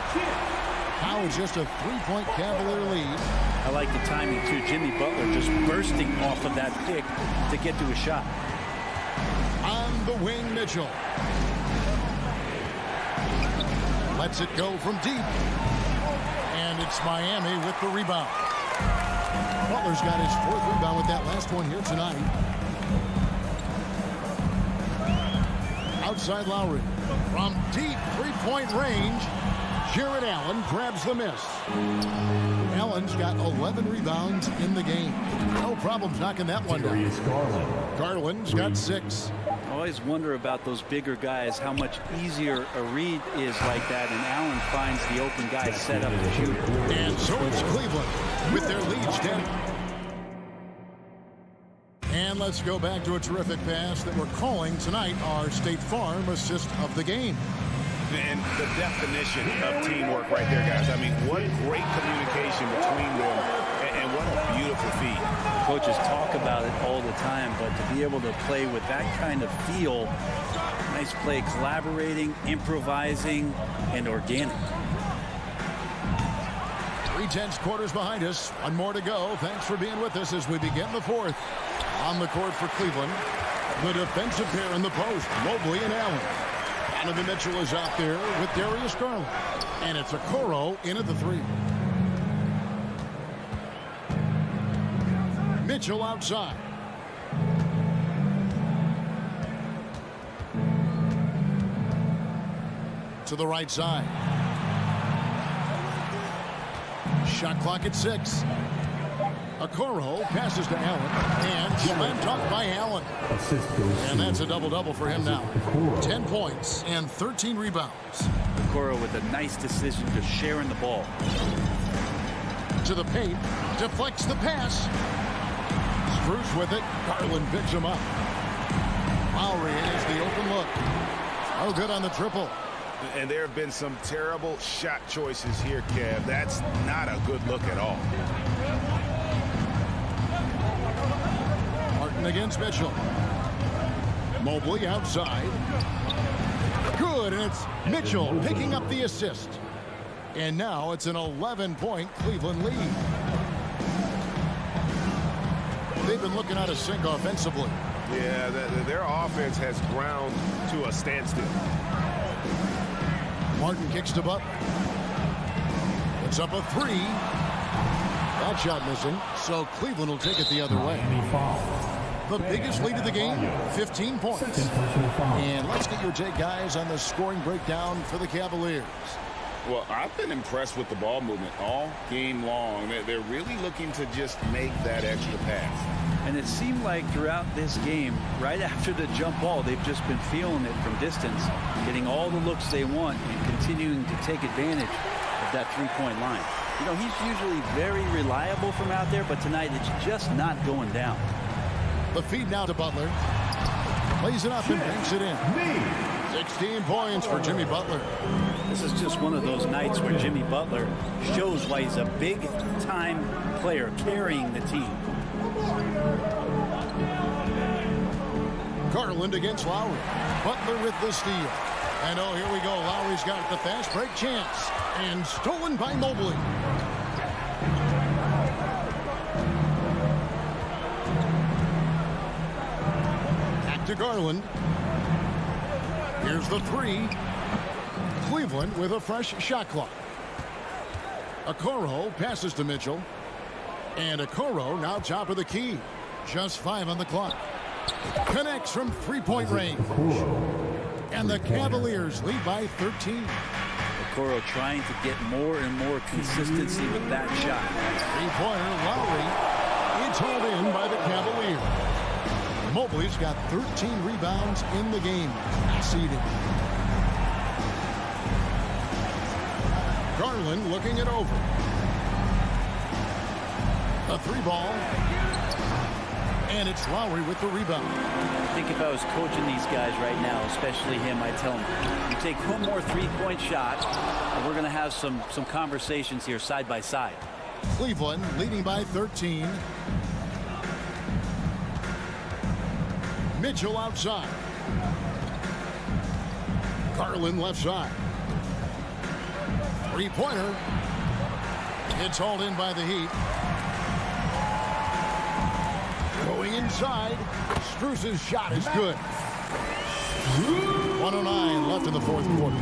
[SPEAKER 2] Now just a 3-point Cavalier lead.
[SPEAKER 14] I like the timing, too. Jimmy Butler just bursting off of that pick to get to a shot.
[SPEAKER 2] On the wing, Mitchell. Lets it go from deep. And it's Miami with the rebound. Butler's got his 4th rebound with that last one here tonight. Outside Lowry. From deep 3-point range, Jared Allen grabs the miss. Allen's got 11 rebounds in the game. No problems knocking that one down. Garland's got 6.
[SPEAKER 14] I always wonder about those bigger guys, how much easier a read is like that, and Allen finds the open guy set up to shoot.
[SPEAKER 2] And so it's Cleveland with their lead steady. And let's go back to a terrific pass that we're calling tonight our State Farm assist of the game.
[SPEAKER 3] And the definition of teamwork right there, guys. I mean, what great communication between them, and what a beautiful feat.
[SPEAKER 14] Coaches talk about it all the time, but to be able to play with that kind of feel, nice play, collaborating, improvising, and organic.
[SPEAKER 2] 3/10 quarters behind us. One more to go. Thanks for being with us as we begin the 4th. On the court for Cleveland, the defensive pair in the post, Mobley and Allen. Donovan Mitchell is out there with Darius Garland. And it's Okoro in at the 3. Mitchell outside. To the right side. Shot clock at 6. Okoro passes to Allen, and slam dunk by Allen. And that's a double-double for him now. 10 points and 13 rebounds.
[SPEAKER 14] Okoro with a nice decision to share in the ball.
[SPEAKER 2] To the paint, deflects the pass. Strus with it. Garland picks him up. Lowry has the open look. Oh, good on the triple.
[SPEAKER 3] And there have been some terrible shot choices here, Kev. That's not a good look at all.
[SPEAKER 2] Martin against Mitchell. Mobley outside. Good, and it's Mitchell picking up the assist. And now it's an 11-point Cleveland lead. they've been looking out of sync offensively.
[SPEAKER 6] Yeah, their offense has ground to a standstill.
[SPEAKER 2] Martin kicks to Butler. It's up a three. That shot missing, so Cleveland will take it the other way. The biggest lead of the game, 15 points. And let's get your take, guys, on the scoring breakdown for the Cavaliers.
[SPEAKER 3] Well, I've been impressed with the ball movement all game long. They're really looking to just make that extra pass.
[SPEAKER 14] And it seemed like throughout this game, right after the jump ball, they've just been feeling it from distance, getting all the looks they want and continuing to take advantage of that three-point line. You know, he's usually very reliable from out there, but tonight it's just not going down.
[SPEAKER 2] The feed now to Butler. Plays it up and banks it in. 16 points for Jimmy Butler.
[SPEAKER 14] This is just one of those nights where Jimmy Butler shows why he's a big-time player carrying the team.
[SPEAKER 2] Garland against Lowry. Butler with the steal. And oh, here we go. Lowry's got the fast break chance. And stolen by Mobley. Back to Garland. Here's the three. Cleveland with a fresh shot clock. Okoro passes to Mitchell. And Okoro now top of the key. Just 5 on the clock. Connects from three-point range. And the Cavaliers lead by 13.
[SPEAKER 14] Okoro trying to get more and more consistency with that shot.
[SPEAKER 2] Three-pointer, Lowry. It's hauled in by the Cavaliers. Mobley's got 13 rebounds in the game. Seeded. Garland looking it over. A three ball. And it's Lowry with the rebound.
[SPEAKER 14] I think if I was coaching these guys right now, especially him, I'd tell him, you take one more three-point shot, and we're going to have some conversations here side by side.
[SPEAKER 2] Cleveland leading by 13. Mitchell outside. Garland left side. Three-pointer. It's hauled in by the Heat. Going inside. Strus's shot is good. 1:09 left in the fourth quarter.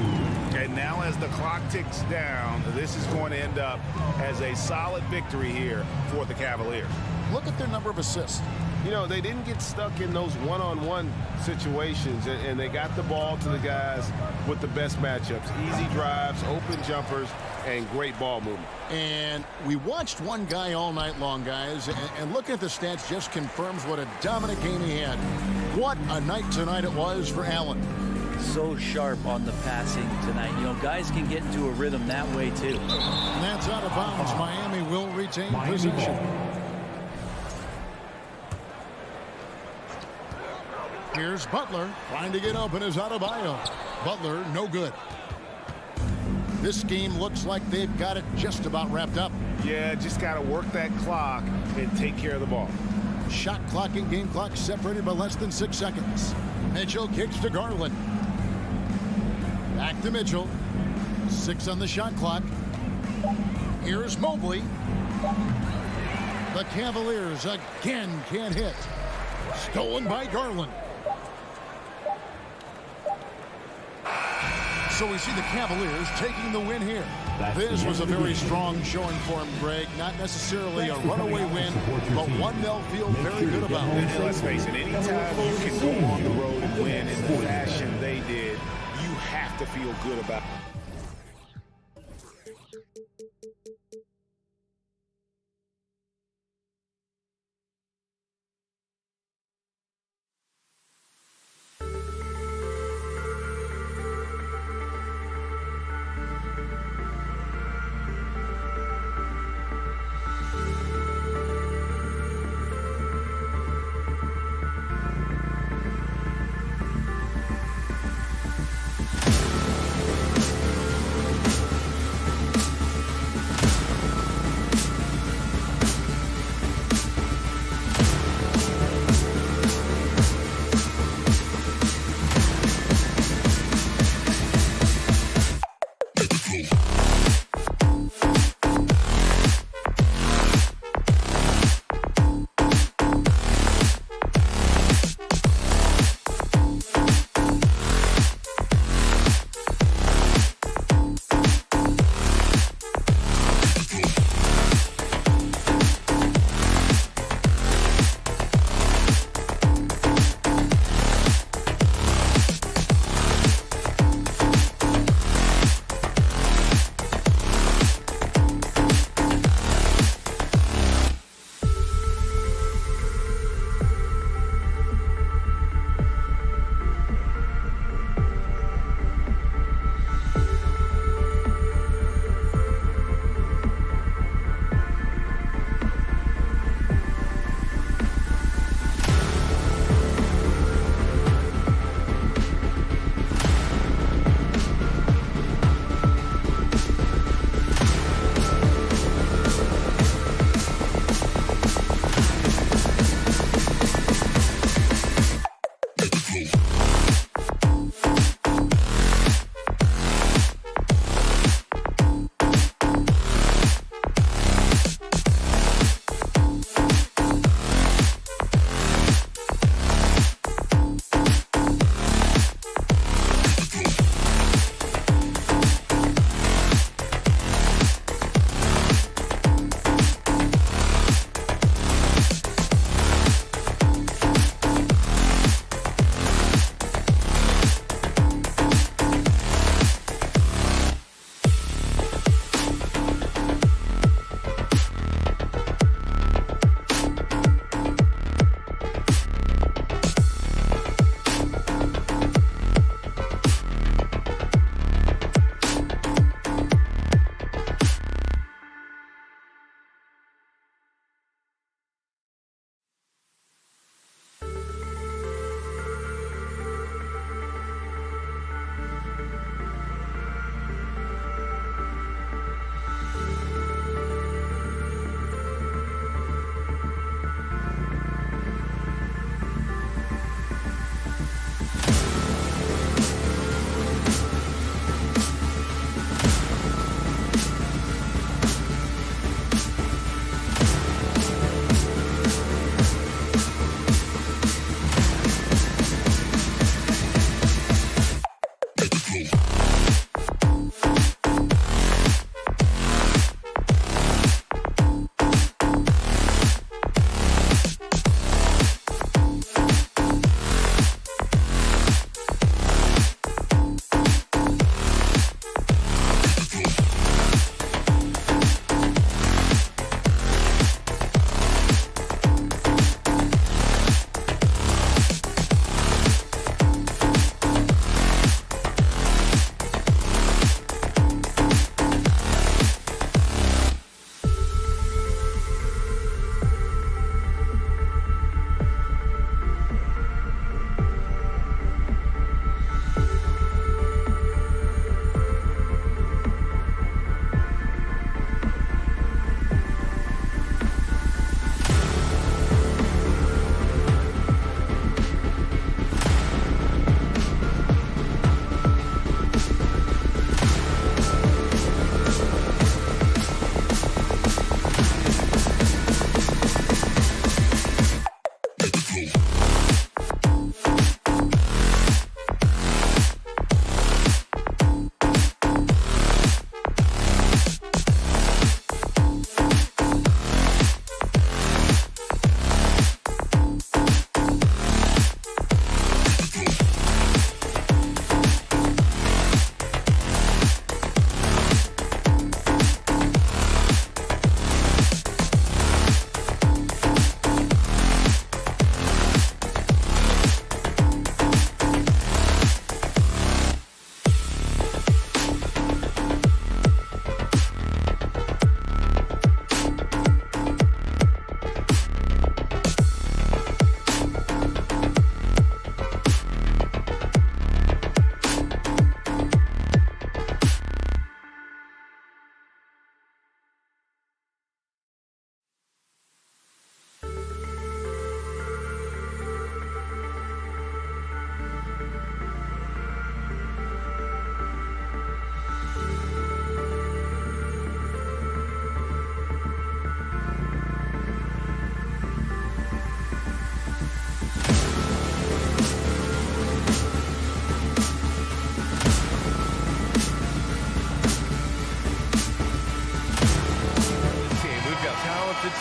[SPEAKER 3] And now as the clock ticks down, this is going to end up as a solid victory here for the Cavaliers.
[SPEAKER 2] Look at their number of assists.
[SPEAKER 6] You know, they didn't get stuck in those one-on-one situations, and they got the ball to the guys with the best matchups. Easy drives, open jumpers, and great ball movement.
[SPEAKER 2] And we watched one guy all night long, guys, and looking at the stats just confirms what a dominant game he had. What a night tonight it was for Allen.
[SPEAKER 14] So sharp on the passing tonight. You know, guys can get into a rhythm that way, too.
[SPEAKER 2] And that's out of bounds. Miami will retain possession. Here's Butler trying to get open as Adebayo. Butler, no good. This game looks like they've got it just about wrapped up.
[SPEAKER 3] Yeah, just got to work that clock and take care of the ball.
[SPEAKER 2] Shot clock and game clock separated by less than 6 seconds. Mitchell kicks to Garland. Back to Mitchell. 6 on the shot clock. Here's Mobley. The Cavaliers again can't hit. Stolen by Garland. So we see the Cavaliers taking the win here. This was a very strong showing for him, Greg. Not necessarily a runaway win, but one they'll feel very good about.
[SPEAKER 3] And let's face it, anytime you can go on the road and win in the fashion they did, you have to feel good about it.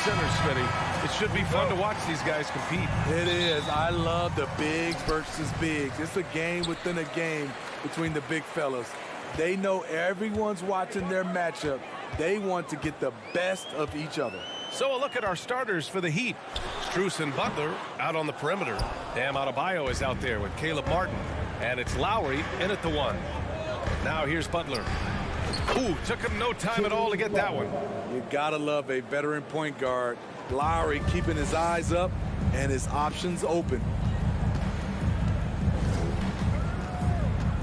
[SPEAKER 9] Center, Smitty. It should be fun to watch these guys compete.
[SPEAKER 10] It is. I love the bigs versus bigs. It's a game within a game between the big fellas. They know everyone's watching their matchup. They want to get the best of each other.
[SPEAKER 9] So a look at our starters for the Heat. Strus and Butler out on the perimeter. Bam Adebayo is out there with Caleb Martin. And it's Lowry in at the 1. Now here's Butler. Ooh, took him no time at all to get that one.
[SPEAKER 10] You gotta love a veteran point guard. Lowry keeping his eyes up and his options open.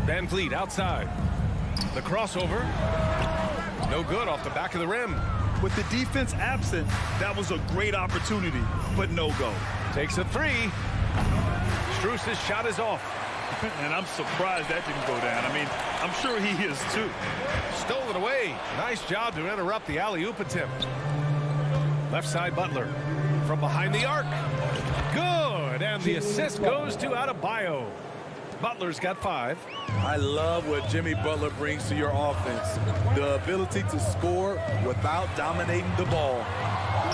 [SPEAKER 9] Van Vliet outside. The crossover. No good off the back of the rim.
[SPEAKER 11] With the defense absent, that was a great opportunity, but no go.
[SPEAKER 9] Takes a 3. Strus's shot is off.
[SPEAKER 11] And I'm surprised that didn't go down. I mean, I'm sure he is too.
[SPEAKER 9] Stole it away. Nice job to interrupt the alley-oop attempt. Left side Butler from behind the arc. Good, and the assist goes to Adebayo. Butler's got 5.
[SPEAKER 10] I love what Jimmy Butler brings to your offense. The ability to score without dominating the ball.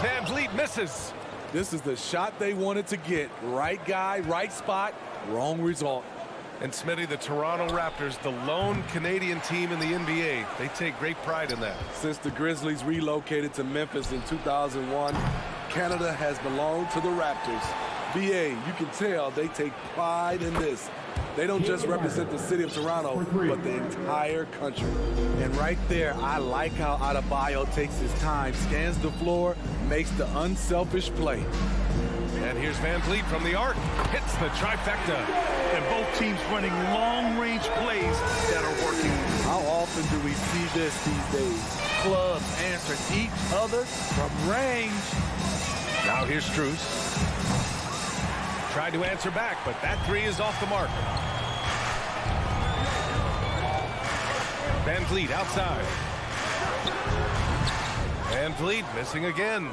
[SPEAKER 9] Van Vliet misses.
[SPEAKER 10] This is the shot they wanted to get. Right guy, right spot, wrong result.
[SPEAKER 9] And Smitty, the Toronto Raptors, the lone Canadian team in the NBA. They take great pride in that.
[SPEAKER 10] Since the Grizzlies relocated to Memphis in 2001, Canada has belonged to the Raptors. BA, you can tell they take pride in this. They don't just represent the city of Toronto, but the entire country. And right there, I like how Adebayo takes his time, scans the floor, makes the unselfish play.
[SPEAKER 9] And here's Van Vliet from the arc. Hits the trifecta.
[SPEAKER 11] And both teams running long-range plays that are working.
[SPEAKER 10] How often do we see this these days? Clubs answering each other from range.
[SPEAKER 9] Now here's Strus. Tried to answer back, but that 3 is off the mark. Van Vliet outside. Van Vliet missing again.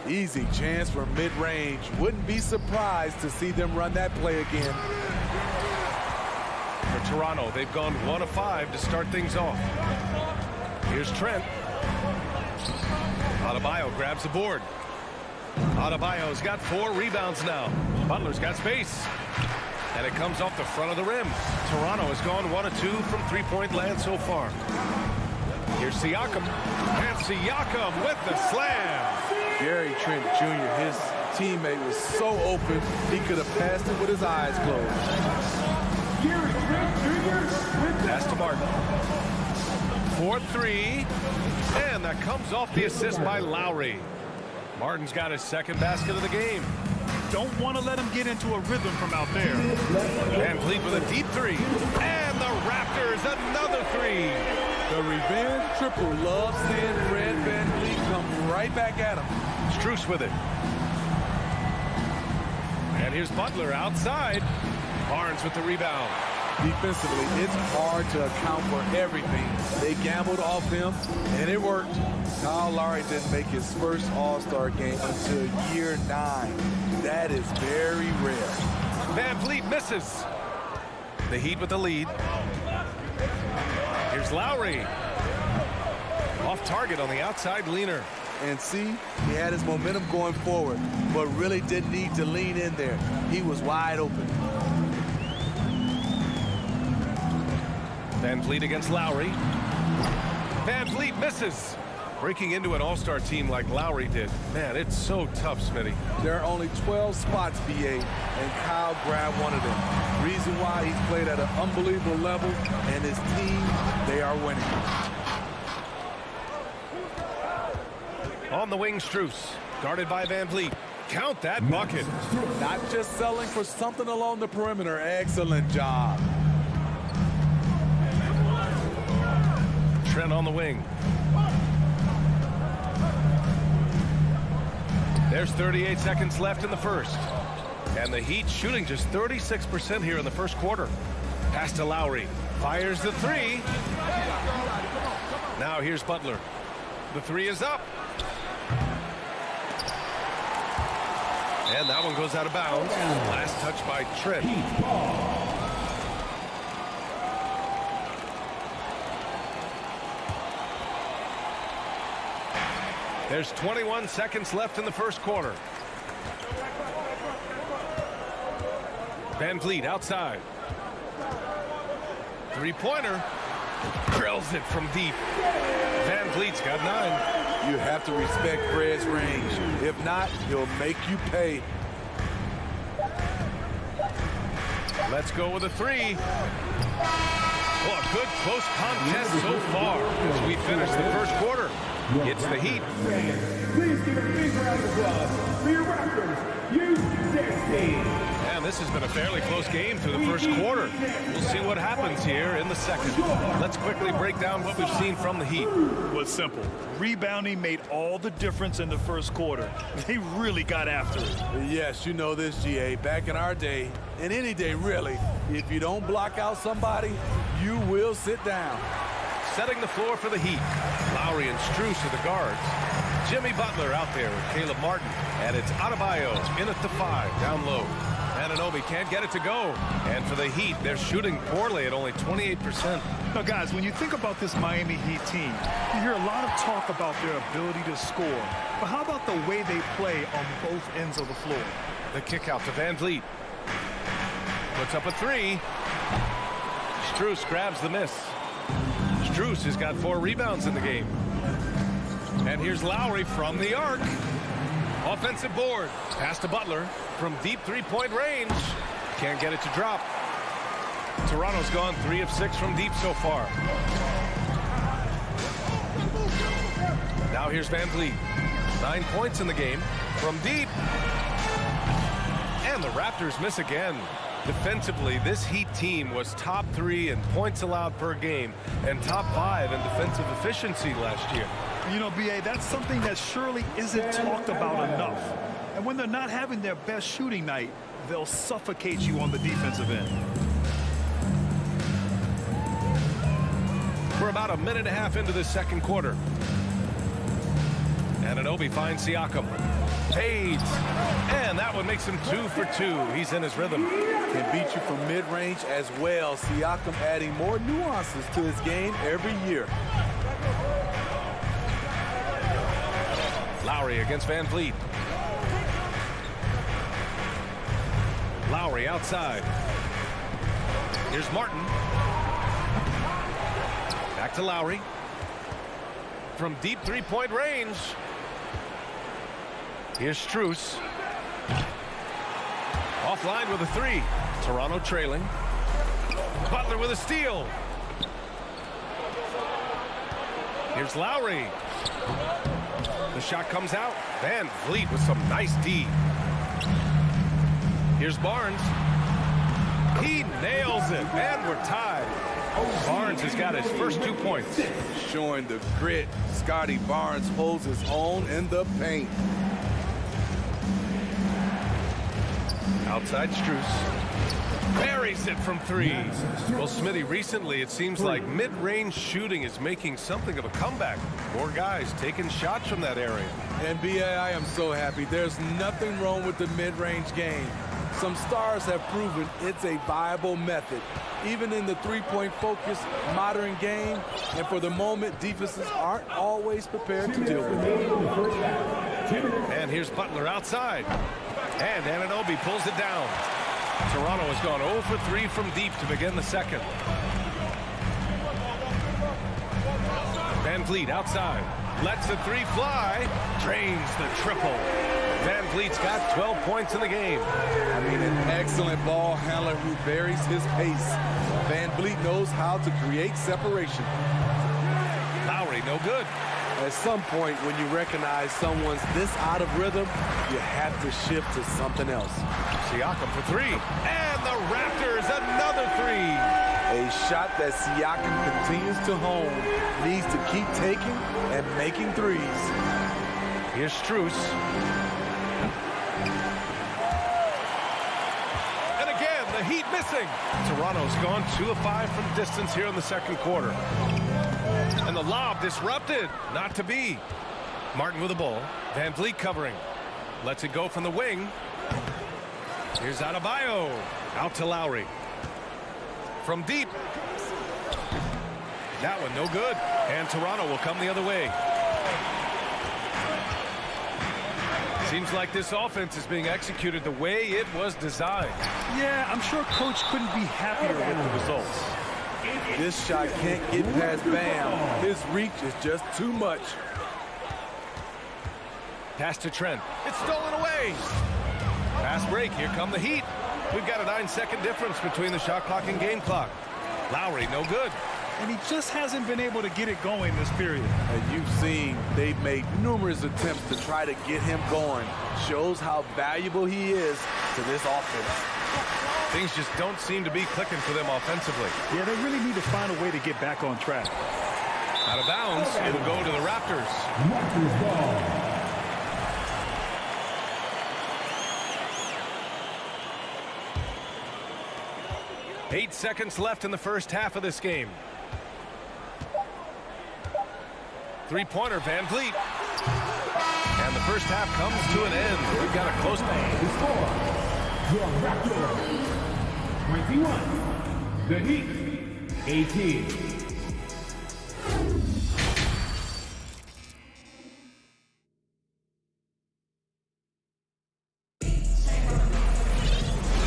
[SPEAKER 10] Easy chance for mid-range. Wouldn't be surprised to see them run that play again.
[SPEAKER 9] For Toronto, they've gone 1 of 5 to start things off. Here's Trent. Adebayo grabs the board. Adebayo's got 4 rebounds now. Butler's got space. And it comes off the front of the rim. Toronto has gone 1 of 2 from three-point land so far. Here's Siakam. And Siakam with the slam.
[SPEAKER 10] Gary Trent Jr., his teammate was so open, he could have passed it with his eyes closed.
[SPEAKER 7] Gary Trent Jr.
[SPEAKER 9] Pass to Martin. 4-3. And that comes off the assist by Lowry. Martin's got his second basket of the game.
[SPEAKER 11] Don't want to let him get into a rhythm from out there.
[SPEAKER 9] Van Vliet with a deep 3. And the Raptors another 3.
[SPEAKER 10] The revenge triple loves seeing Fred Van Vliet come right back at him.
[SPEAKER 9] Strus with it. And here's Butler outside. Barnes with the rebound.
[SPEAKER 10] Defensively, it's hard to account for everything. They gambled off him, and it worked. Kyle Lowry didn't make his first All-Star game until year 9. That is very rare.
[SPEAKER 9] Van Vliet misses. The Heat with the lead. Here's Lowry. Off target on the outside leaner.
[SPEAKER 10] And see, he had his momentum going forward, but really didn't need to lean in there. He was wide open.
[SPEAKER 9] Van Vliet against Lowry. Van Vliet misses. Breaking into an all-star team like Lowry did. Man, it's so tough, Smitty.
[SPEAKER 10] There are only 12 spots, BA, and Kyle grabbed one of them. Reason why he's played at an unbelievable level, and his team, they are winning.
[SPEAKER 9] On the wing, Strus. Guarded by Van Vliet. Count that bucket.
[SPEAKER 10] Not just selling for something along the perimeter. Excellent job.
[SPEAKER 9] Trent on the wing. There's 38 seconds left in the first. And the Heat shooting just 36% here in the first quarter. Pass to Lowry. Fires the three. Now here's Butler. The three is up. And that one goes out of bounds. Last touch by Trent. There's 21 seconds left in the first quarter. Van Vliet outside. Three-pointer. Drills it from deep. Van Vliet's got 9.
[SPEAKER 10] You have to respect Fred's range. If not, he'll make you pay.
[SPEAKER 9] Let's go with a three. Well, a good close contest so far as we finish the first quarter. It's the Heat.
[SPEAKER 7] Please give a big round of applause for your Raptors, U16.
[SPEAKER 9] And this has been a fairly close game through the first quarter. We'll see what happens here in the second. Let's quickly break down what we've seen from the Heat.
[SPEAKER 11] Well, it's simple. Rebounding made all the difference in the first quarter. They really got after it.
[SPEAKER 10] Yes, you know this, GA. Back in our day, and any day really, if you don't block out somebody, you will sit down.
[SPEAKER 9] Setting the floor for the Heat. Lowry and Strus are the guards. Jimmy Butler out there with Caleb Martin. And it's Adebayo in at the 5, down low. Anunoby can't get it to go. And for the Heat, they're shooting poorly at only 28%.
[SPEAKER 11] Now, guys, when you think about this Miami Heat team, you hear a lot of talk about their ability to score. But how about the way they play on both ends of the floor?
[SPEAKER 9] The kick out to Van Vliet. Puts up a 3. Strus grabs the miss. Strus has got 4 rebounds in the game. And here's Lowry from the arc. Offensive board. Pass to Butler from deep three-point range. Can't get it to drop. Toronto's gone 3 of 6 from deep so far. Now here's Van Vliet. 9 points in the game from deep. And the Raptors miss again. Defensively, this Heat team was top 3 in points allowed per game and top 5 in defensive efficiency last year.
[SPEAKER 11] You know, B.A., that's something that surely isn't talked about enough. And when they're not having their best shooting night, they'll suffocate you on the defensive end.
[SPEAKER 9] We're about a minute and a half into the second quarter. Anunoby finds Siakam. Fades. And that one makes him 2 for 2. He's in his rhythm.
[SPEAKER 10] Can beat you from mid-range as well. Siakam adding more nuances to his game every year.
[SPEAKER 9] Lowry against Van Vliet. Lowry outside. Here's Martin. Back to Lowry. From deep three-point range. Here's Strus. Offline with a 3. Toronto trailing. Butler with a steal. Here's Lowry. The shot comes out. Van Vliet with some nice D. Here's Barnes. He nails it. And we're tied. Barnes has got his first 2 points.
[SPEAKER 10] Showing the grit. Scotty Barnes holds his own in the paint.
[SPEAKER 9] Outside Strus. Buries it from three. Well, Smitty, recently it seems like mid-range shooting is making something of a comeback. More guys taking shots from that area.
[SPEAKER 10] And B.A., I am so happy. There's nothing wrong with the mid-range game. Some stars have proven it's a viable method, even in the three-point focused modern game. And for the moment, defenses aren't always prepared to deal with it.
[SPEAKER 9] And here's Butler outside. And Anunoby pulls it down. Toronto has gone 0 for 3 from deep to begin the second. Van Vliet outside. Lets the three fly. Drains the triple. Van Vliet's got 12 points in the game.
[SPEAKER 10] I mean, an excellent ball handler who varies his pace. Van Vliet knows how to create separation.
[SPEAKER 9] Lowry, no good.
[SPEAKER 10] At some point, when you recognize someone's this out of rhythm, you have to shift to something else.
[SPEAKER 9] Siakam for three. And the Raptors, another three.
[SPEAKER 10] A shot that Siakam continues to hone, needs to keep taking and making threes.
[SPEAKER 9] Here's Strus. And again, the Heat missing. Toronto's gone 2 of 5 from distance here in the second quarter. And the lob disrupted. Not to be. Martin with the ball. Van Vliet covering. Lets it go from the wing. Here's Adebayo. Out to Lowry. From deep. That one no good. And Toronto will come the other way. Seems like this offense is being executed the way it was designed.
[SPEAKER 11] Yeah, I'm sure Coach couldn't be happier with the results.
[SPEAKER 10] This shot can't get past Bam. His reach is just too much.
[SPEAKER 9] Pass to Trent. It's stolen away. Fast break. Here come the Heat. We've got a 9-second difference between the shot clock and game clock. Lowry, no good.
[SPEAKER 11] And he just hasn't been able to get it going this period.
[SPEAKER 10] As you've seen, they've made numerous attempts to try to get him going. Shows how valuable he is to this offense.
[SPEAKER 9] Things just don't seem to be clicking for them offensively.
[SPEAKER 11] Yeah, they really need to find a way to get back on track.
[SPEAKER 9] Out of bounds, it'll go to the Raptors.
[SPEAKER 7] Raptors ball.
[SPEAKER 9] 8 seconds left in the first half of this game. Three-pointer, Van Vliet. And the first half comes to an end. We've got a close game.
[SPEAKER 7] The score, your Raptors 21, the Heat 18.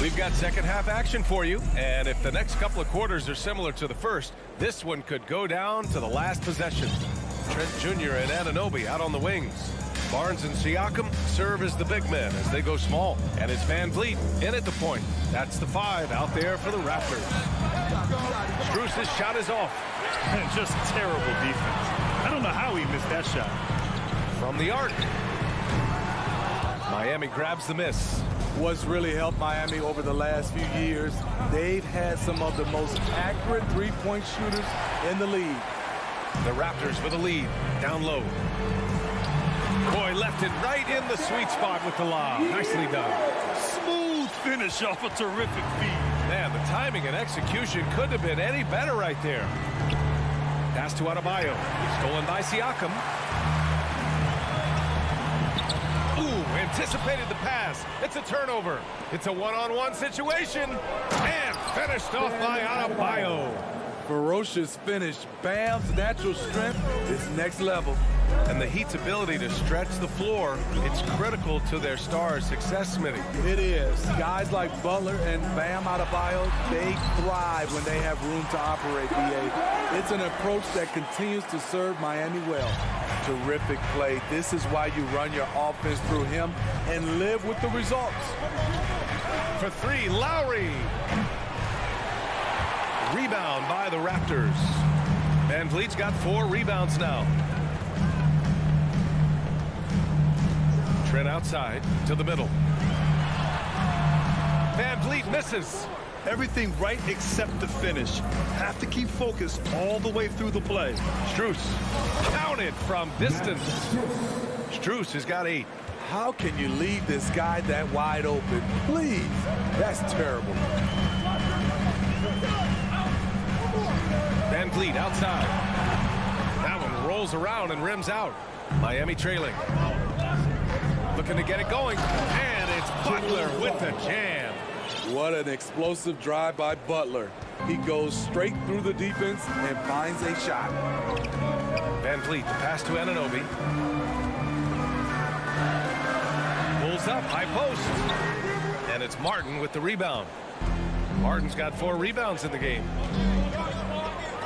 [SPEAKER 9] We've got second half action for you, and if the next couple of quarters are similar to the first, this one could go down to the last possession. Trent Jr. and Anunoby out on the wings. Barnes and Siakam serve as the big men as they go small, and it's Van Vliet in at the point. That's the 5 out there for the Raptors. Strus' shot is off.
[SPEAKER 11] Just terrible defense. I don't know how he missed that shot.
[SPEAKER 9] From the arc. Miami grabs the miss.
[SPEAKER 10] What's really helped Miami over the last few years, they've had some of the most accurate three-point shooters in the league.
[SPEAKER 9] The Raptors with a lead, down low. Coy left it right in the sweet spot with the lob. Nicely done.
[SPEAKER 11] Smooth finish off a terrific feed.
[SPEAKER 9] Man, the timing and execution couldn't have been any better right there. Pass to Adebayo. Stolen by Siakam. Anticipated the pass. It's a turnover. It's a one-on-one situation. And finished off by Adebayo.
[SPEAKER 10] Ferocious finish. Bam's natural strength is next level.
[SPEAKER 9] And the Heat's ability to stretch the floor, it's critical to their stars' success, Smitty.
[SPEAKER 10] It is. Guys like Butler and Bam Adebayo, they thrive when they have room to operate, B.A. It's an approach that continues to serve Miami well. Terrific play. This is why you run your offense through him and live with the results.
[SPEAKER 9] For 3, Lowry. Rebound by the Raptors. Van Vliet's got 4 rebounds now. Trent outside to the middle. Van Vliet misses.
[SPEAKER 11] Everything right except the finish. Have to keep focused all the way through the play.
[SPEAKER 9] Strus counted from distance. Strus has got 8.
[SPEAKER 10] How can you leave this guy that wide open? Please. That's terrible.
[SPEAKER 9] Van Vliet outside. That one rolls around and rims out. Miami trailing. Looking to get it going. And it's Butler with the jam.
[SPEAKER 10] What an explosive drive by Butler. He goes straight through the defense and finds a shot.
[SPEAKER 9] Van Vliet, the pass to Anunoby. Pulls up, high post. And it's Martin with the rebound. Martin's got 4 rebounds in the game.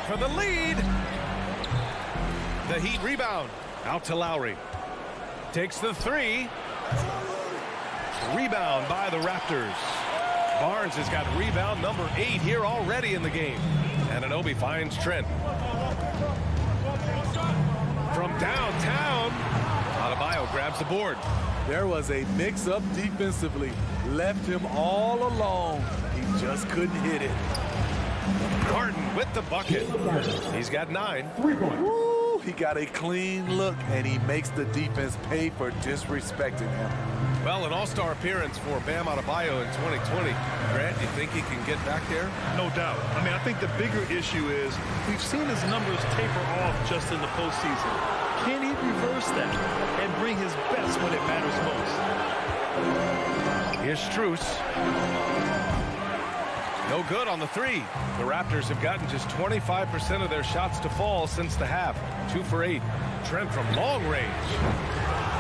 [SPEAKER 9] For the lead. The Heat rebound. Out to Lowry. Takes the 3. Rebound by the Raptors. Barnes has got rebound number 8 here already in the game. Anunoby finds Trent. From downtown, Adebayo grabs the board.
[SPEAKER 10] There was a mix-up defensively. Left him all alone. He just couldn't hit it.
[SPEAKER 9] Martin with the bucket. He's got 9.
[SPEAKER 10] Woo, he got a clean look, and he makes the defense pay for disrespecting him.
[SPEAKER 9] Well, an all-star appearance for Bam Adebayo in 2020. Grant, you think he can get back there?
[SPEAKER 11] No doubt. I mean, I think the bigger issue is we've seen his numbers taper off just in the postseason. Can he reverse that and bring his best when it matters most?
[SPEAKER 9] Here's Strus. No good on the 3. The Raptors have gotten just 25% of their shots to fall since the half. 2 for 8. Trent from long range.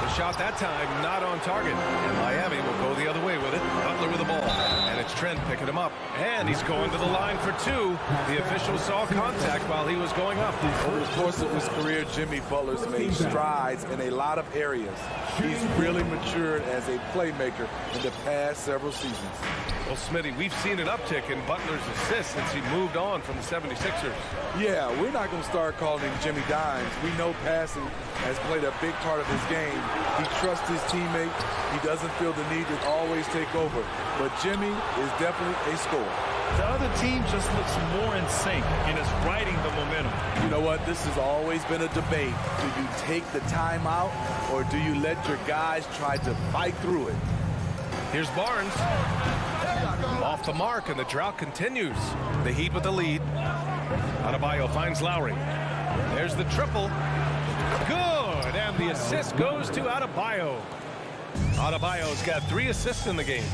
[SPEAKER 9] The shot that time not on target. And Miami will go the other way with it. Butler with the ball. And it's Trent picking him up. And he's going to the line for 2. The official saw contact while he was going up.
[SPEAKER 10] Over the course of his career, Jimmy Butler's made strides in a lot of areas. He's really matured as a playmaker in the past several seasons.
[SPEAKER 9] Well, Smitty, we've seen an uptick in Butler's assists since he moved on from the 76ers.
[SPEAKER 10] Yeah, we're not going to start calling him Jimmy Dimes. We know passing has played a big part of his game. He trusts his teammate. He doesn't feel the need to always take over. But Jimmy is definitely a scorer.
[SPEAKER 11] The other team just looks more in sync and is riding the momentum.
[SPEAKER 10] You know what? This has always been a debate. Do you take the timeout or do you let your guys try to fight through it?
[SPEAKER 9] Here's Barnes. Off the mark, and the drought continues. The Heat with the lead. Adebayo finds Lowry. There's the triple. Good, and the assist goes to Adebayo. Adebayo's got 3 assists in the game.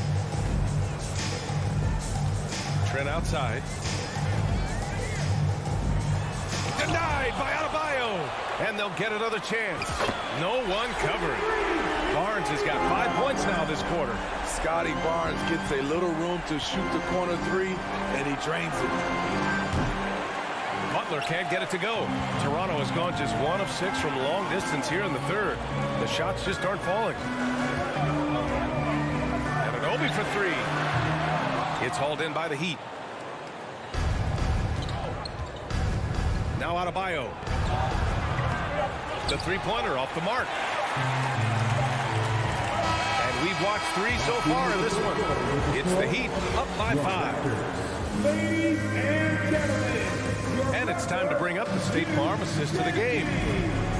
[SPEAKER 9] Trent outside. Denied by Adebayo, and they'll get another chance. No one covering. Barnes has got 5 points now this quarter.
[SPEAKER 10] Scotty Barnes gets a little room to shoot the corner 3, and he drains it.
[SPEAKER 9] Butler can't get it to go. Toronto has gone just 1 of 6 from long distance here in the 3rd. The shots just aren't falling. Anunoby for 3. It's hauled in by the Heat. Now Adebayo. The 3-pointer off the mark. We've watched 3 so far in this one. It's the Heat up by 5.
[SPEAKER 13] Ladies and gentlemen.
[SPEAKER 9] And it's time to bring up the State Farm assist of the game.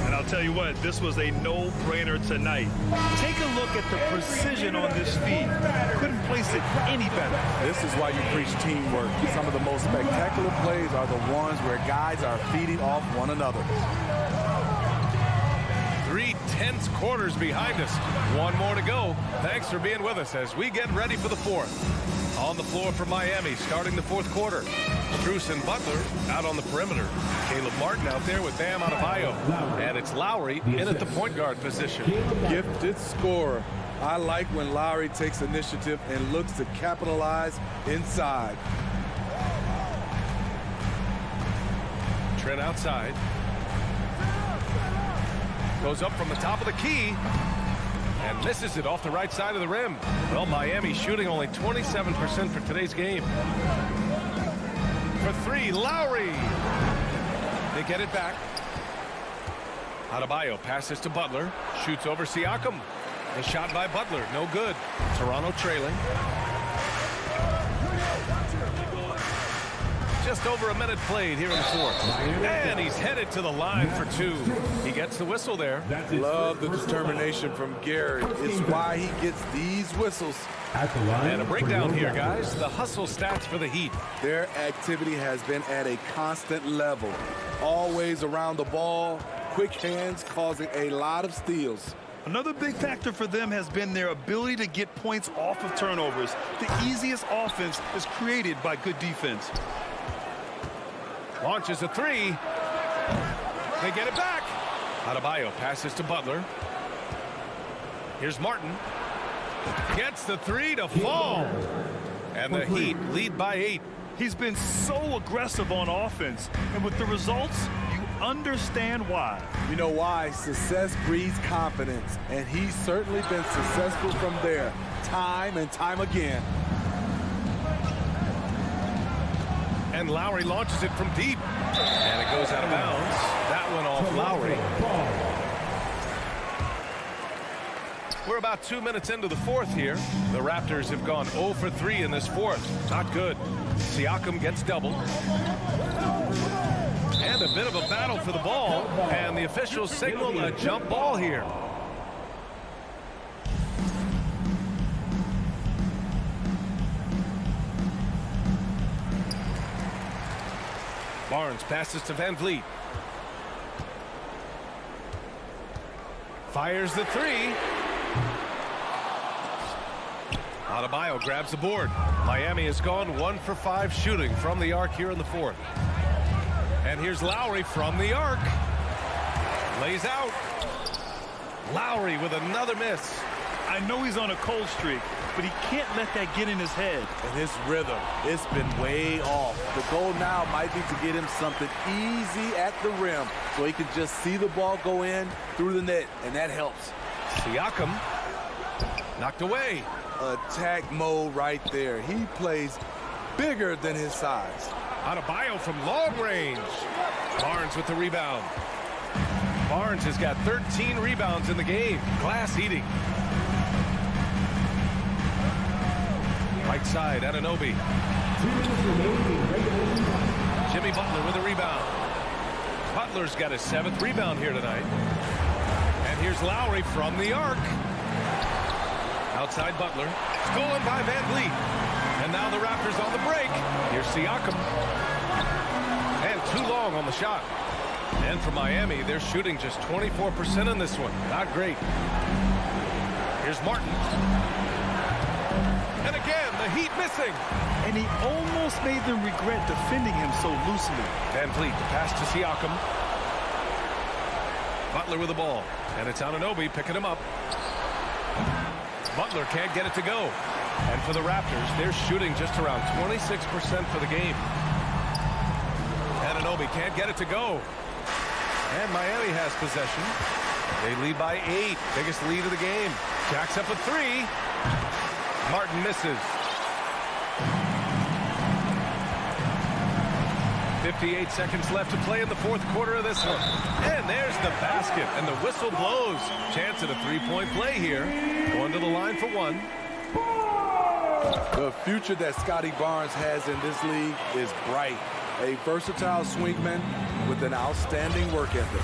[SPEAKER 11] And I'll tell you what, this was a no-brainer tonight. Take a look at the precision on this feed. Couldn't place it any better.
[SPEAKER 10] This is why you preach teamwork. Some of the most spectacular plays are the ones where guys are feeding off one another.
[SPEAKER 9] 3 tense quarters behind us. 1 more to go. Thanks for being with us as we get ready for the 4th. On the floor for Miami, starting the 4th quarter. Strus and Butler out on the perimeter. Caleb Martin out there with Bam Adebayo. And it's Lowry in at the point guard position.
[SPEAKER 10] Gifted scorer. I like when Lowry takes initiative and looks to capitalize inside.
[SPEAKER 9] Trent outside. Goes up from the top of the key and misses it off the right side of the rim. Well, Miami shooting only 27% for today's game. For 3, Lowry. They get it back. Adebayo passes to Butler. Shoots over Siakam. The shot by Butler, no good. Toronto trailing. Just over a minute played here in the fourth. And he's headed to the line for two. He gets the whistle there.
[SPEAKER 10] Love the determination from Gary. It's why he gets these whistles.
[SPEAKER 9] And a breakdown here, guys. The hustle stats for the Heat.
[SPEAKER 10] Their activity has been at a constant level. Always around the ball, quick hands causing a lot of steals.
[SPEAKER 11] Another big factor for them has been their ability to get points off of turnovers. The easiest offense is created by good defense.
[SPEAKER 9] Launches a three. They get it back. Adebayo passes to Butler. Here's Martin. Gets the three to fall. And the Heat lead by 8.
[SPEAKER 11] He's been so aggressive on offense. And with the results, you understand why.
[SPEAKER 10] You know why? Success breeds confidence. And he's certainly been successful from there, time and time again.
[SPEAKER 9] And Lowry launches it from deep. And it goes out of bounds. That one off Lowry. We're about 2 minutes into the fourth here. The Raptors have gone 0 for 3 in this fourth. Not good. Siakam gets doubled. And a bit of a battle for the ball. And the officials signal a jump ball here. Barnes passes to Van Vliet. Fires the three. Adebayo grabs the board. Miami has gone 1 for 5 shooting from the arc here in the fourth. And here's Lowry from the arc. Lays out. Lowry with another miss.
[SPEAKER 11] I know he's on a cold streak, but he can't let that get in his head.
[SPEAKER 10] And his rhythm, it's been way off. The goal now might be to get him something easy at the rim so he can just see the ball go in through the net, and that helps.
[SPEAKER 9] Siakam knocked away.
[SPEAKER 10] Attack mode right there. He plays bigger than his size.
[SPEAKER 9] Adebayo from long range. Barnes with the rebound. Barnes has got 13 rebounds in the game. Glass eating. Right side, Anunoby. Jimmy Butler with a rebound. Butler's got his 7th rebound here tonight. And here's Lowry from the arc. Outside Butler. Stolen by Van Vliet. And now the Raptors on the break. Here's Siakam. And too long on the shot. And for Miami, they're shooting just 24% in this one. Not great. Here's Martin. And again, the Heat missing.
[SPEAKER 11] And he almost made them regret defending him so loosely.
[SPEAKER 9] Van Vliet, the pass to Siakam. Butler with the ball. And it's Anunoby picking him up. Butler can't get it to go. And for the Raptors, they're shooting just around 26% for the game. Anunoby can't get it to go. And Miami has possession. They lead by 8. Biggest lead of the game. Jacks up a 3. Martin misses. 58 seconds left to play in the fourth quarter of this one. And there's the basket, and the whistle blows. Chance at a three-point play here. Going to the line for 1.
[SPEAKER 10] The future that Scotty Barnes has in this league is bright. A versatile swingman with an outstanding work ethic.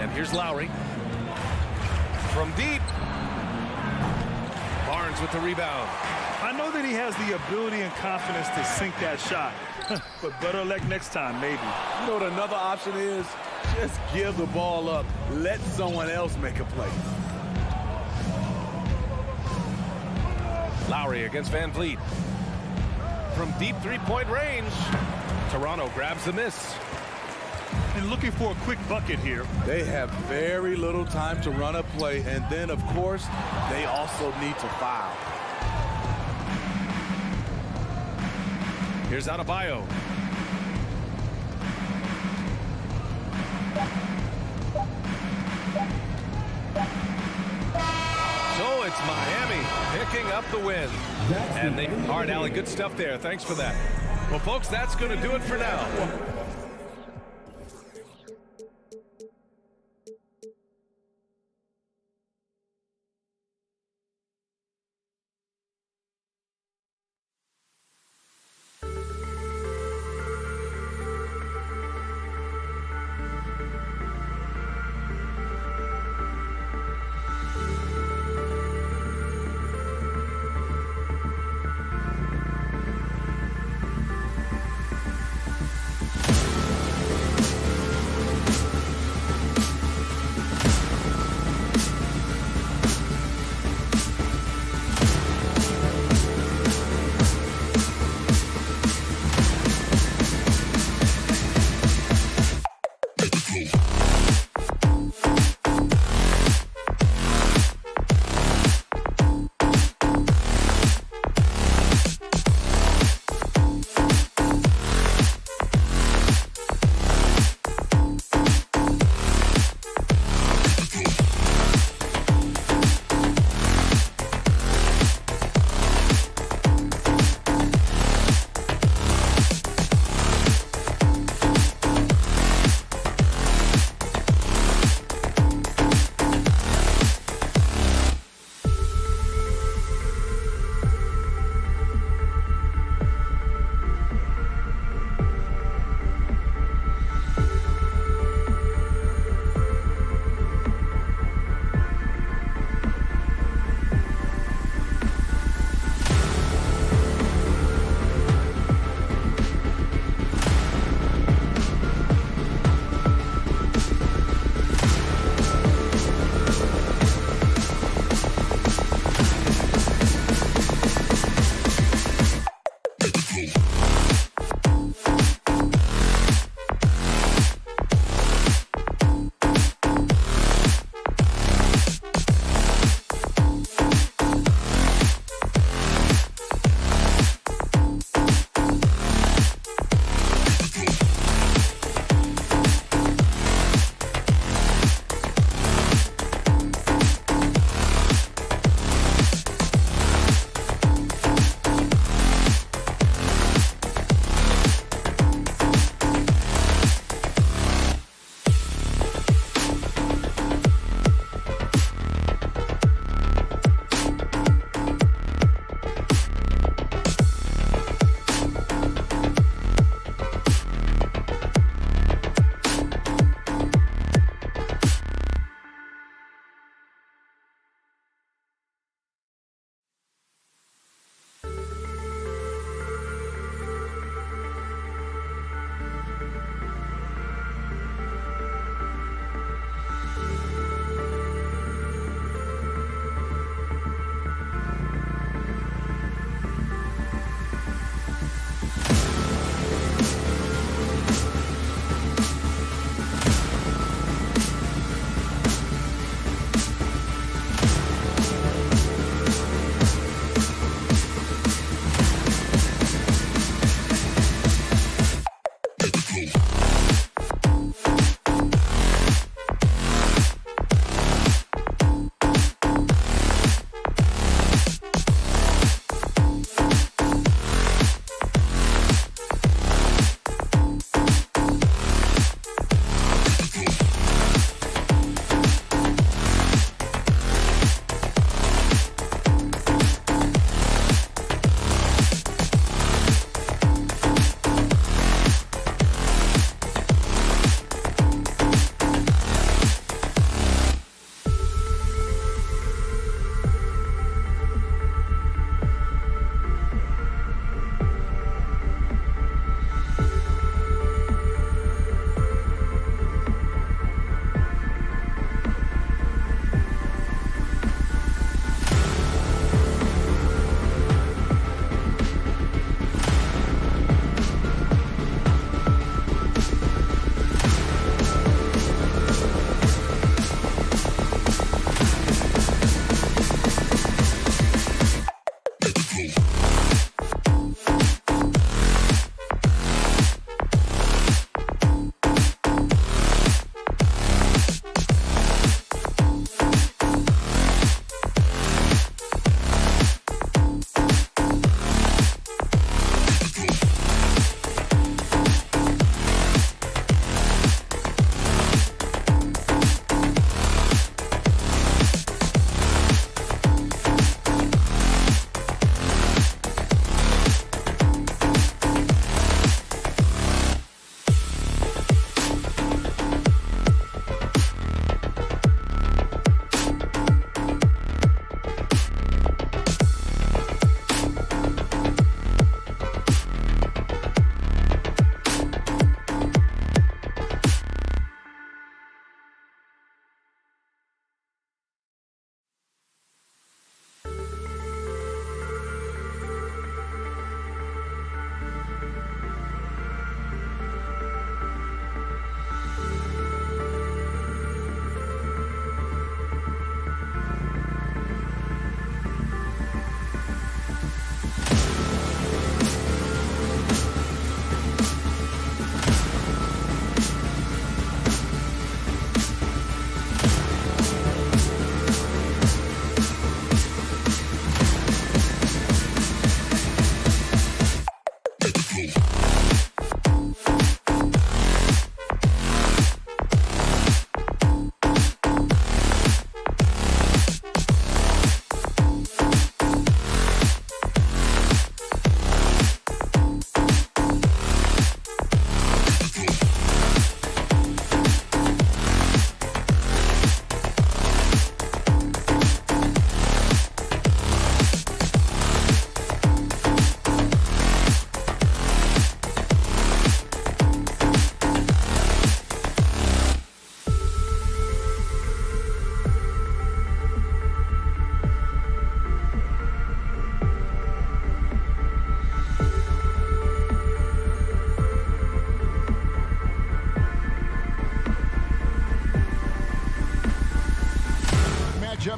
[SPEAKER 9] And here's Lowry. From deep. Barnes with the rebound.
[SPEAKER 11] I know that he has the ability and confidence to sink that shot. But better luck next time, maybe.
[SPEAKER 10] You know what another option is? Just give the ball up. Let someone else make a play.
[SPEAKER 9] Lowry against Van Vliet. From deep three-point range. Toronto grabs the miss.
[SPEAKER 11] And looking for a quick bucket here.
[SPEAKER 10] They have very little time to run a play, and then, of course, they also need to foul.
[SPEAKER 9] Here's Adebayo. So it's Miami picking up the win. And they, all right, Allie, good stuff there. Thanks for that. Well, folks, that's going to do it for now.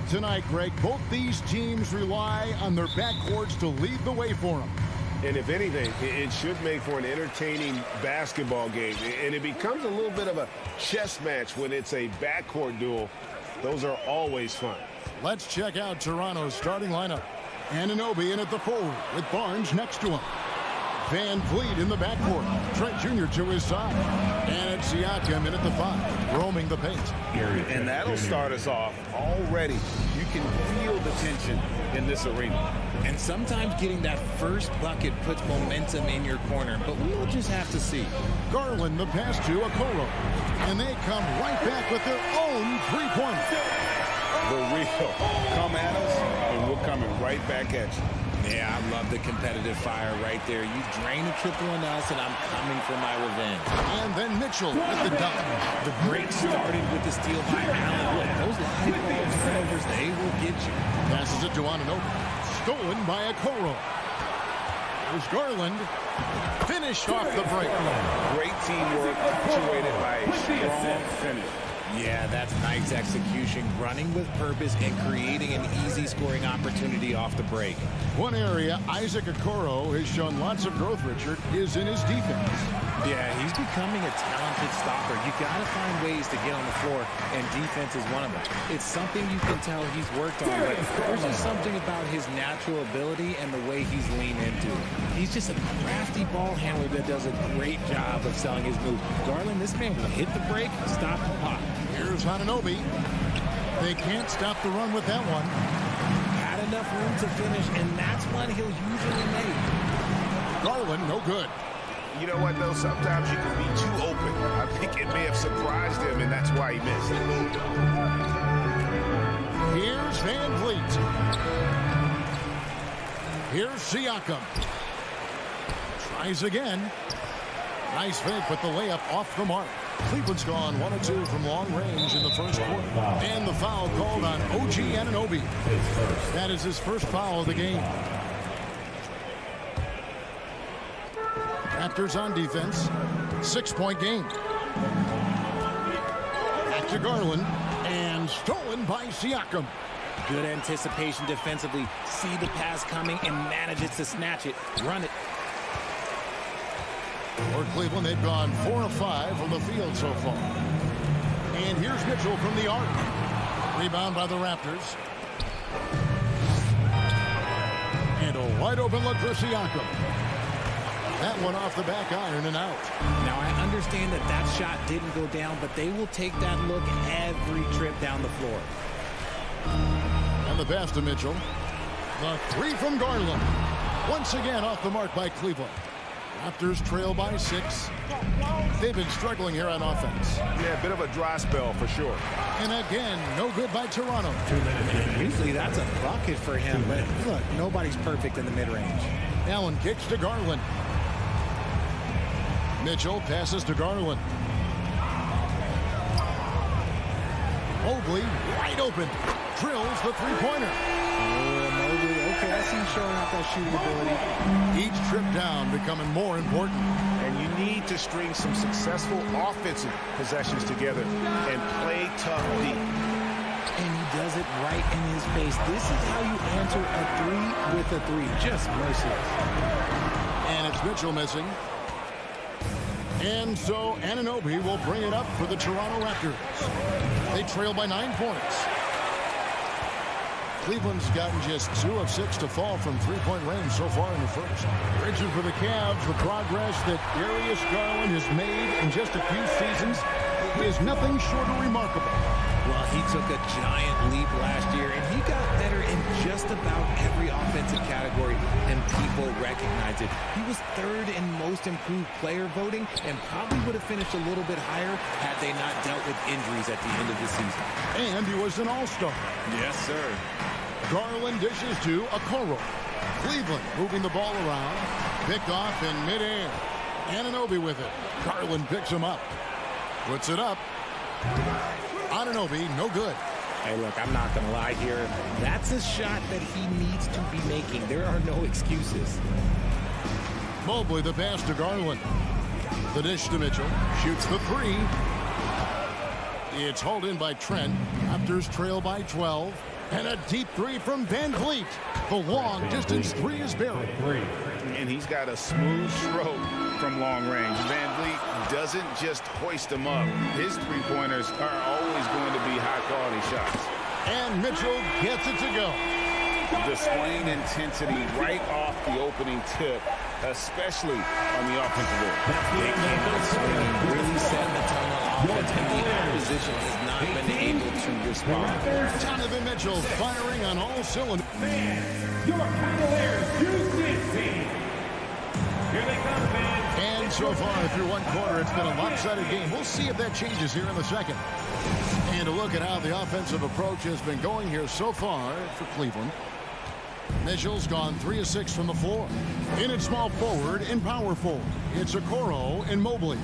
[SPEAKER 2] Tonight, Greg, both these teams rely on their backcourts to lead the way for them.
[SPEAKER 6] And if anything, it should make for an entertaining basketball game. And it becomes a little bit of a chess match when it's a backcourt duel. Those are always fun.
[SPEAKER 2] Let's check out Toronto's starting lineup. Anunoby in at the forward with Barnes next to him. Van Vliet in the backcourt. Trent Jr. to his side. And it's Siakam in at the 5, roaming the paint.
[SPEAKER 6] And that'll start us off already. You can feel the tension in this arena.
[SPEAKER 15] And sometimes getting that first bucket puts momentum in your corner, but we'll just have to see.
[SPEAKER 2] Garland the pass to Okoro. And they come right back with their own three-pointer.
[SPEAKER 6] The real. Come at us, and we're coming right back at you.
[SPEAKER 15] Yeah, I love the competitive fire right there. You drain a triple on us, and I'm coming for my revenge.
[SPEAKER 2] And then Mitchell with the dunk.
[SPEAKER 15] The break started with the steal by Allen. Look, those live ball turnovers, they will get you.
[SPEAKER 2] Passes it to Anunoby. Stolen by Okoro. There's Garland. Finished off the break.
[SPEAKER 6] Great teamwork, punctuated by a strong finish.
[SPEAKER 15] Yeah, that's nice execution, running with purpose and creating an easy scoring opportunity off the break.
[SPEAKER 2] One area Isaac Okoro has shown lots of growth, Richard, is in his defense.
[SPEAKER 15] Yeah, he's becoming a talented stopper. You got to find ways to get on the floor, and defense is one of them. It's something you can tell he's worked on, but there's just something about his natural ability and the way he's leaned into it. He's just a crafty ball handler that does a great job of selling his move. Garland, this man will hit the break, stop the pop.
[SPEAKER 2] Here's Anunoby. They can't stop the run with that one.
[SPEAKER 15] Had enough room to finish, and that's one he'll usually make.
[SPEAKER 2] Garland, no good.
[SPEAKER 3] You know what, though? Sometimes you can be too open. I think it may have surprised him, and that's why he missed.
[SPEAKER 2] Here's Van Vliet. Here's Siakam. Tries again. Nice fake, but the layup off the mark. Cleveland's gone 1 of 2 from long range in the first quarter. And the foul called on OG Anunoby. That is his first foul of the game. Raptors on defense. 6-point game. Back to Garland. And stolen by Siakam.
[SPEAKER 15] Good anticipation defensively. See the pass coming and manages to snatch it. Run it.
[SPEAKER 2] For Cleveland, they've gone 4 of 5 from the field so far. And here's Mitchell from the arc. Rebound by the Raptors. And a wide open look for Siakam. That one off the back iron and out.
[SPEAKER 15] Now, I understand that that shot didn't go down, but they will take that look every trip down the floor.
[SPEAKER 2] And the pass to Mitchell. The 3 from Garland. Once again off the mark by Cleveland. Raptors trail by 6. They've been struggling here on offense.
[SPEAKER 3] Yeah, a bit of a dry spell for sure.
[SPEAKER 2] And again, no good by Toronto.
[SPEAKER 15] Usually that's a bucket for him, but look, nobody's perfect in the mid-range.
[SPEAKER 2] Allen kicks to Garland. Mitchell passes to Garland. Mobley wide open. Drills the three-pointer.
[SPEAKER 15] Mobley, okay, I see him showing off that shooting ability.
[SPEAKER 2] Each trip down becoming more important.
[SPEAKER 3] And you need to string some successful offensive possessions together and play tough deep.
[SPEAKER 15] And he does it right in his face. This is how you answer a 3 with a 3. Just merciless.
[SPEAKER 2] And it's Mitchell missing. And so Anunoby will bring it up for the Toronto Raptors. They trail by 9 points. Cleveland's gotten just 2 of 6 to fall from three-point range so far in the first. Richard, for the Cavs, the progress that Darius Garland has made in just a few seasons is nothing short of remarkable.
[SPEAKER 15] Well, he took a giant leap last year, and he got better in just about every offensive category, and people recognize it. He was 3rd in most improved player voting, and probably would have finished a little bit higher had they not dealt with injuries at the end of the season.
[SPEAKER 2] And he was an all-star.
[SPEAKER 15] Yes, sir.
[SPEAKER 2] Garland dishes to Okoro. Cleveland moving the ball around. Picked off in midair. Anunoby with it. Garland picks him up. Puts it up. Anunoby, no good.
[SPEAKER 15] Hey, look, I'm not going to lie here. That's a shot that he needs to be making. There are no excuses.
[SPEAKER 2] Mobley, the pass to Garland. The dish to Mitchell. Shoots the 3. It's hauled in by Trent. Raptors trail by 12. And a deep three from Van Vliet. The long-distance three is buried.
[SPEAKER 3] And he's got a smooth stroke from long range. Van Vliet doesn't just hoist them up. His three-pointers are always going to be high-quality shots.
[SPEAKER 2] And Mitchell gets it to go.
[SPEAKER 3] Displaying intensity right off the opening tip, especially on the offensive end.
[SPEAKER 15] They came out swinging, really setting the tone on offense, and the opposition has not been able to respond.
[SPEAKER 2] Donovan Mitchell firing on all cylinders.
[SPEAKER 7] Your Cavaliers Houston team. Here they come, fans.
[SPEAKER 2] And so far through one quarter, it's been a lopsided game. We'll see if that changes here in the second. And a look at how the offensive approach has been going here so far for Cleveland. Mitchell's gone 3 of 6 from the floor. In at small forward and power forward, it's Okoro and Mobley.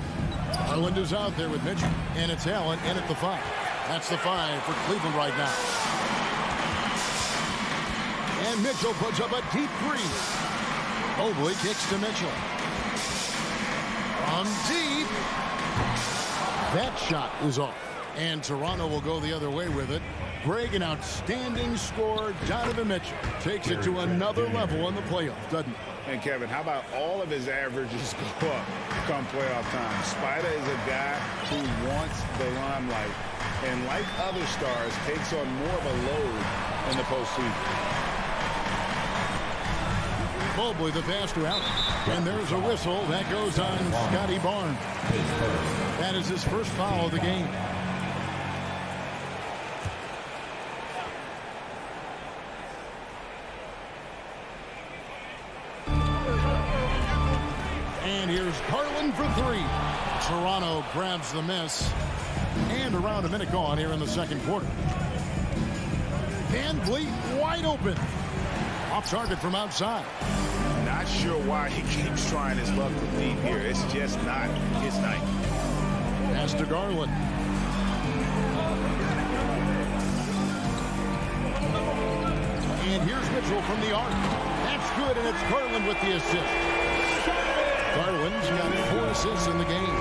[SPEAKER 2] Garland is out there with Mitchell. And it's Allen in at the 5. That's the 5 for Cleveland right now. And Mitchell puts up a deep 3. Mobley kicks to Mitchell. From deep. That shot is off. And Toronto will go the other way with it. Greg, an outstanding scorer. Donovan Mitchell takes it to another level in the playoffs, doesn't he?
[SPEAKER 3] And Kevin, how about all of his averages go up come playoff time? Spider is a guy who wants the limelight, and like other stars, takes on more of a load in the postseason.
[SPEAKER 2] Mobley the faster out. And there's a whistle. That goes on Scotty Barnes. That is his first foul of the game. And here's Garland for 3. Toronto grabs the miss. And around a minute gone here in the second quarter. Van Vliet wide open. Off target from outside.
[SPEAKER 3] Not sure why he keeps trying his luck from deep here. It's just not his night.
[SPEAKER 2] Pass to Garland. And here's Mitchell from the arc. That's good, and it's Garland with the assist. Garland's got 4 assists in the game.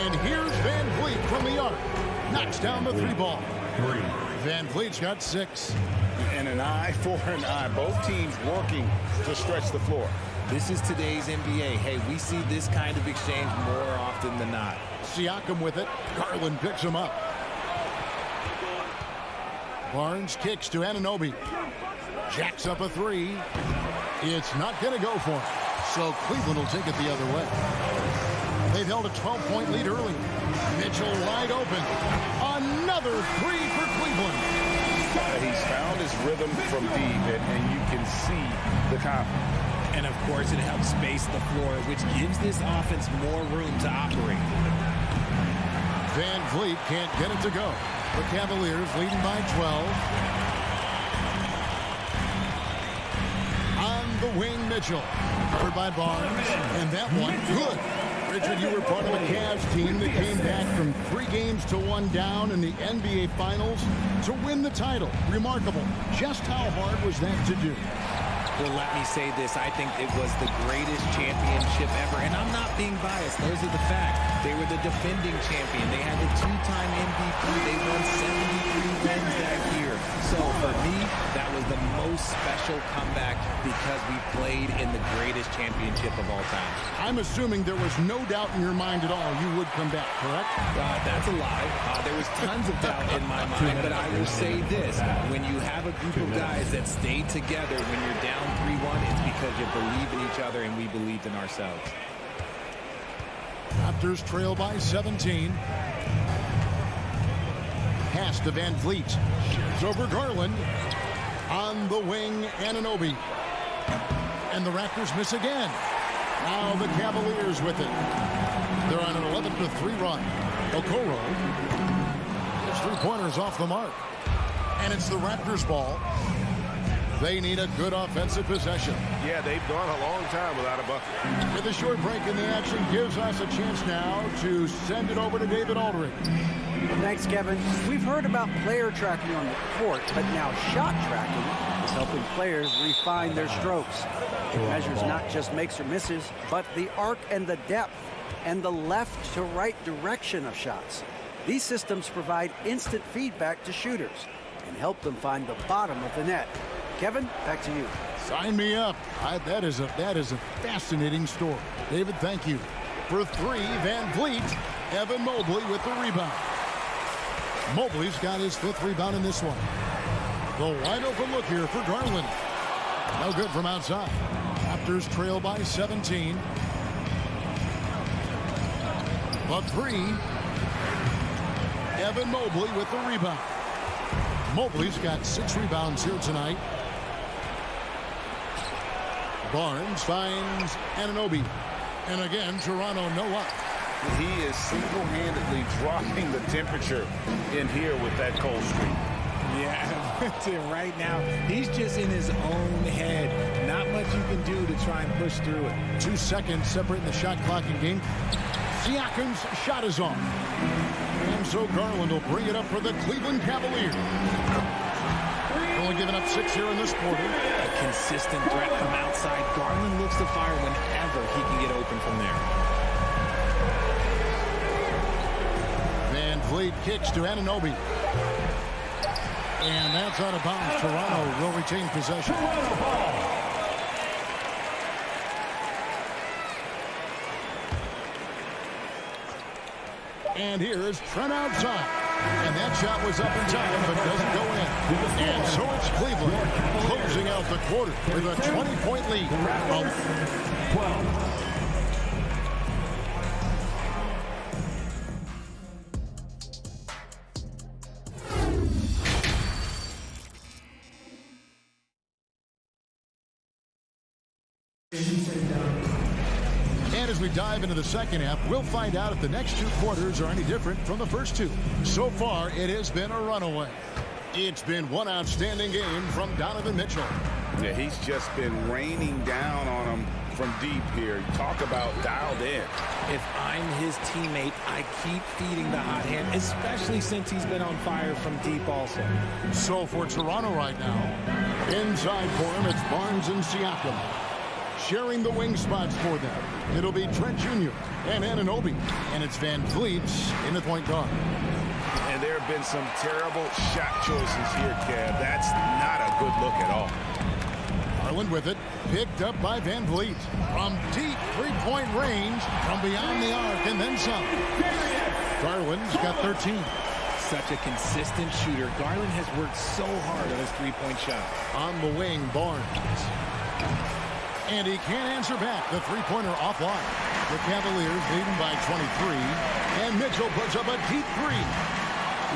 [SPEAKER 2] And here's Van Vliet from the arc. Knocks down the 3 ball. Van Vliet's got 6.
[SPEAKER 3] And an eye for an eye. Both teams working to stretch the floor.
[SPEAKER 15] This is today's NBA. Hey, we see this kind of exchange more often than not.
[SPEAKER 2] Siakam with it. Garland picks him up. Barnes kicks to Anunoby. Jacks up a 3. It's not going to go for him. So Cleveland will take it the other way. They've held a 12-point lead early. Mitchell wide open. Another 3 for Cleveland.
[SPEAKER 3] He's found his rhythm from deep, and you can see the confidence.
[SPEAKER 15] And of course, it helps space the floor, which gives this offense more room to operate.
[SPEAKER 2] Van Vliet can't get it to go. The Cavaliers leading by 12. On the wing, Mitchell. Covered by Barnes. And that one, good. Richard, you were part of a Cavs team that came back from 3 games to 1 down in the NBA Finals to win the title. Remarkable. Just how hard was that to do?
[SPEAKER 15] Well, let me say this. I think it was the greatest championship ever. And I'm not being biased. Those are the facts. They were the defending champion. They had the 2-time MVP. They won 73 wins that year. So for me, that was the most special comeback because we played in the greatest championship of all time.
[SPEAKER 2] I'm assuming there was no doubt in your mind at all you would come back, correct?
[SPEAKER 15] That's a lie. There was tons of doubt in my mind, but I will say this. When you have a group of guys that stay together when you're down 3-1, it's because you believe in each other and we believed in ourselves.
[SPEAKER 2] Raptors trail by 17. Pass to Van Vliet. Shares over Garland. On the wing, Anunoby. And the Raptors miss again. Now the Cavaliers with it. They're on an 11-3 run. Okoro. His 3-pointers off the mark. And it's the Raptors' ball. They need a good offensive possession.
[SPEAKER 3] Yeah, they've gone a long time without a bucket.
[SPEAKER 2] With a short break in the action gives us a chance now to send it over to David Aldridge.
[SPEAKER 5] Thanks, Kevin. We've heard about player tracking on the court, but now shot tracking is helping players refine their strokes. It measures not just makes or misses, but the arc and the depth and the left to right direction of shots. These systems provide instant feedback to shooters and help them find the bottom of the net. Kevin, back to you.
[SPEAKER 2] Sign me up. That is a fascinating story. David, thank you. For three, Van Vliet. Evan Mobley with the rebound. Mobley's got his 5th rebound in this one. The wide open look here for Garland. No good from outside. Raptors trail by 17. The three. Evan Mobley with the rebound. Mobley's got 6 rebounds here tonight. Barnes finds Anunoby. And again, Toronto no up.
[SPEAKER 3] He is single-handedly dropping the temperature in here with that cold streak.
[SPEAKER 15] Yeah, right now, he's just in his own head. Not much you can do to try and push through it.
[SPEAKER 2] 2 seconds separating the shot clock and game. Siakam's shot is off. And so Garland will bring it up for the Cleveland Cavaliers. Only giving up 6 here in this quarter.
[SPEAKER 15] A consistent threat from outside. Garland looks to fire whenever he can get open from there.
[SPEAKER 2] Van Vliet kicks to Anunoby. And that's out of bounds. Toronto will retain possession. And here's Trent outside. And that shot was up in time, but doesn't go in. And so it's Cleveland closing out the quarter with a 20-point lead. 12. And as we dive into the second half, we'll find out if the next 2 quarters are any different from the first 2. So far, it has been a runaway. It's been one outstanding game from Donovan Mitchell.
[SPEAKER 3] Yeah, he's just been raining down on him from deep here. Talk about dialed in.
[SPEAKER 15] If I'm his teammate, I keep feeding the hot hand, especially since he's been on fire from deep also.
[SPEAKER 2] So for Toronto right now, inside for him, it's Barnes and Siakam. Sharing the wing spots for them, it'll be Trent Jr. and Anunoby. And it's Van Vliet in the point guard.
[SPEAKER 3] And there have been some terrible shot choices here, Kev. That's not a good look at all.
[SPEAKER 2] Garland with it, picked up by Van Vliet. From deep 3-point range, from beyond the arc, and then some. Garland's got 13.
[SPEAKER 15] Such a consistent shooter. Garland has worked so hard on his 3-point shot.
[SPEAKER 2] On the wing, Barnes. And he can't answer back. The 3-pointer offline. The Cavaliers leading by 23. And Mitchell puts up a deep 3.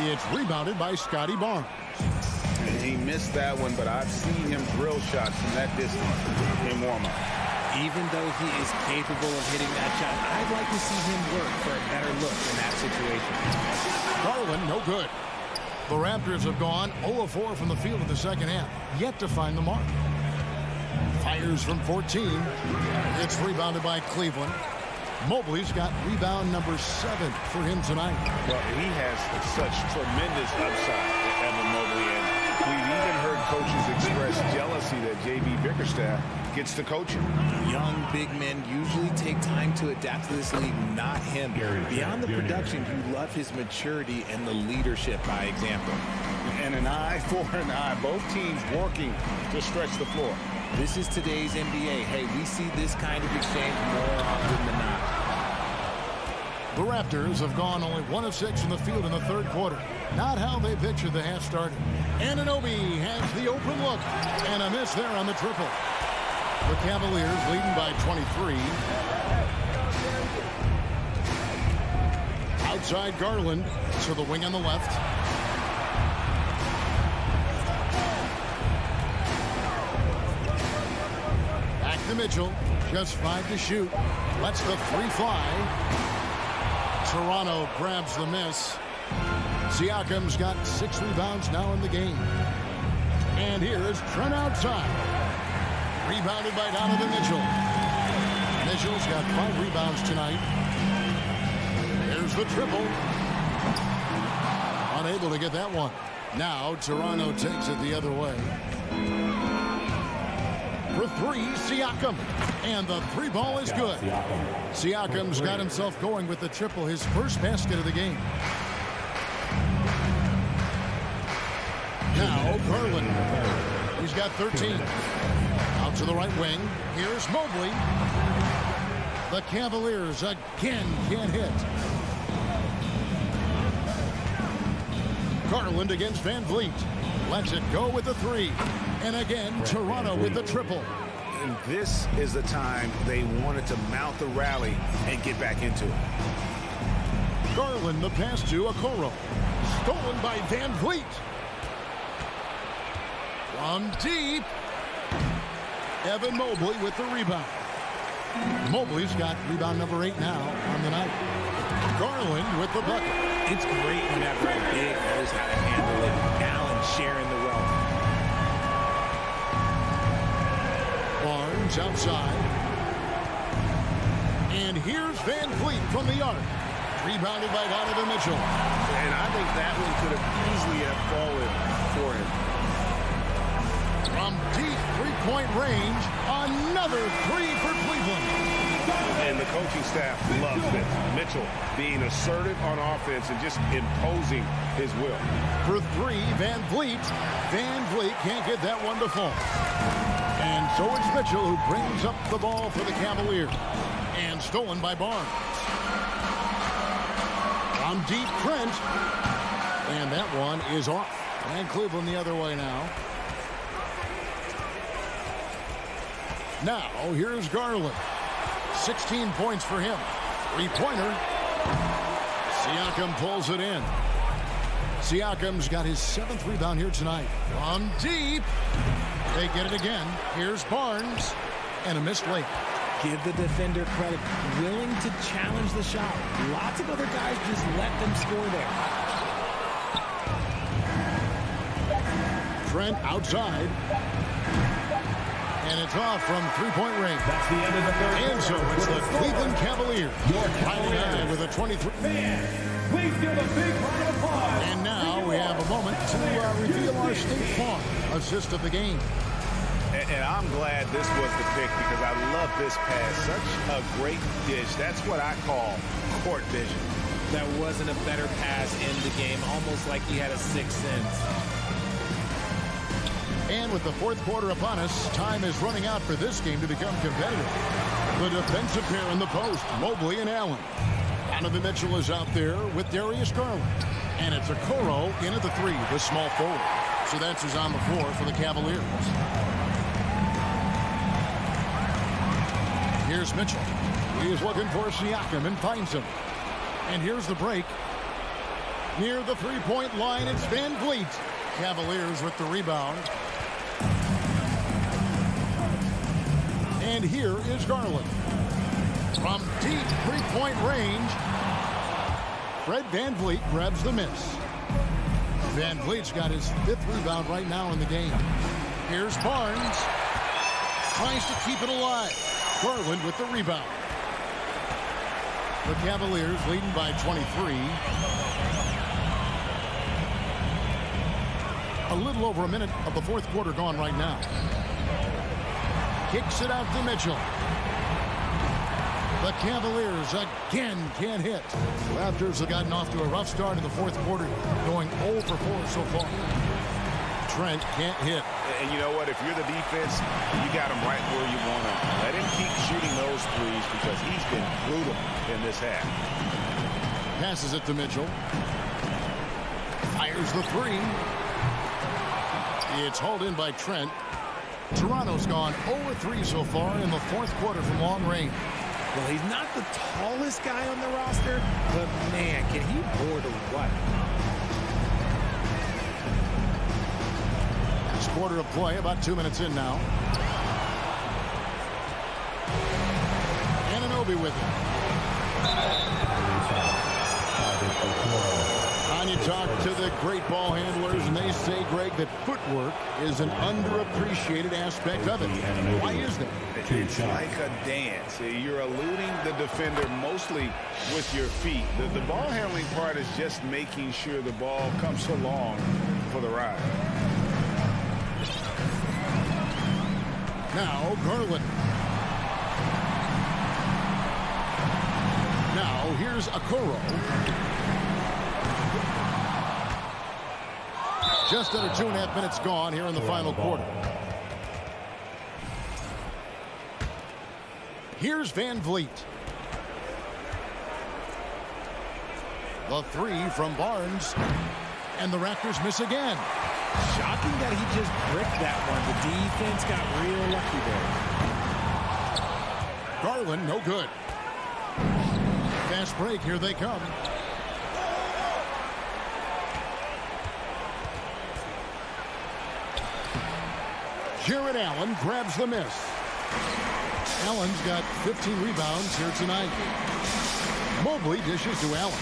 [SPEAKER 2] It's rebounded by Scotty Barnes.
[SPEAKER 3] And he missed that one, but I've seen him drill shots from that distance in warm-up.
[SPEAKER 15] Even though he is capable of hitting that shot, I'd like to see him work for a better look in that situation.
[SPEAKER 2] Garland, no good. The Raptors have gone 0-4 from the field in the second half. Yet to find the mark. Fires from 14. It's rebounded by Cleveland. Mobley's got rebound number 7 for him tonight.
[SPEAKER 3] Well, he has such tremendous upside, Evan Mobley, and we've even heard coaches express jealousy that J.B. Bickerstaff gets to coaching.
[SPEAKER 15] Young big men usually take time to adapt to this league, not him. Beyond the production, you love his maturity and the leadership by example.
[SPEAKER 3] And an eye for an eye. Both teams working to stretch the floor.
[SPEAKER 15] This is today's NBA. Hey, we see this kind of exchange more often than not.
[SPEAKER 2] The Raptors have gone only 1 of 6 from the field in the third quarter. Not how they pictured the half started. Anunoby has the open look. And a miss there on the triple. The Cavaliers leading by 23. Outside Garland to the wing on the left. Back to Mitchell. Just 5 to shoot. Lets the 3 fly. Toronto grabs the miss. Siakam's got 6 rebounds now in the game. And here's Trent outside. Rebounded by Donovan Mitchell. Mitchell's got 5 rebounds tonight. There's the triple. Unable to get that one. Now Toronto takes it the other way. For 3, Siakam. And the 3 ball is good. Siakam's got himself going with the triple, his first basket of the game. Garland. He's got 13. Out to the right wing. Here's Mobley. The Cavaliers again can't hit. Garland against Van Vliet. Lets it go with the three. And again, Toronto with the triple.
[SPEAKER 3] And this is the time they wanted to mount the rally and get back into it.
[SPEAKER 2] Garland, the pass to Okoro. Stolen by Van Vliet. From deep. Evan Mobley with the rebound. Mobley's got rebound number 8 now on the night. Garland with the bucket.
[SPEAKER 15] It's great whenever a big knows how to handle it. Allen sharing the wealth.
[SPEAKER 2] Barnes outside. And here's Van Vliet from the arc. Rebounded by Donovan Mitchell.
[SPEAKER 6] And I think that one could have easily have fallen for him.
[SPEAKER 2] From deep three-point range, another three for Cleveland.
[SPEAKER 3] And the coaching staff loves this. Mitchell being assertive on offense and just imposing his will.
[SPEAKER 2] For three, Van Vliet. Van Vliet can't get that one to fall. And so it's Mitchell who brings up the ball for the Cavaliers. And stolen by Barnes. From deep, Trent. And that one is off. And Cleveland the other way now. Now, here's Garland. 16 points for him. Three-pointer. Siakam pulls it in. Siakam's got his 7th rebound here tonight. From deep. They get it again. Here's Barnes. And a missed late.
[SPEAKER 15] Give the defender credit. Willing to challenge the shot. Lots of other guys just let them score there.
[SPEAKER 2] Trent outside. And it's off from three-point range.
[SPEAKER 7] That's the end of the third.
[SPEAKER 2] And so it's the Cleveland Cavaliers. Riding high with a 23.
[SPEAKER 7] Please give a big round of applause.
[SPEAKER 2] And now we have a moment to reveal our State Farm assist of the game.
[SPEAKER 3] And I'm glad this was the pick because I love this pass. Such a great dish. That's what I call court vision.
[SPEAKER 15] That wasn't a better pass in the game. Almost like he had a sixth sense.
[SPEAKER 2] And with the fourth quarter upon us, time is running out for this game to become competitive. The defensive pair in the post, Mobley and Allen. Donovan Mitchell is out there with Darius Garland. And it's Okoro in at the three, the small forward. So that's who's on the floor for the Cavaliers. Here's Mitchell. He is looking for Siakam and finds him. And here's the break. Near the three-point line, it's Van Vliet. Cavaliers with the rebound. And here is Garland. From deep three-point range, Fred Van Vliet grabs the miss. Van Vliet's got his 5th rebound right now in the game. Here's Barnes. Tries to keep it alive. Garland with the rebound. The Cavaliers leading by 23. A little over a minute of the fourth quarter gone right now. Kicks it out to Mitchell. The Cavaliers again can't hit. Raptors have gotten off to a rough start in the fourth quarter, going 0 for 4 so far. Trent can't hit.
[SPEAKER 3] And you know what? If you're the defense, you got him right where you want him. Let him keep shooting those threes because he's been brutal in this half.
[SPEAKER 2] Passes it to Mitchell. Fires the three. It's hauled in by Trent. Toronto's gone 0-3 so far in the fourth quarter from long range.
[SPEAKER 15] Well, he's not the tallest guy on the roster, but man, can he board or what?
[SPEAKER 2] This quarter of play, about 2 minutes in now. Anunoby with it. And you talk to the great ball handlers, and they say, Greg, that footwork is an underappreciated aspect of it. Why is that?
[SPEAKER 3] It's like a dance. You're eluding the defender mostly with your feet. The ball handling part is just making sure the ball comes along for the ride.
[SPEAKER 2] Now, Garland. Now, here's Okoro. Just under 2.5 minutes gone here in the final quarter. Here's Van Vliet. The three from Barnes. And the Raptors miss again.
[SPEAKER 15] Shocking that he just bricked that one. The defense got real lucky there.
[SPEAKER 2] Garland, no good. Fast break, here they come. Jared Allen grabs the miss. Allen's got 15 rebounds here tonight. Mobley dishes to Allen.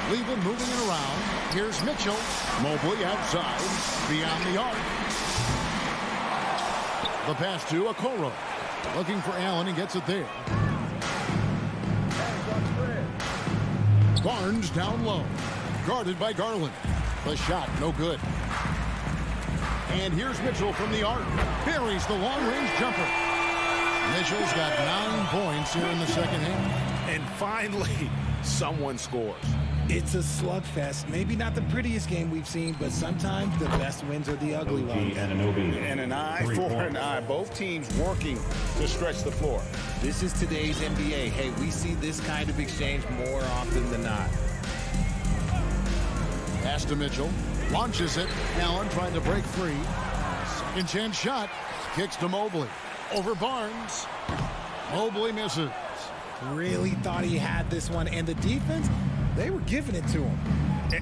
[SPEAKER 2] Cleveland moving it around. Here's Mitchell. Mobley outside, beyond the arc. The pass to Okoro. Looking for Allen, he gets it there. Barnes down low. Guarded by Garland. The shot, no good. And here's Mitchell from the arc. Buries the long-range jumper. Mitchell's got 9 points here in the second half.
[SPEAKER 6] And finally, someone scores.
[SPEAKER 15] It's a slugfest. Maybe not the prettiest game we've seen, but sometimes the best wins are the ugly ones.
[SPEAKER 3] And an eye for an eye. Both teams working to stretch the floor.
[SPEAKER 15] This is today's NBA. Hey, we see this kind of exchange more often than not.
[SPEAKER 2] Pass to Mitchell. Launches it. Allen trying to break free. Second chance shot. Kicks to Mobley. Over Barnes. Mobley misses.
[SPEAKER 15] Really thought he had this one. And the defense, they were giving it to him.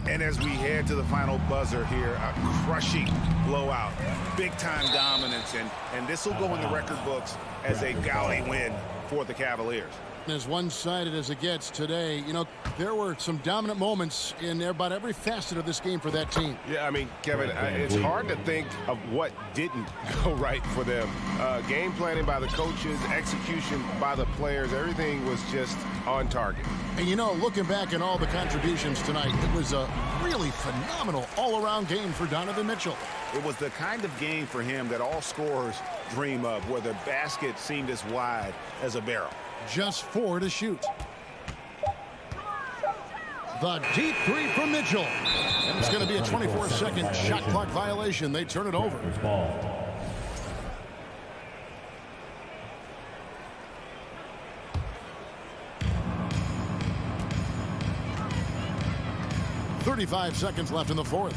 [SPEAKER 3] And as we head to the final buzzer here, a crushing blowout. Big-time dominance. And this will go in the record books as a gaudy win for the Cavaliers.
[SPEAKER 2] As one-sided as it gets today, you know, there were some dominant moments in about every facet of this game for that team.
[SPEAKER 6] Yeah, I mean, Kevin, it's hard to think of what didn't go right for them. Game planning by the coaches, execution by the players, everything was just on target.
[SPEAKER 2] And, you know, looking back at all the contributions tonight, it was a really phenomenal all-around game for Donovan Mitchell.
[SPEAKER 3] It was the kind of game for him that all scorers dream of, where the basket seemed as wide as a barrel.
[SPEAKER 2] Just 4 to shoot. The deep three from Mitchell. And it's going to be a 24-second shot clock violation. They turn it over. 35 seconds left in the fourth.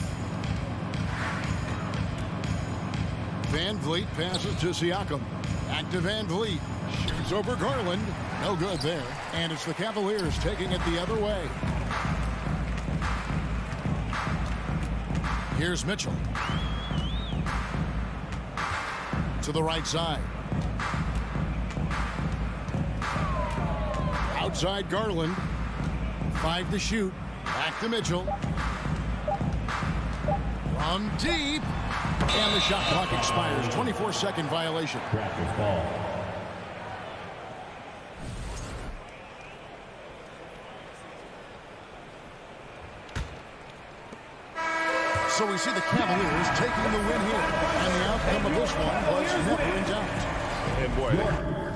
[SPEAKER 2] Van Vliet passes to Siakam. Back to Van Vliet. Shoots over Garland. No good there. And it's the Cavaliers taking it the other way. Here's Mitchell. To the right side. Outside Garland. 5 to shoot. Back to Mitchell. From deep. And the shot clock expires. 24-second violation.
[SPEAKER 7] Raptors ball.
[SPEAKER 2] So we see the Cavaliers taking the win here. And the outcome of this one was never in doubt.
[SPEAKER 6] And boy,